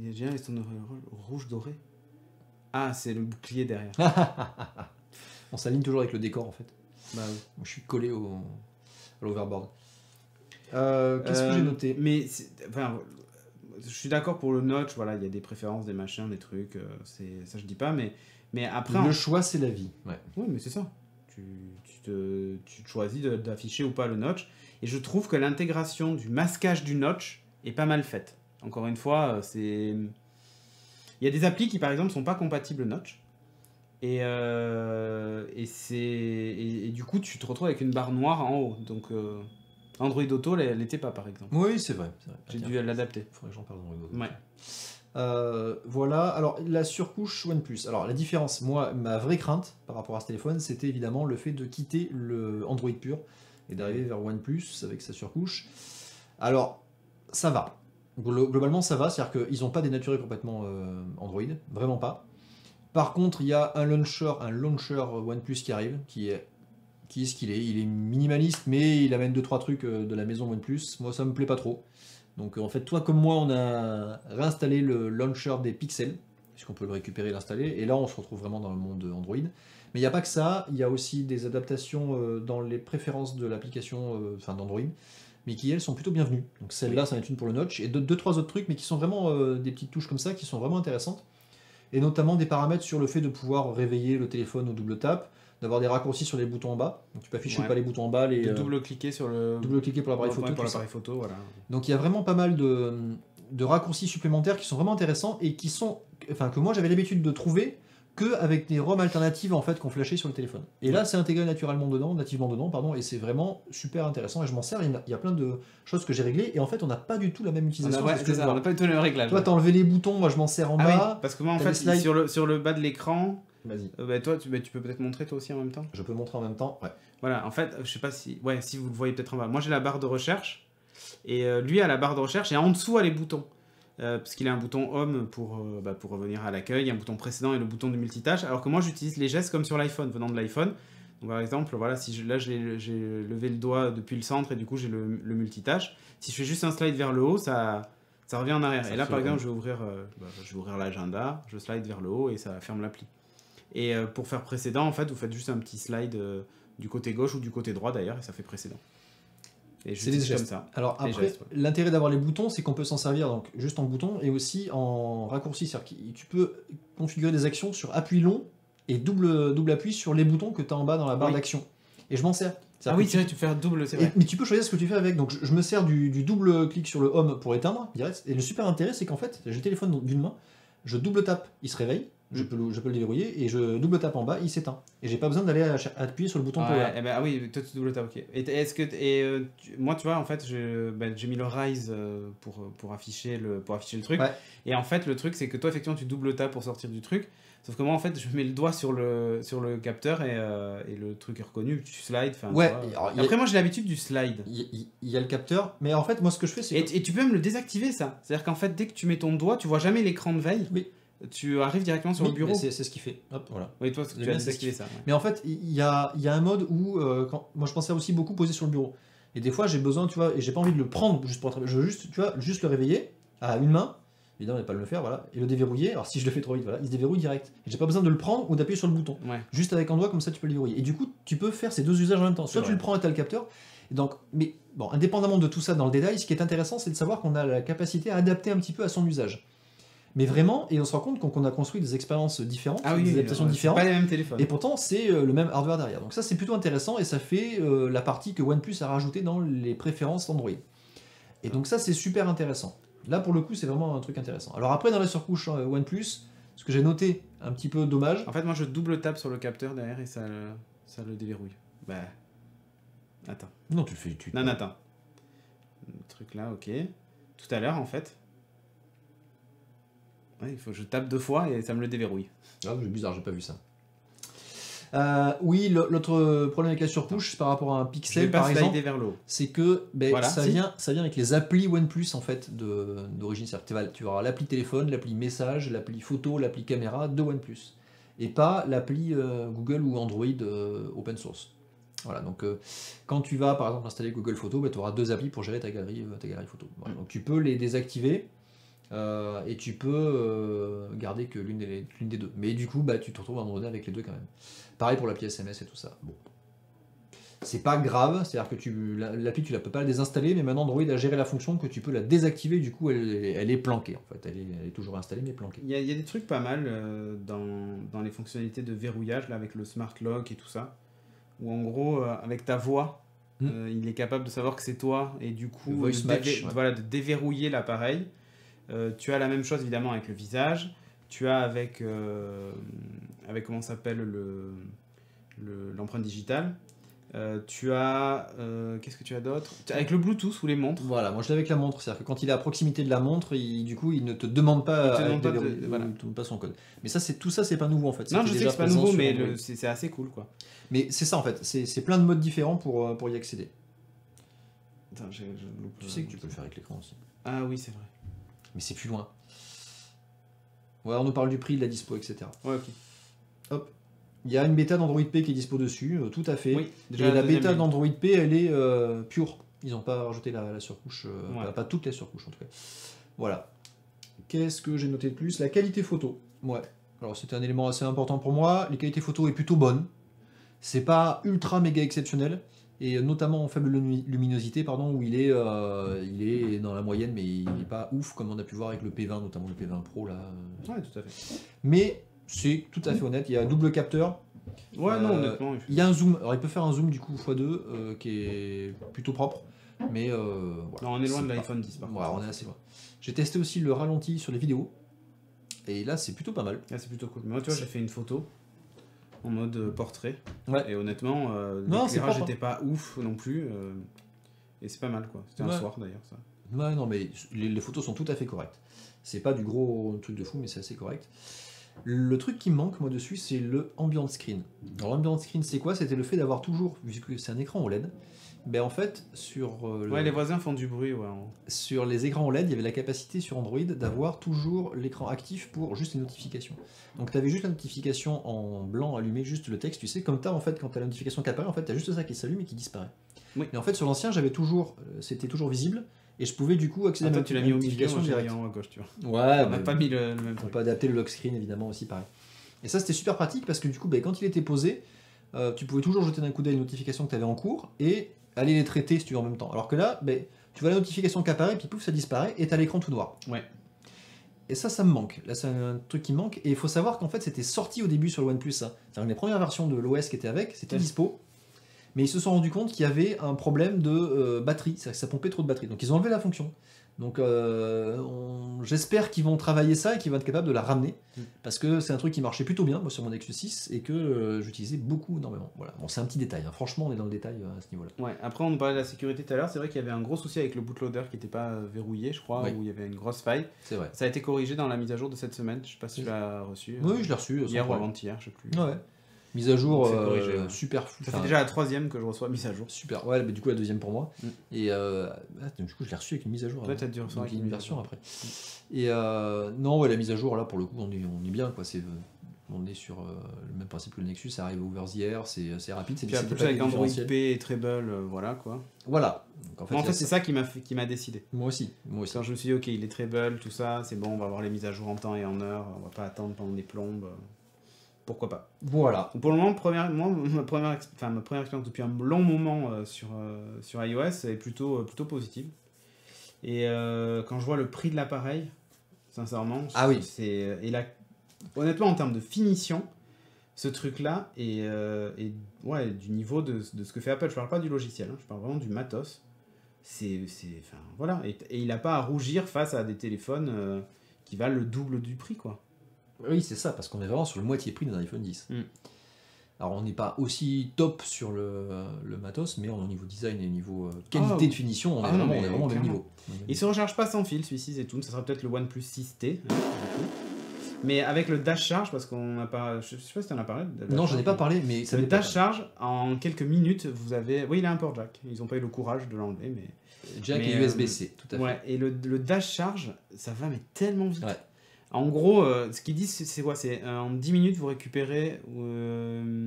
Speaker 1: a déjà les sons rouge doré. Ah, c'est le bouclier derrière.
Speaker 2: On s'aligne toujours avec le décor, en fait.
Speaker 1: Bah oui.
Speaker 2: Moi, je suis collé à l'overboard. Qu'est-ce que j'ai noté?
Speaker 1: Mais, je suis d'accord pour le notch, voilà, il y a des préférences, des machins, des trucs, ça je dis pas, mais après...
Speaker 2: Le choix, c'est la vie. Ouais.
Speaker 1: Oui, mais c'est ça. Tu te choisis d'afficher ou pas le notch. Et je trouve que l'intégration du masquage du notch est pas mal faite. Encore une fois, c'est... Il y a des applis qui, par exemple, sont pas compatibles notch. Et du coup, tu te retrouves avec une barre noire en haut. Donc, Android Auto l'était pas, par exemple.
Speaker 2: Oui, c'est vrai.
Speaker 1: J'ai dû l'adapter.
Speaker 2: Il faudrait que j'en parle d'Android Auto.
Speaker 1: Ouais.
Speaker 2: Voilà, alors la surcouche OnePlus. Alors la différence, moi, ma vraie crainte par rapport à ce téléphone, c'était évidemment le fait de quitter le Android pur et d'arriver vers OnePlus avec sa surcouche. Alors, ça va. Globalement, ça va, c'est-à-dire qu'ils n'ont pas dénaturé complètement Android, vraiment pas. Par contre, il y a un launcher OnePlus qui arrive, qui est ce qu'il est. Il est minimaliste, mais il amène 2-3 trucs de la maison OnePlus. Moi, ça me plaît pas trop. Donc en fait, toi comme moi, on a réinstallé le launcher des Pixels, puisqu'on peut le récupérer et l'installer, et là on se retrouve vraiment dans le monde Android. Mais il n'y a pas que ça, il y a aussi des adaptations dans les préférences de l'application d'Android, mais qui elles sont plutôt bienvenues. Donc celle-là, ça en est une pour le notch, et 2-3 autres trucs, mais qui sont vraiment des petites touches comme ça, qui sont vraiment intéressantes. Et notamment des paramètres sur le fait de pouvoir réveiller le téléphone au double tap, d'avoir des raccourcis sur les boutons en bas. Donc tu peux afficher pas les boutons en bas.
Speaker 1: De double-cliquer sur le...
Speaker 2: Double-cliquer pour l'appareil photo.
Speaker 1: Pour l'appareil photo, voilà.
Speaker 2: Donc il y a vraiment pas mal de raccourcis supplémentaires qui sont vraiment intéressants et qui sont... Enfin, que moi j'avais l'habitude de trouver qu'avec des ROM alternatives en fait qu'on flashait sur le téléphone. Et là c'est intégré nativement dedans, et c'est vraiment super intéressant et je m'en sers. Il y a plein de choses que j'ai réglées et en fait on n'a pas du tout la même utilisation.
Speaker 1: On n'a pas du tout le même réglage.
Speaker 2: Toi t'as enlevé les boutons, moi je m'en sers en bas.
Speaker 1: Oui, parce que moi en fait sur le bas de l'écran...
Speaker 2: Vas-y.
Speaker 1: Toi, tu peux peut-être montrer toi aussi en même temps.
Speaker 2: Je peux montrer en même temps, ouais.
Speaker 1: Voilà, en fait, je sais pas si vous le voyez peut-être en bas. Moi, j'ai la barre de recherche et lui a la barre de recherche et en dessous a les boutons. Parce qu'il a un bouton Home pour revenir à l'accueil, un bouton précédent et le bouton de multitâche. Alors que moi, j'utilise les gestes comme sur l'iPhone, venant de l'iPhone. Donc, par exemple, voilà, si j'ai levé le doigt depuis le centre et du coup j'ai le multitâche. Si je fais juste un slide vers le haut, ça revient en arrière. Et là, par exemple, je vais ouvrir l'agenda, je slide vers le haut et ça ferme l'appli. Et pour faire précédent, en fait, vous faites juste un petit slide du côté gauche ou du côté droit d'ailleurs, et ça fait précédent. Et
Speaker 2: c'est des gestes. Comme ça. Alors après, l'intérêt d'avoir les boutons, c'est qu'on peut s'en servir donc juste en bouton et aussi en raccourci. C'est-à-dire que tu peux configurer des actions sur appui long et double appui sur les boutons que tu as en bas dans la barre d'action. Et je m'en sers.
Speaker 1: Ah oui, c'est vrai, tu peux faire double, c'est vrai.
Speaker 2: Mais tu peux choisir ce que tu fais avec. Donc je me sers du double clic sur le home pour éteindre. Et le super intérêt, c'est qu'en fait, j'ai le téléphone d'une main, je double tape, il se réveille. Je peux le déverrouiller et je double tape en bas, il s'éteint. Et j'ai pas besoin d'aller appuyer sur le bouton power.
Speaker 1: Ah oui, toi tu double tapes, ok. Moi, tu vois, en fait, j'ai mis le Rise pour afficher le truc. Ouais. Et en fait, le truc, c'est que toi, effectivement, tu double tapes pour sortir du truc. Sauf que moi, en fait, je mets le doigt sur le capteur et le truc est reconnu. Tu slides.
Speaker 2: Ouais.
Speaker 1: Après, moi, j'ai l'habitude du slide.
Speaker 2: Il y a le capteur, mais en fait, moi, ce que je fais, c'est.
Speaker 1: Et tu peux même le désactiver, ça. C'est-à-dire qu'en fait, dès que tu mets ton doigt, tu vois jamais l'écran de veille.
Speaker 2: Oui.
Speaker 1: Tu arrives directement sur le bureau.
Speaker 2: C'est ce qu'il fait. Hop, voilà.
Speaker 1: Oui, toi, tu as désactivé ça. Ouais.
Speaker 2: Mais en fait, il y a un mode où, moi je pensais aussi beaucoup poser sur le bureau. Et des fois, j'ai besoin, tu vois, et j'ai pas envie de le prendre juste pour je veux juste le réveiller à une main. Évidemment, il n'y a pas le faire, voilà. Et le déverrouiller. Alors si je le fais trop vite, voilà, il se déverrouille direct. Et j'ai pas besoin de le prendre ou d'appuyer sur le bouton.
Speaker 1: Ouais.
Speaker 2: Juste avec un doigt, comme ça, tu peux le déverrouiller. Et du coup, tu peux faire ces deux usages en même temps. Soit tu le prends et tu as le capteur. Et donc, mais bon, indépendamment de tout ça dans le détail, ce qui est intéressant, c'est de savoir qu'on a la capacité à adapter un petit peu à son usage. Mais vraiment, et on se rend compte qu'on a construit des expériences différentes, des adaptations différentes.
Speaker 1: Pas les mêmes téléphones.
Speaker 2: Et pourtant, c'est le même hardware derrière. Donc ça, c'est plutôt intéressant et ça fait la partie que OnePlus a rajoutée dans les préférences Android. Et donc ça, c'est super intéressant. Là, pour le coup, c'est vraiment un truc intéressant. Alors après, dans la surcouche OnePlus, ce que j'ai noté, un petit peu dommage.
Speaker 1: En fait, moi, je double tape sur le capteur derrière et ça le déverrouille. Bah, attends.
Speaker 2: Non, tu le fais.
Speaker 1: Non, attends. Le truc là, ok. Tout à l'heure, en fait. Ouais, il faut que je tape 2 fois et ça me le déverrouille.
Speaker 2: Ah, c'est bizarre, j'ai pas vu ça. Oui, l'autre problème avec la surcouche par rapport à un Pixel, par exemple, c'est que ça vient avec les applis OnePlus en fait d'origine. Tu auras l'appli téléphone, l'appli message, l'appli photo, l'appli caméra de OnePlus, et pas l'appli Google ou Android open source. Voilà, donc quand tu vas par exemple installer Google Photos, tu auras 2 applis pour gérer ta galerie photo. Voilà, donc tu peux les désactiver. Et tu peux garder que l'une des deux. Mais du coup, tu te retrouves abandonné avec les deux quand même. Pareil pour l'appli SMS et tout ça. Bon. C'est pas grave, c'est-à-dire que l'appli tu la peux pas la désinstaller, mais maintenant Android a géré la fonction que tu peux la désactiver, du coup elle est planquée en fait, elle est toujours installée mais planquée.
Speaker 1: Il y a des trucs pas mal dans les fonctionnalités de verrouillage là, avec le smart lock et tout ça, où en gros avec ta voix, il est capable de savoir que c'est toi et du coup voilà, de déverrouiller l'appareil. Tu as la même chose évidemment avec le visage, tu as avec comment s'appelle l'empreinte digitale. Tu as qu'est-ce que tu as d'autre avec le Bluetooth ou les montres.
Speaker 2: Voilà, moi je l'ai avec la montre, c'est-à-dire que quand il est à proximité de la montre, du coup il ne te demande pas, pas son code. Mais ça tout ça c'est pas nouveau en fait.
Speaker 1: Non, je sais que c'est pas nouveau, mais c'est assez cool quoi.
Speaker 2: Mais c'est ça en fait, c'est plein de modes différents pour y accéder.
Speaker 1: Attends,
Speaker 2: tu sais que tu peux le faire avec l'écran aussi.
Speaker 1: Ah oui, c'est vrai.
Speaker 2: Mais c'est plus loin. Ouais, on nous parle du prix, de la dispo, etc.
Speaker 1: Ouais, ok.
Speaker 2: Hop. Il y a une bêta d'Android P qui est dispo dessus, tout à fait.
Speaker 1: Oui,
Speaker 2: déjà et la bêta d'Android P, elle est pure. Ils n'ont pas rajouté la surcouche, pas toutes les surcouches en tout cas. Voilà. Qu'est-ce que j'ai noté de plus? La qualité photo. Ouais. Alors c'était un élément assez important pour moi. Les qualités photo est plutôt bonne. C'est pas ultra méga exceptionnel. Et notamment en faible luminosité, pardon, où il est dans la moyenne, mais il n'est pas ouf, comme on a pu voir avec le P20, notamment le P20 Pro. Là.
Speaker 1: Ouais, tout à fait.
Speaker 2: Mais c'est tout à fait honnête, il y a un double capteur.
Speaker 1: Ouais, non, honnêtement.
Speaker 2: Il y a un zoom, alors il peut faire un zoom du coup x2, qui est plutôt propre. Mais voilà.
Speaker 1: Non, on est loin de l'iPhone 10 par contre.
Speaker 2: Voilà, on est assez loin. J'ai testé aussi le ralenti sur les vidéos. Et là, c'est plutôt pas mal.
Speaker 1: Là, c'est plutôt cool. Mais moi, tu vois, j'ai fait une photo en mode portrait.
Speaker 2: Ouais.
Speaker 1: Et honnêtement, l'éclairage n'était pas ouf non plus. Et c'est pas mal, quoi. C'était un soir, d'ailleurs, ça.
Speaker 2: Ouais, non, mais les photos sont tout à fait correctes. C'est pas du gros truc de fou, mais c'est assez correct. Le truc qui me manque, moi, dessus, c'est le ambient screen. Alors, l'ambient screen, c'est quoi? C'était le fait d'avoir toujours, vu que c'est un écran OLED, ben en fait,
Speaker 1: ouais, les voisins font du bruit, ouais.
Speaker 2: Sur les écrans OLED, il y avait la capacité sur Android d'avoir toujours l'écran actif pour juste les notifications. Donc tu avais juste la notification en blanc allumé, juste le texte, tu sais, comme tu as en fait, quand tu as la notification qui apparaît, en fait, tu as juste ça qui s'allume et qui disparaît.
Speaker 1: Oui.
Speaker 2: Et en fait, sur l'ancien, c'était toujours visible, et je pouvais du coup accéder à
Speaker 1: tu l'as mis au milieu, moi j'ai mis en haut à gauche, tu vois.
Speaker 2: Ouais,
Speaker 1: on n'a pas mis le même
Speaker 2: truc.
Speaker 1: truc.
Speaker 2: On peut adapter le lock screen, évidemment, aussi, pareil. Et ça, c'était super pratique, parce que du coup, quand il était posé, tu pouvais toujours jeter d'un coup d'œil les notifications que tu avais en cours, et aller les traiter si tu veux en même temps. Alors que là, tu vois la notification qui apparaît, puis pouf, ça disparaît, et t'as l'écran tout noir.
Speaker 1: Ouais.
Speaker 2: Et ça me manque. Là, c'est un truc qui me manque. Et il faut savoir qu'en fait, c'était sorti au début sur le OnePlus. C'est-à-dire que les premières versions de l'OS qui étaient avec, c'était dispo. Mais ils se sont rendus compte qu'il y avait un problème de batterie. C'est-à-dire que ça pompait trop de batterie. Donc ils ont enlevé la fonction. Donc j'espère qu'ils vont travailler ça et qu'ils vont être capables de la ramener. Parce que c'est un truc qui marchait plutôt bien, moi, sur mon Nexus 6, et que j'utilisais beaucoup, énormément. Voilà. Bon, c'est un petit détail. Hein. Franchement, on est dans le détail à ce niveau-là.
Speaker 1: Ouais. Après, on nous parlait de la sécurité tout à l'heure. C'est vrai qu'il y avait un gros souci avec le bootloader qui n'était pas verrouillé, je crois, où il y avait une grosse faille.
Speaker 2: C'est vrai.
Speaker 1: Ça a été corrigé dans la mise à jour de cette semaine. Je sais pas si tu l'as reçu.
Speaker 2: Oui, je l'ai reçu.
Speaker 1: Hier ou avant-hier, je sais plus.
Speaker 2: Ouais. Mise à jour
Speaker 1: corrigé,
Speaker 2: super fou.
Speaker 1: Ça fait déjà la 3e que je reçois mise à jour.
Speaker 2: Super, ouais, mais du coup la 2e pour moi. Et du coup je l'ai reçu avec une mise à jour.
Speaker 1: Ouais, t'as dû recevoir
Speaker 2: avec une version après. Et non, ouais, la mise à jour là pour le coup on est bien quoi. On est sur le même principe que le Nexus, ça arrive over the air, c'est rapide, c'est
Speaker 1: plus avec Android P et Treble, voilà quoi.
Speaker 2: Voilà.
Speaker 1: Donc, en fait c'est ça qui m'a décidé.
Speaker 2: Moi aussi.
Speaker 1: Quand je me suis dit ok il est Treble, tout ça, c'est bon, on va avoir les mises à jour en temps et en heure, on va pas attendre pendant des plombes. Pourquoi pas.
Speaker 2: Voilà.
Speaker 1: Pour le moment, ma première expérience depuis un long moment sur iOS est plutôt positive. Et quand je vois le prix de l'appareil, sincèrement, honnêtement en termes de finition, ce truc-là est du niveau de ce que fait Apple. Je parle pas du logiciel, je parle vraiment du matos. Voilà. Et il n'a pas à rougir face à des téléphones qui valent le double du prix, quoi.
Speaker 2: Oui, c'est ça, parce qu'on est vraiment sur le moitié prix d'un iPhone 10. Alors, on n'est pas aussi top sur le matos, mais au niveau design et au niveau qualité de finition, on est vraiment au même niveau.
Speaker 1: Il ne se recharge pas sans fil, celui-ci, c'est tout. Ça sera peut-être le OnePlus 6T. Mais avec le dash charge, parce qu'on n'a pas. Je sais pas si tu en as parlé.
Speaker 2: Non, je n'en ai pas parlé, mais ça
Speaker 1: le dash charge, en quelques minutes, vous avez. Oui, il a un port jack. Ils n'ont pas eu le courage de l'enlever, mais.
Speaker 2: Jack et USB-C, tout à fait.
Speaker 1: Ouais, et le dash charge, ça va mais tellement vite.
Speaker 2: Ouais.
Speaker 1: En gros, ce qu'ils disent, c'est quoi? C'est en 10 minutes, vous récupérez une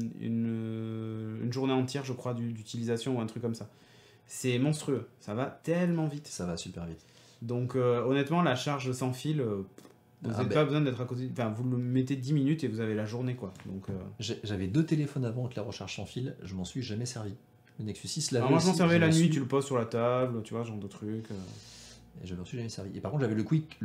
Speaker 1: journée entière, je crois, d'utilisation ou un truc comme ça. C'est monstrueux. Ça va tellement vite.
Speaker 2: Ça va super vite.
Speaker 1: Donc, honnêtement, la charge sans fil, vous n'avez pas besoin d'être à côté. Enfin, vous le mettez 10 minutes et vous avez la journée, quoi. Donc,
Speaker 2: j'avais 2 téléphones avant avec la recharge sans fil, je m'en suis jamais servi. Le Nexus 6 l'avait.
Speaker 1: Moi je m'en
Speaker 2: aussi,
Speaker 1: servais la
Speaker 2: j'avais
Speaker 1: nuit,
Speaker 2: reçu.
Speaker 1: tu le poses sur la table, tu vois, ce genre de truc.
Speaker 2: Et j'avais reçu, j'avais servi. Et par contre, j'avais le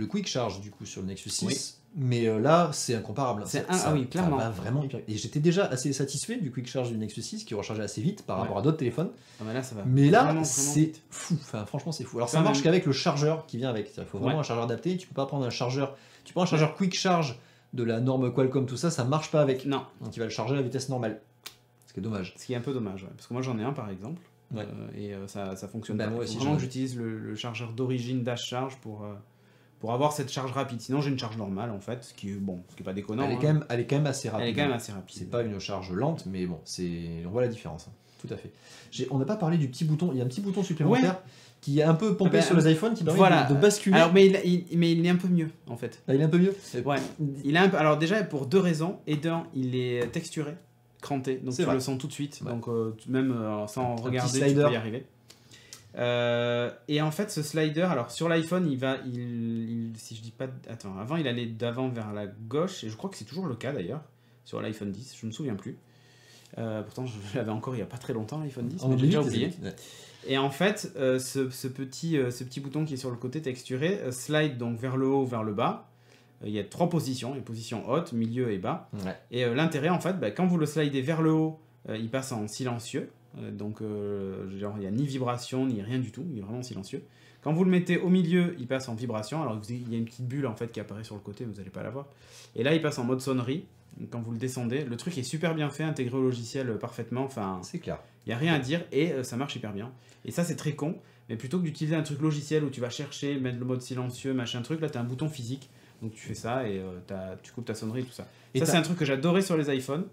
Speaker 2: quick charge du coup sur le Nexus 6.
Speaker 1: Oui.
Speaker 2: Mais là, c'est incomparable.
Speaker 1: Ah oui, clairement.
Speaker 2: Ça va vraiment hyper. Et j'étais déjà assez satisfait du quick charge du Nexus 6 qui rechargeait assez vite par rapport à d'autres téléphones.
Speaker 1: Ah bah là, ça va.
Speaker 2: Mais là,
Speaker 1: vraiment
Speaker 2: c'est
Speaker 1: vite.
Speaker 2: fou. Enfin, franchement, c'est fou. Alors,
Speaker 1: Ça
Speaker 2: ça marche
Speaker 1: même-
Speaker 2: qu'avec le chargeur qui vient avec. Il faut vraiment
Speaker 1: Ouais.
Speaker 2: un chargeur adapté. Tu peux pas prendre un chargeur. Tu prends un chargeur quick charge de la norme Qualcomm, tout ça, ça marche pas avec.
Speaker 1: Non,
Speaker 2: Donc, il va le charger à la vitesse normale. Ce qui est dommage.
Speaker 1: ce qui est un peu dommage, ouais. Parce que moi j'en ai un par exemple,
Speaker 2: Ouais.
Speaker 1: et ça fonctionne
Speaker 2: Bah,
Speaker 1: pas.
Speaker 2: moi
Speaker 1: Il
Speaker 2: aussi,
Speaker 1: faut vraiment
Speaker 2: j'en
Speaker 1: que
Speaker 2: ai.
Speaker 1: j'utilise le chargeur d'origine Dash Charge pour avoir cette charge rapide. Sinon j'ai une charge normale en fait, ce qui est pas déconnant.
Speaker 2: Elle est,
Speaker 1: hein.
Speaker 2: elle est quand même assez rapide.
Speaker 1: Elle est quand même assez rapide.
Speaker 2: C'est pas une charge lente, mais bon, on voit la différence. Hein. Tout à fait. On n'a pas parlé du petit bouton. Il y a un petit bouton supplémentaire qui est un peu pompé
Speaker 1: Ah ben,
Speaker 2: sur les iPhones qui permet
Speaker 1: voilà.
Speaker 2: de basculer.
Speaker 1: Alors, mais il est un peu mieux en fait.
Speaker 2: Là, il est un peu mieux.
Speaker 1: Ouais. Il est un peu. Alors déjà pour deux raisons. Et d'un, il est texturé, cranté, donc
Speaker 2: C'est
Speaker 1: tu
Speaker 2: vrai.
Speaker 1: le sens tout de suite.
Speaker 2: Ouais.
Speaker 1: Donc même sans
Speaker 2: petit
Speaker 1: regarder, tu
Speaker 2: slider.
Speaker 1: peux y arriver. Et en fait, ce slider, alors sur l'iPhone, si je dis pas, attends, avant il allait d'avant vers la gauche, et je crois que c'est toujours le cas d'ailleurs sur l'iPhone 10. Je me souviens plus. Pourtant, je l'avais encore il y a pas très longtemps l'iPhone 10, mais j'ai déjà oublié. Et en fait, ce petit bouton qui est sur le côté texturé slide donc vers le haut, vers le bas. Il y a trois positions, les positions haute, milieu et bas.
Speaker 2: Ouais.
Speaker 1: Et l'intérêt, en fait, quand vous le slidez vers le haut, il passe en silencieux. Donc, genre, il n'y a ni vibration, ni rien du tout. Il est vraiment silencieux. Quand vous le mettez au milieu, il passe en vibration. Alors, il y a une petite bulle en fait qui apparaît sur le côté, vous n'allez pas la voir. Et là, il passe en mode sonnerie. Donc, quand vous le descendez, le truc est super bien fait, intégré au logiciel parfaitement. Enfin,
Speaker 2: C'est clair.
Speaker 1: il n'y a rien à dire et ça marche hyper bien. Et ça, c'est très con. Mais plutôt que d'utiliser un truc logiciel où tu vas chercher, mettre le mode silencieux, machin truc, là, tu as un bouton physique. Donc tu fais ça et tu coupes ta sonnerie et tout ça.
Speaker 2: Et
Speaker 1: Ça, c'est un truc que j'adorais sur les iPhones.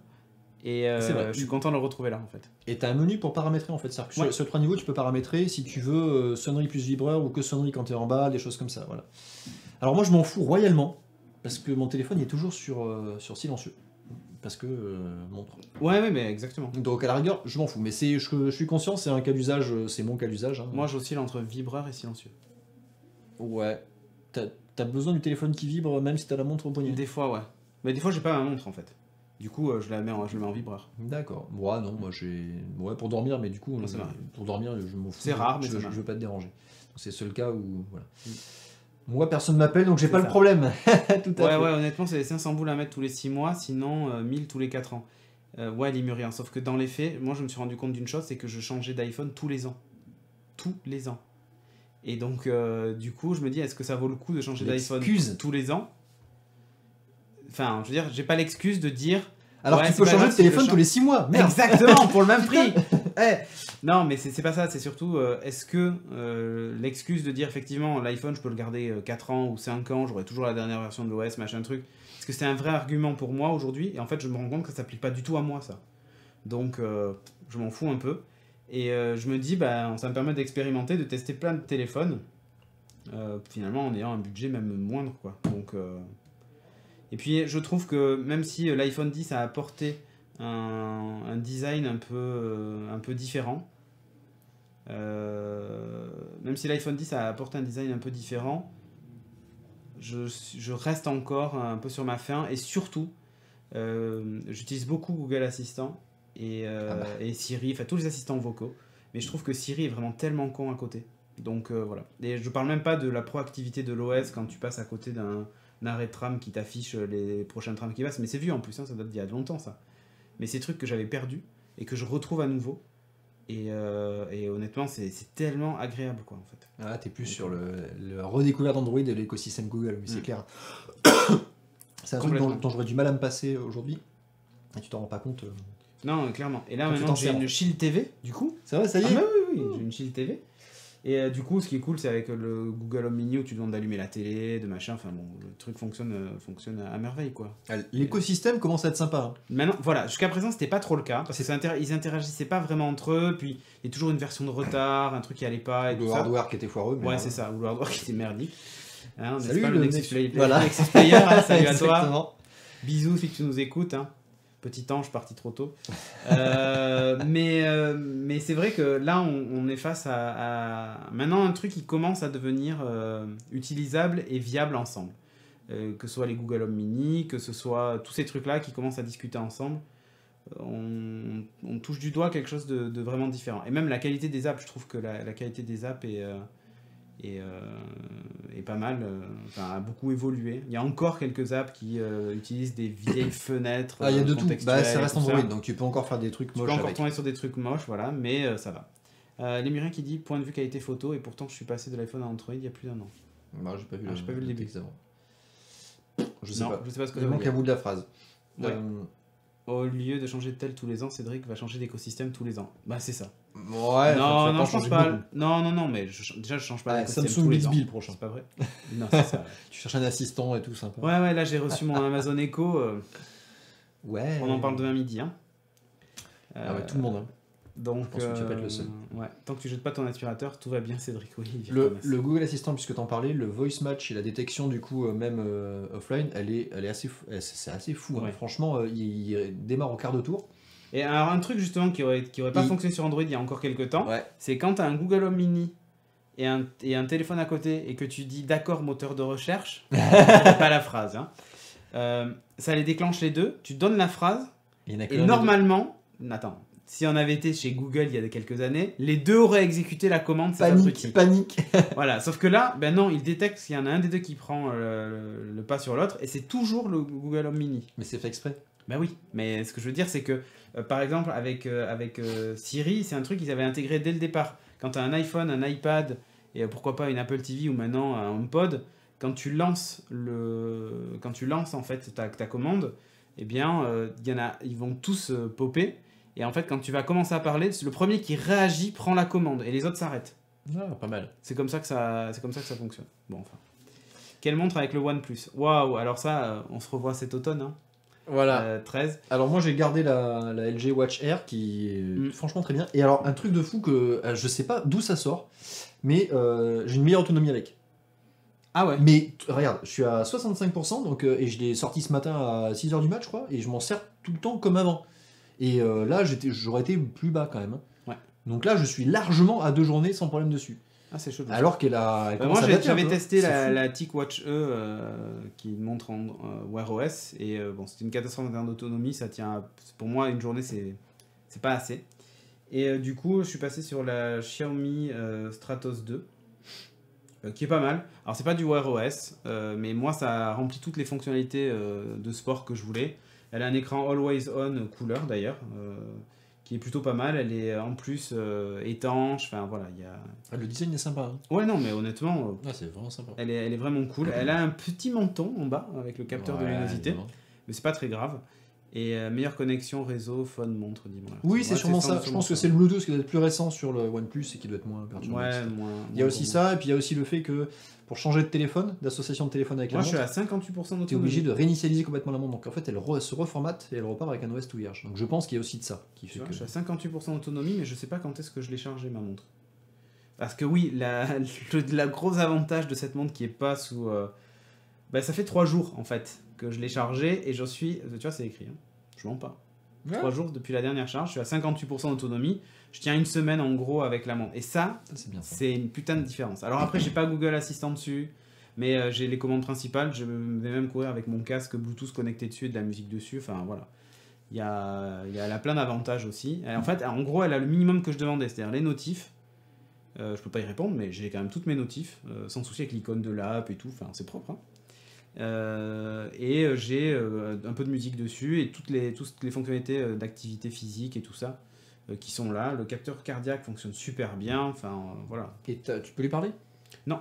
Speaker 1: Et
Speaker 2: C'est vrai.
Speaker 1: je suis content de le retrouver là, en fait.
Speaker 2: Et tu as un menu pour paramétrer en fait. C'est-à-dire que
Speaker 1: Ouais.
Speaker 2: sur le 3 niveaux, tu peux paramétrer si tu veux sonnerie plus vibreur ou que sonnerie quand tu es en bas, des choses comme ça. Voilà. Alors moi, je m'en fous royalement parce que mon téléphone il est toujours sur silencieux. Parce que montre.
Speaker 1: Ouais, mais exactement.
Speaker 2: Donc à la rigueur, je m'en fous. Mais je suis conscient, c'est un cas d'usage, c'est mon cas d'usage. Hein.
Speaker 1: Moi, j'oscille entre vibreur et silencieux.
Speaker 2: Ouais. T'as besoin du téléphone qui vibre même si t'as la montre au poignet.
Speaker 1: Des fois, ouais. Mais des fois, j'ai pas ma montre, en fait. Du coup, je le mets en vibreur.
Speaker 2: D'accord. Moi, non, moi j'ai. Ouais, pour dormir, mais du coup,
Speaker 1: Moi, ça m'arrive.
Speaker 2: pour dormir, je m'en fous.
Speaker 1: C'est rare, mais
Speaker 2: je,
Speaker 1: ça
Speaker 2: je
Speaker 1: m'arrive.
Speaker 2: veux pas te déranger. Donc, c'est le seul cas où. Voilà. Moi, personne m'appelle, donc j'ai
Speaker 1: C'est
Speaker 2: pas
Speaker 1: ça.
Speaker 2: le problème. Tout à
Speaker 1: Ouais,
Speaker 2: fait.
Speaker 1: ouais, honnêtement, c'est les 500 boules à mettre tous les 6 mois, sinon 1000 tous les 4 ans. Ouais, il y mieux rien. Sauf que dans les faits, moi, je me suis rendu compte d'une chose, c'est que je changeais d'iPhone tous les ans. Tous les ans. Et donc, du coup, je me dis, est-ce que ça vaut le coup de changer d'iPhone
Speaker 2: L'excuse.
Speaker 1: tous les ans? Enfin, je veux dire, j'ai pas l'excuse de dire.
Speaker 2: Alors
Speaker 1: ouais,
Speaker 2: tu
Speaker 1: c'est
Speaker 2: peux
Speaker 1: pas
Speaker 2: changer
Speaker 1: grave
Speaker 2: de
Speaker 1: si je
Speaker 2: téléphone
Speaker 1: change.
Speaker 2: tous les 6 mois. Merde.
Speaker 1: Exactement, pour le même prix. Eh, non, mais c'est pas ça, c'est surtout, est-ce que l'excuse de dire effectivement l'iPhone, je peux le garder 4 ans ou 5 ans, j'aurai toujours la dernière version de l'OS, machin truc, est-ce que c'est un vrai argument pour moi aujourd'hui? Et en fait, je me rends compte que ça s'applique pas du tout à moi, ça. Donc, je m'en fous un peu. Et je me dis, bah, ça me permet d'expérimenter, de tester plein de téléphones, finalement en ayant un budget même moindre, quoi. Donc, et puis, je trouve que même si l'iPhone 10 a apporté un design un peu différent. Même si l'iPhone 10 a apporté un design un peu différent, je reste encore un peu sur ma faim. Et surtout, j'utilise beaucoup Google Assistant et Siri, enfin tous les assistants vocaux. Mais je trouve que Siri est vraiment tellement con à côté. Donc voilà. Et je parle même pas de la proactivité de l'OS quand tu passes à côté d'un arrêt de tram qui t'affiche les prochaines trams qui passent. Mais c'est vieux en plus, hein, ça date d'il y a longtemps ça. Mais ces trucs que j'avais perdus et que je retrouve à nouveau. Et honnêtement, c'est tellement agréable, quoi, en fait.
Speaker 2: Ah, t'es plus sur le redécouvert d'Android et l'écosystème Google, oui, c'est clair. C'est un truc dont j'aurais du mal à me passer aujourd'hui. Et tu t'en rends pas compte.
Speaker 1: Non, clairement. Et là,
Speaker 2: Quand tu
Speaker 1: maintenant,
Speaker 2: t'en
Speaker 1: j'ai
Speaker 2: sers.
Speaker 1: une Shield TV, du coup.
Speaker 2: C'est vrai, ça y est.
Speaker 1: Ah, bah oui, j'ai une Shield TV. Et du coup, ce qui est cool, c'est avec le Google Home Mini où tu demandes d'allumer la télé, de machin. Enfin bon, le truc fonctionne à merveille, quoi.
Speaker 2: L'écosystème commence à être sympa. Hein.
Speaker 1: Maintenant, voilà, jusqu'à présent, c'était pas trop le cas. Parce qu'ils interagissaient pas vraiment entre eux. Puis, il y a toujours une version de retard, un truc qui allait pas. Et
Speaker 2: Le
Speaker 1: tout ça.
Speaker 2: hardware qui était foireux. Mais
Speaker 1: Ouais, c'est ça. Ou le hardware qui était merdique. Hein, n'est-ce
Speaker 2: Salut
Speaker 1: pas,
Speaker 2: le
Speaker 1: Nexus
Speaker 2: Nexus.
Speaker 1: Player.
Speaker 2: Voilà.
Speaker 1: Nexus Player, hein, salut à toi.
Speaker 2: Exactement.
Speaker 1: Bisous si tu nous écoutes. Hein. Petit ange parti trop tôt. Mais c'est vrai que là, on est face à maintenant un truc qui commence à devenir utilisable et viable ensemble. Que ce soit les Google Home Mini, que ce soit tous ces trucs-là qui commencent à discuter ensemble. On touche du doigt quelque chose de vraiment différent. Et même la qualité des apps, je trouve que la qualité des apps est pas mal, a beaucoup évolué. Il y a encore quelques apps qui utilisent des vieilles fenêtres.
Speaker 2: Il y a de tout. Ça reste Android,
Speaker 1: ça.
Speaker 2: donc tu peux encore faire des trucs moches.
Speaker 1: Tu peux encore tomber sur des trucs moches, voilà, mais ça va. Lémurien qui dit point de vue qualité photo, et pourtant je suis passé de l'iPhone à Android il y a plus d'1 an.
Speaker 2: Bah, j'ai pas vu le début. Je sais pas ce que
Speaker 1: il
Speaker 2: manque un bout de la phrase.
Speaker 1: Ouais. Au lieu de changer de tel tous les ans, Cédric va changer d'écosystème tous les ans. Bah c'est ça.
Speaker 2: Ouais.
Speaker 1: Non, je change pas. Non, mais déjà je change pas d'écosystème
Speaker 2: Samsung
Speaker 1: tous les ans.
Speaker 2: Bixby le prochain.
Speaker 1: C'est pas vrai. Non, c'est ça.
Speaker 2: Tu cherches un assistant et tout sympa.
Speaker 1: Ouais, là j'ai reçu mon Amazon Echo.
Speaker 2: Ouais.
Speaker 1: On en parle demain midi. Hein.
Speaker 2: Ouais, tout le monde. Hein.
Speaker 1: Donc,
Speaker 2: je pense que tu vas pas être le seul.
Speaker 1: Ouais. Tant que tu jettes pas ton aspirateur, tout va bien, Cédric. Oui,
Speaker 2: le Google Assistant, puisque t'en parlais, le voice match et la détection du coup même offline, c'est assez fou. Hein. Franchement, il démarre au quart de tour.
Speaker 1: Et alors un truc justement qui aurait pas fonctionné sur Android il y a encore quelques temps, c'est quand tu as un Google Home Mini et un téléphone à côté et que tu dis d'accord moteur de recherche, c'est pas la phrase. Hein. Ça les déclenche les deux. Tu donnes la phrase et normalement, attends. Si on avait été chez Google il y a quelques années, les deux auraient exécuté la commande.
Speaker 2: Panique.
Speaker 1: Voilà, sauf que là, ben non, il détecte qu'il y en a un des deux qui prend le pas sur l'autre, et c'est toujours le Google Home Mini.
Speaker 2: Mais c'est fait exprès.
Speaker 1: Ben oui, mais ce que je veux dire, c'est que, par exemple, avec Siri, c'est un truc qu'ils avaient intégré dès le départ. Quand tu as un iPhone, un iPad, et pourquoi pas une Apple TV ou maintenant un HomePod, quand tu lances en fait ta commande, eh bien, ils vont tous popper. Et en fait, quand tu vas commencer à parler, le premier qui réagit prend la commande et les autres s'arrêtent.
Speaker 2: Ah, pas mal.
Speaker 1: C'est comme ça que ça fonctionne. Bon, enfin. Quelle montre avec le OnePlus? Waouh, alors ça, on se revoit cet automne. Hein.
Speaker 2: Voilà.
Speaker 1: 13.
Speaker 2: Alors moi, j'ai gardé la LG Watch Air qui est franchement très bien. Et alors, un truc de fou que je sais pas d'où ça sort, mais j'ai une meilleure autonomie avec.
Speaker 1: Ah ouais.
Speaker 2: Mais regarde, je suis à 65%, donc, et je l'ai sorti ce matin à 6h du mat, je crois, et je m'en sers tout le temps comme avant. Et là, j'aurais été plus bas quand même.
Speaker 1: Ouais.
Speaker 2: Donc là, je suis largement à 2 journées sans problème dessus.
Speaker 1: Ah, c'est chaud.
Speaker 2: Alors qu'elle a.
Speaker 1: Moi, j'avais testé la TicWatch E qui montre en Wear OS. Et bon, c'est une catastrophe en termes d'autonomie. Ça tient. Pour moi, une journée, c'est pas assez. Et du coup, je suis passé sur la Xiaomi Stratos 2. Qui est pas mal. Alors, c'est pas du Wear OS. Mais moi, ça remplit toutes les fonctionnalités de sport que je voulais. Elle a un écran Always On couleur d'ailleurs, qui est plutôt pas mal. Elle est en plus étanche. Enfin voilà, il y a.
Speaker 2: Le design est sympa. Hein.
Speaker 1: Ouais, non, mais honnêtement.
Speaker 2: C'est vraiment sympa.
Speaker 1: Elle est vraiment cool. Elle a un petit menton en bas avec le capteur de luminosité, évidemment. Mais c'est pas très grave. Et meilleure connexion réseau, phone, montre, dis-moi.
Speaker 2: Oui, c'est sûrement ça. Je pense que c'est le Bluetooth qui doit être plus récent sur le OnePlus et qui doit être moins perturbant.
Speaker 1: Ouais,
Speaker 2: il y a aussi ça, et puis il y a aussi le fait que pour changer de téléphone, d'association de téléphone avec la montre,
Speaker 1: je suis à 58% d'autonomie.
Speaker 2: Tu es obligé de réinitialiser complètement la montre. Donc en fait, elle se reformate et elle repart avec un OS tout vierge. Donc je pense qu'il y a aussi de ça. Qui fait
Speaker 1: Je suis à 58% d'autonomie, mais je sais pas quand est-ce que je l'ai chargé ma montre. Parce que oui, la gros avantage de cette montre qui est pas sous. Ça fait 3 jours en fait que je l'ai chargée et je suis. Tu vois, c'est écrit. Hein. Je mens pas. 3 jours depuis la dernière charge, je suis à 58% d'autonomie. Je tiens une semaine en gros avec la montre. Et ça, c'est une putain de différence. Alors après, j'ai pas Google Assistant dessus, mais j'ai les commandes principales. Je vais même courir avec mon casque Bluetooth connecté dessus et de la musique dessus. Enfin voilà. Elle a plein d'avantages aussi. En fait, en gros, elle a le minimum que je demandais, c'est-à-dire les notifs. Je peux pas y répondre, mais j'ai quand même toutes mes notifs, sans souci avec l'icône de l'app et tout. Enfin, c'est propre. Hein. Et j'ai un peu de musique dessus et toutes les fonctionnalités d'activité physique et tout ça qui sont là. Le capteur cardiaque fonctionne super bien. Enfin, voilà.
Speaker 2: Et tu peux lui parler ?
Speaker 1: Non.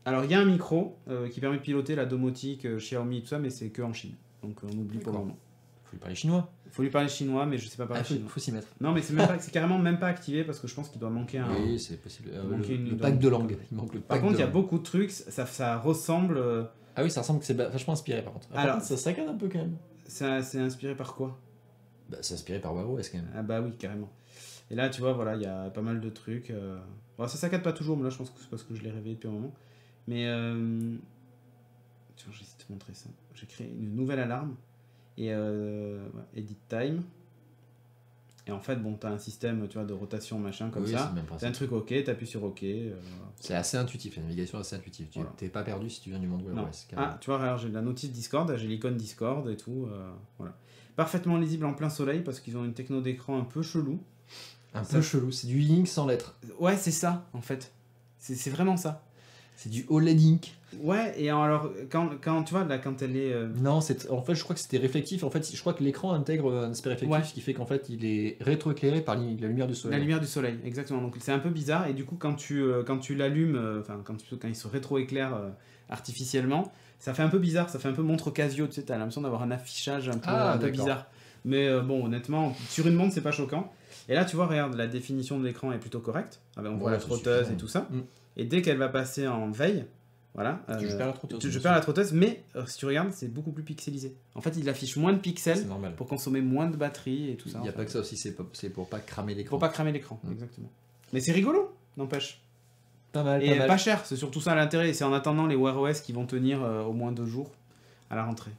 Speaker 1: Alors, il y a un micro qui permet de piloter la domotique Xiaomi et tout ça, mais c'est que en Chine. Donc, on oublie pour le moment.
Speaker 2: Faut lui parler chinois.
Speaker 1: Faut lui parler chinois, mais je sais pas parler chinois.
Speaker 2: Faut s'y mettre.
Speaker 1: Non, mais c'est carrément même pas activé parce que je pense qu'il doit manquer un.
Speaker 2: Oui, c'est possible. Le pack de langue.
Speaker 1: Par contre, il y a beaucoup de trucs. Ça ressemble.
Speaker 2: Ah oui, ça ressemble que c'est vachement inspiré par contre. Alors, ça saccade un peu quand même.
Speaker 1: C'est inspiré par quoi ?
Speaker 2: C'est inspiré par Wear OS quand même.
Speaker 1: Ah bah oui, carrément. Et là, tu vois, voilà, il y a pas mal de trucs. Bon, ça saccade pas toujours, mais là, je pense que c'est parce que je l'ai réveillé depuis un moment. Mais tiens, je vais essayer de te montrer ça. J'ai créé une nouvelle alarme et Edit Time. Et en fait, bon, tu as un système, tu vois, de rotation, machin, comme ça. Tu as un truc OK, tu appuies sur OK.
Speaker 2: C'est assez intuitif, la navigation est assez intuitive. Tu n'es pas perdu si tu viens du monde Wear OS.
Speaker 1: Ah, tu vois, regarde, j'ai la notice Discord, j'ai l'icône Discord et tout. Voilà. Parfaitement lisible en plein soleil parce qu'ils ont une techno d'écran un peu chelou.
Speaker 2: Peu chelou, c'est du Link sans lettres.
Speaker 1: Ouais, c'est ça, en fait. C'est vraiment ça.
Speaker 2: C'est du OLED Ink.
Speaker 1: Ouais, et alors, quand tu vois, là, quand elle est...
Speaker 2: Non, en fait, je crois que c'était réflectif. En fait, je crois que l'écran intègre un aspect réflectif, ce qui fait qu'en fait, il est rétroéclairé par la lumière du soleil.
Speaker 1: La lumière du soleil, exactement. Donc, c'est un peu bizarre. Et du coup, quand tu l'allumes, quand il se rétroéclaire artificiellement, ça fait un peu bizarre. Ça fait un peu montre Casio. Tu sais, t'as l'impression d'avoir un affichage un peu bizarre. Mais bon, honnêtement, sur une montre, c'est pas choquant. Et là, tu vois, regarde, la définition de l'écran est plutôt correcte. On voit la trotteuse et tout ça. Et dès qu'elle va passer en veille, voilà,
Speaker 2: je perds la trotteuse.
Speaker 1: Je perds la trotteuse, mais si tu regardes, c'est beaucoup plus pixelisé. En fait, il affiche moins de pixels pour consommer moins de batterie et tout ça.
Speaker 2: Il n'y a pas que ça aussi, c'est pour pas cramer l'écran.
Speaker 1: Pour pas cramer l'écran, exactement. Mais c'est rigolo, n'empêche.
Speaker 2: Pas mal,
Speaker 1: et pas cher, c'est surtout ça l'intérêt. C'est en attendant les Wear OS qui vont tenir au moins 2 jours à la rentrée.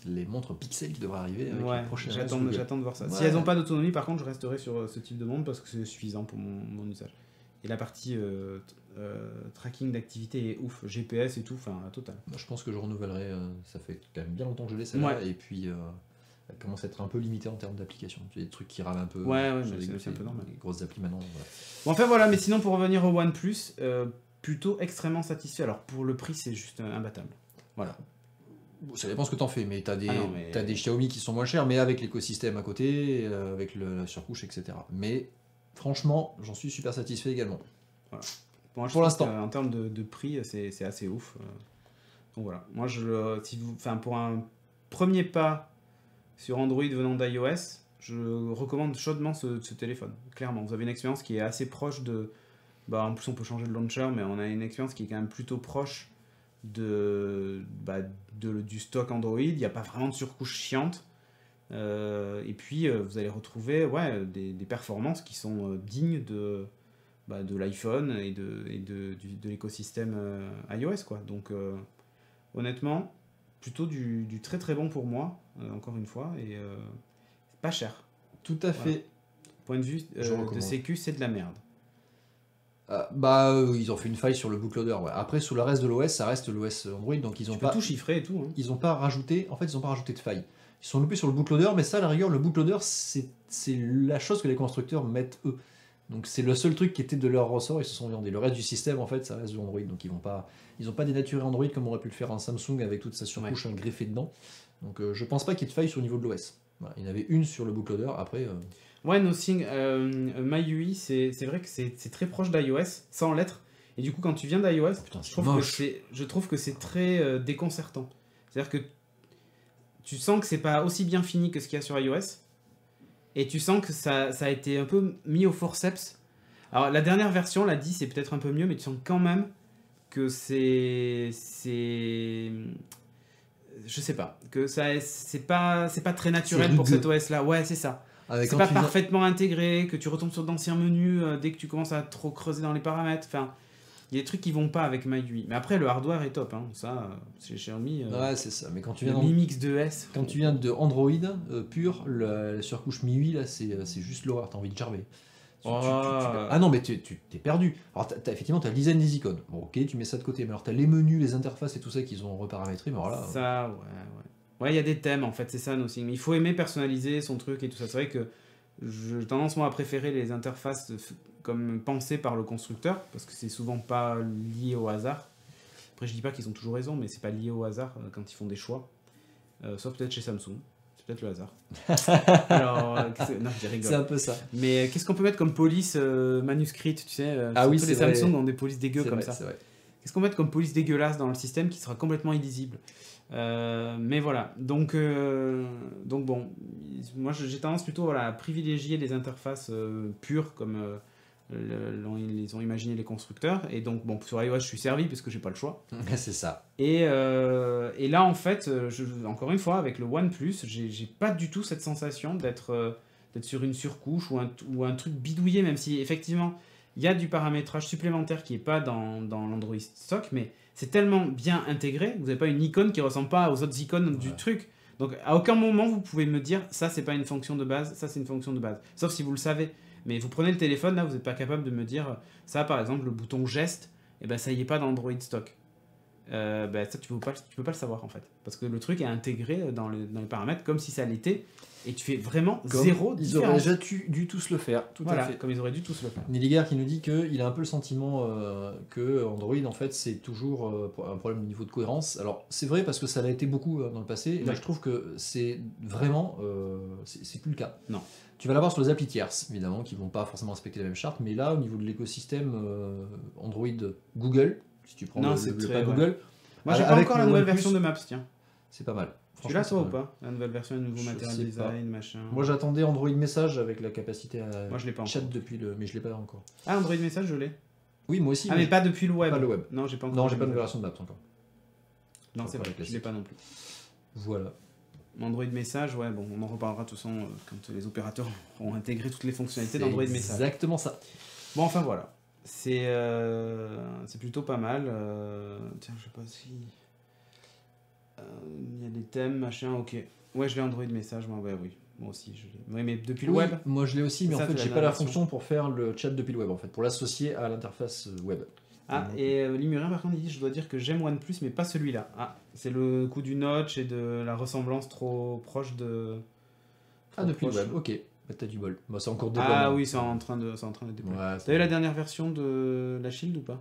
Speaker 2: Les montres Pixel qui devraient arriver avec
Speaker 1: les prochaines. J'attends de voir ça. Si elles n'ont pas d'autonomie, par contre, je resterai sur ce type de montre parce que c'est suffisant pour mon usage. Et la partie tracking d'activité est ouf, GPS et tout, enfin total.
Speaker 2: Moi, je pense que je renouvellerai, ça fait quand même bien longtemps que je l'ai celle-là, et puis elle commence à être un peu limitée en termes d'application. Tu as des trucs qui rament un peu.
Speaker 1: Ouais, c'est un peu normal.
Speaker 2: Les grosses applis maintenant. Voilà.
Speaker 1: Bon, enfin voilà, mais sinon pour revenir au OnePlus, plutôt extrêmement satisfait. Alors pour le prix, c'est juste imbattable. Voilà.
Speaker 2: Ça dépend ce que t'en fais, mais t'as des Xiaomi qui sont moins chers, mais avec l'écosystème à côté, avec la surcouche, etc. Mais franchement, j'en suis super satisfait également.
Speaker 1: Voilà. Bon, pour l'instant. En termes de prix, c'est assez ouf. Donc voilà. Moi, pour un premier pas sur Android venant d'iOS, je recommande chaudement ce téléphone. Clairement, vous avez une expérience qui est assez proche de... en plus, on peut changer de launcher, mais on a une expérience qui est quand même plutôt proche du stock Android. Il n'y a pas vraiment de surcouche chiante. Et puis, vous allez retrouver des performances qui sont dignes de l'iPhone et de l'écosystème iOS, quoi. Donc honnêtement, plutôt du très très bon pour moi, encore une fois, et pas cher.
Speaker 2: Tout à fait.
Speaker 1: Point de vue de sécu, c'est de la merde.
Speaker 2: Ils ont fait une faille sur le bootloader. Ouais. Après, sous le reste de l'OS, ça reste l'OS Android, donc ils ont pas
Speaker 1: tout chiffré et tout. Hein.
Speaker 2: Ils ont pas rajouté. En fait, ils ont pas rajouté de faille. Ils sont loupés sur le bootloader, mais ça, à la rigueur, le bootloader, c'est la chose que les constructeurs mettent eux. Donc c'est le seul truc qui était de leur ressort, ils se sont viandés. Le reste du système, en fait, ça reste de Android. Donc ils ont pas dénaturé Android comme aurait pu le faire un Samsung avec toute sa surcouche greffée dedans. Donc je pense pas qu'il y ait de faille sur le niveau de l'OS. Voilà, il y en avait une sur le bootloader, après...
Speaker 1: Ouais, Nothing, MyUI, c'est vrai que c'est très proche d'iOS, sans l'être. Et du coup, quand tu viens d'iOS, je trouve que c'est très déconcertant. C'est-à-dire que tu sens que c'est pas aussi bien fini que ce qu'il y a sur iOS. Et tu sens que ça a été un peu mis au forceps. Alors, la dernière version, la 10, c'est peut-être un peu mieux, mais tu sens quand même que c'est... Je sais pas. Que c'est pas très naturel pour cet OS-là. Ouais, c'est ça. C'est pas parfaitement intégré, que tu retombes sur d'anciens menus dès que tu commences à trop creuser dans les paramètres. Enfin, il y a des trucs qui vont pas avec MyUI. Mais après, le hardware est top. Hein. Ça, chez Xiaomi...
Speaker 2: ouais, c'est ça. Mais quand tu viens
Speaker 1: Mi Mix 2S...
Speaker 2: Quand tu viens de Android pur, la surcouche MIUI, là, c'est juste l'horreur. T'as envie de gerber. Ah non, mais t'es perdu. Alors, effectivement, t'as le design des icônes. Bon, ok, tu mets ça de côté. Mais alors, t'as les menus, les interfaces et tout ça qu'ils ont reparamétré. Mais alors là...
Speaker 1: Ça, ouais. Ouais, il y a des thèmes, en fait. C'est ça, Nothing. Il faut aimer personnaliser son truc et tout ça. C'est vrai que j'ai tendance, moi, à préférer les interfaces comme pensées par le constructeur, parce que c'est souvent pas lié au hasard. Après, je dis pas qu'ils ont toujours raison, mais c'est pas lié au hasard quand ils font des choix. Sauf peut-être chez Samsung. C'est peut-être le hasard. Alors, non, je rigole.
Speaker 2: C'est un peu ça.
Speaker 1: Mais qu'est-ce qu'on peut mettre comme police manuscrite, tu sais
Speaker 2: oui,
Speaker 1: tous les Samsung ont des polices dégueu comme ça.
Speaker 2: Vrai.
Speaker 1: Qu'est-ce qu'on peut mettre comme police dégueulasse dans le système qui sera complètement illisible mais voilà. Donc bon, moi j'ai tendance plutôt à privilégier les interfaces pures comme ils ont imaginé les constructeurs. Et donc bon, sur iOS je suis servi parce que j'ai pas le choix.
Speaker 2: C'est ça.
Speaker 1: Et là en fait, encore une fois avec le OnePlus, j'ai pas du tout cette sensation d'être sur une surcouche ou un truc bidouillé, même si effectivement il y a du paramétrage supplémentaire qui est pas dans l'Android stock, mais c'est tellement bien intégré, vous n'avez pas une icône qui ressemble pas aux autres icônes du truc. Donc à aucun moment vous pouvez me dire ça c'est pas une fonction de base, ça c'est une fonction de base. Sauf si vous le savez. Mais vous prenez le téléphone, là vous n'êtes pas capable de me dire ça par exemple, le bouton geste, et ben ça y est pas dans Android stock. Ça tu peux pas le savoir en fait. Parce que le truc est intégré dans les paramètres comme si ça l'était. Et tu fais vraiment
Speaker 2: comme
Speaker 1: zéro
Speaker 2: ils
Speaker 1: différence.
Speaker 2: auraient déjà dû tous le faire. Tout
Speaker 1: Voilà,
Speaker 2: à fait.
Speaker 1: comme ils auraient dû tous le faire.
Speaker 2: Nelliger qui nous dit qu'il a un peu le sentiment que Android en fait c'est toujours un problème au niveau de cohérence. Alors c'est vrai parce que ça l'a été beaucoup dans le passé. Et là je trouve que c'est vraiment c'est plus le cas.
Speaker 1: Non.
Speaker 2: Tu vas l'avoir sur les applis tierces évidemment qui vont pas forcément respecter la même charte, mais là au niveau de l'écosystème Android Google, si tu prends le pas Google.
Speaker 1: Moi j'ai pas encore la nouvelle version de Maps, tiens.
Speaker 2: C'est pas mal.
Speaker 1: Tu l'as toi ou pas? La nouvelle version, le nouveau material design, machin.
Speaker 2: Moi j'attendais Android Message avec la capacité à
Speaker 1: moi, je l'ai pas
Speaker 2: chat depuis le. Mais je l'ai pas encore.
Speaker 1: Ah, Android Message, je l'ai.
Speaker 2: Oui, moi aussi.
Speaker 1: Ah, mais pas depuis le web.
Speaker 2: Pas le web.
Speaker 1: Non, j'ai pas encore.
Speaker 2: Non, j'ai pas de version de Maps encore.
Speaker 1: Non, c'est vrai, je l'ai pas non plus.
Speaker 2: Voilà.
Speaker 1: Android Message, ouais, bon, on en reparlera de toute façon quand les opérateurs auront intégré toutes les fonctionnalités d'Android Message.
Speaker 2: Exactement ça.
Speaker 1: Bon, enfin voilà. C'est plutôt pas mal. Tiens, je sais pas si. Il y a des thèmes, machin, ok. Ouais, je l'ai Android Message, moi, ouais, oui. Moi aussi, je l'ai. Oui, mais depuis le web.
Speaker 2: Moi je l'ai aussi, mais en fait, j'ai pas la fonction pour faire le chat depuis le web, en fait, pour l'associer à l'interface web.
Speaker 1: Ah, et Limurien, par contre, il dit je dois dire que j'aime OnePlus, mais pas celui-là. Ah, c'est le coup du notch et de la ressemblance trop proche de.
Speaker 2: Ah, depuis le web, ok. Bah, t'as du bol. Bah, c'est encore déploiement.
Speaker 1: Ah oui, c'est en train de déployer.
Speaker 2: Ouais,
Speaker 1: t'as eu la dernière version de la Shield ou pas?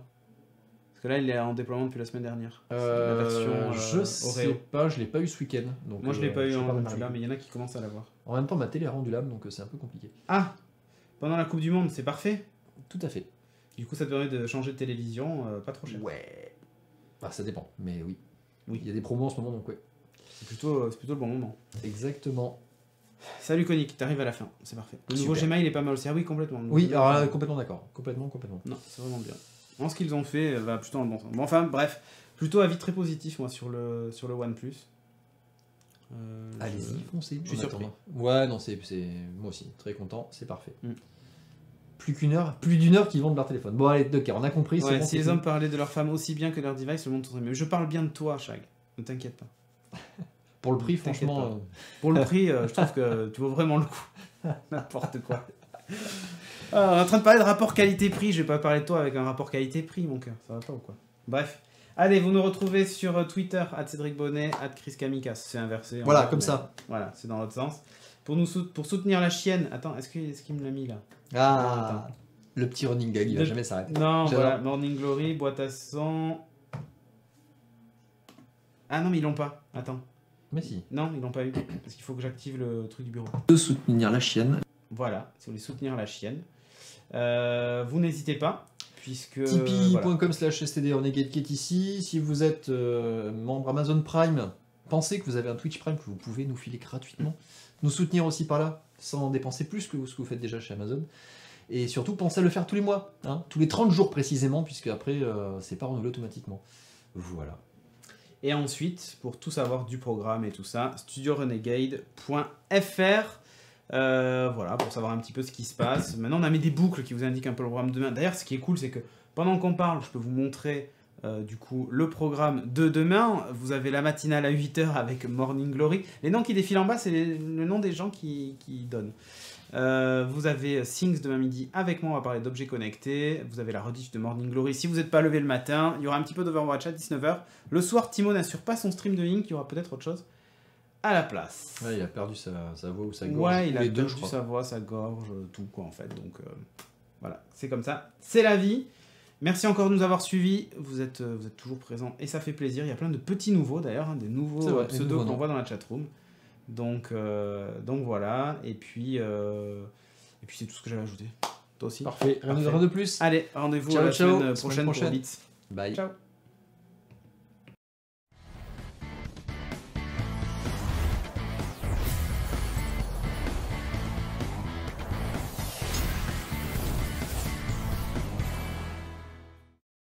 Speaker 1: Parce que là, il est en déploiement depuis la semaine dernière.
Speaker 2: La version je sais pas, je l'ai pas eu ce week-end.
Speaker 1: Moi, je l'ai pas eu en là, mais il y en a qui commencent à l'avoir.
Speaker 2: En même temps, ma télé est rendue lame, donc c'est un peu compliqué.
Speaker 1: Ah, pendant la Coupe du Monde, c'est parfait.
Speaker 2: Tout à fait.
Speaker 1: Du coup, ça te permet de changer de télévision, pas trop cher.
Speaker 2: Ouais. Bah, ça dépend, mais oui.
Speaker 1: Oui.
Speaker 2: Il y a des promos en ce moment, donc ouais.
Speaker 1: C'est plutôt le bon moment.
Speaker 2: Exactement.
Speaker 1: Salut Konik, t'arrives à la fin, c'est parfait. Le nouveau Gmail est pas mal aussi. Ah oui, complètement.
Speaker 2: Oui, alors là, complètement d'accord. Complètement.
Speaker 1: Non, c'est vraiment bien. Ce qu'ils ont fait va plutôt dans le bon sens. Bon, enfin, bref, plutôt avis très positif, moi, sur le OnePlus.
Speaker 2: Allez-y, foncez.
Speaker 1: Je suis surpris.
Speaker 2: Ouais, non, c'est moi aussi, très content, c'est parfait. Plus d'une heure qu'ils vendent leur téléphone. Bon, allez, ok, on a compris.
Speaker 1: Ouais, bon, si les hommes parlaient de leurs femmes aussi bien que leurs devices, le monde tournerait mieux. Je parle bien de toi, Chag. Ne t'inquiète pas.
Speaker 2: Pour le prix, franchement.
Speaker 1: Pour le prix, je trouve que tu vaux vraiment le coup. N'importe quoi. On est en train de parler de rapport qualité-prix. Je vais pas parler de toi avec un rapport qualité-prix, mon cœur. Ça va pas ou quoi? Bref. Allez, vous nous retrouvez sur Twitter, @CédricBonnet, @ChrisKamikas. C'est inversé.
Speaker 2: Voilà, comme ça.
Speaker 1: Voilà, c'est dans l'autre sens. Pour soutenir la chienne. Attends, est-ce qu'il me l'a mis là?
Speaker 2: Ah, le petit running gag, il va jamais s'arrêter.
Speaker 1: Non, voilà, Morning Glory, boîte à son. Ah non, mais ils l'ont pas. Attends.
Speaker 2: Mais si.
Speaker 1: Non, ils l'ont pas eu. Parce qu'il faut que j'active le truc du bureau.
Speaker 2: De soutenir la chienne.
Speaker 1: Voilà, si vous voulez soutenir la chienne. Vous n'hésitez pas, puisque...
Speaker 2: Tipeee.com/STD Renegade qui est ici. Si vous êtes membre Amazon Prime, pensez que vous avez un Twitch Prime que vous pouvez nous filer gratuitement. Nous soutenir aussi par là, sans dépenser plus que ce que vous faites déjà chez Amazon. Et surtout, pensez à le faire tous les mois, hein, tous les 30 jours précisément, puisque après, c'est pas renouvelé automatiquement. Voilà.
Speaker 1: Et ensuite, pour tout savoir du programme et tout ça, studiorenegade.fr. Voilà, pour savoir un petit peu ce qui se passe. Maintenant, on a mis des boucles qui vous indiquent un peu le programme de demain. D'ailleurs, ce qui est cool, c'est que pendant qu'on parle, je peux vous montrer du coup le programme de demain. Vous avez la matinale à 8h avec Morning Glory. Les noms qui défilent en bas, c'est le nom des gens qui donnent. Vous avez Things demain midi avec moi, on va parler d'objets connectés. Vous avez la rediff de Morning Glory. Si vous n'êtes pas levé le matin, il y aura un petit peu d'Overwatch à 19h. Le soir, Timo n'assure pas son stream de Link, il y aura peut-être autre chose à la place.
Speaker 2: Ouais, il a perdu sa voix ou sa gorge.
Speaker 1: Ouais, il a perdu sa voix, sa gorge, tout quoi en fait. Donc voilà, c'est comme ça. C'est la vie. Merci encore de nous avoir suivis. Vous êtes toujours présents et ça fait plaisir. Il y a plein de petits nouveaux d'ailleurs, hein, des nouveaux pseudos qu'on voit dans la chatroom. Donc voilà. Et puis c'est tout ce que j'avais ajouté. Toi aussi.
Speaker 2: Parfait. Rien de plus.
Speaker 1: Allez, rendez-vous la semaine prochaine pour Blitz.
Speaker 2: Bye.
Speaker 1: Ciao.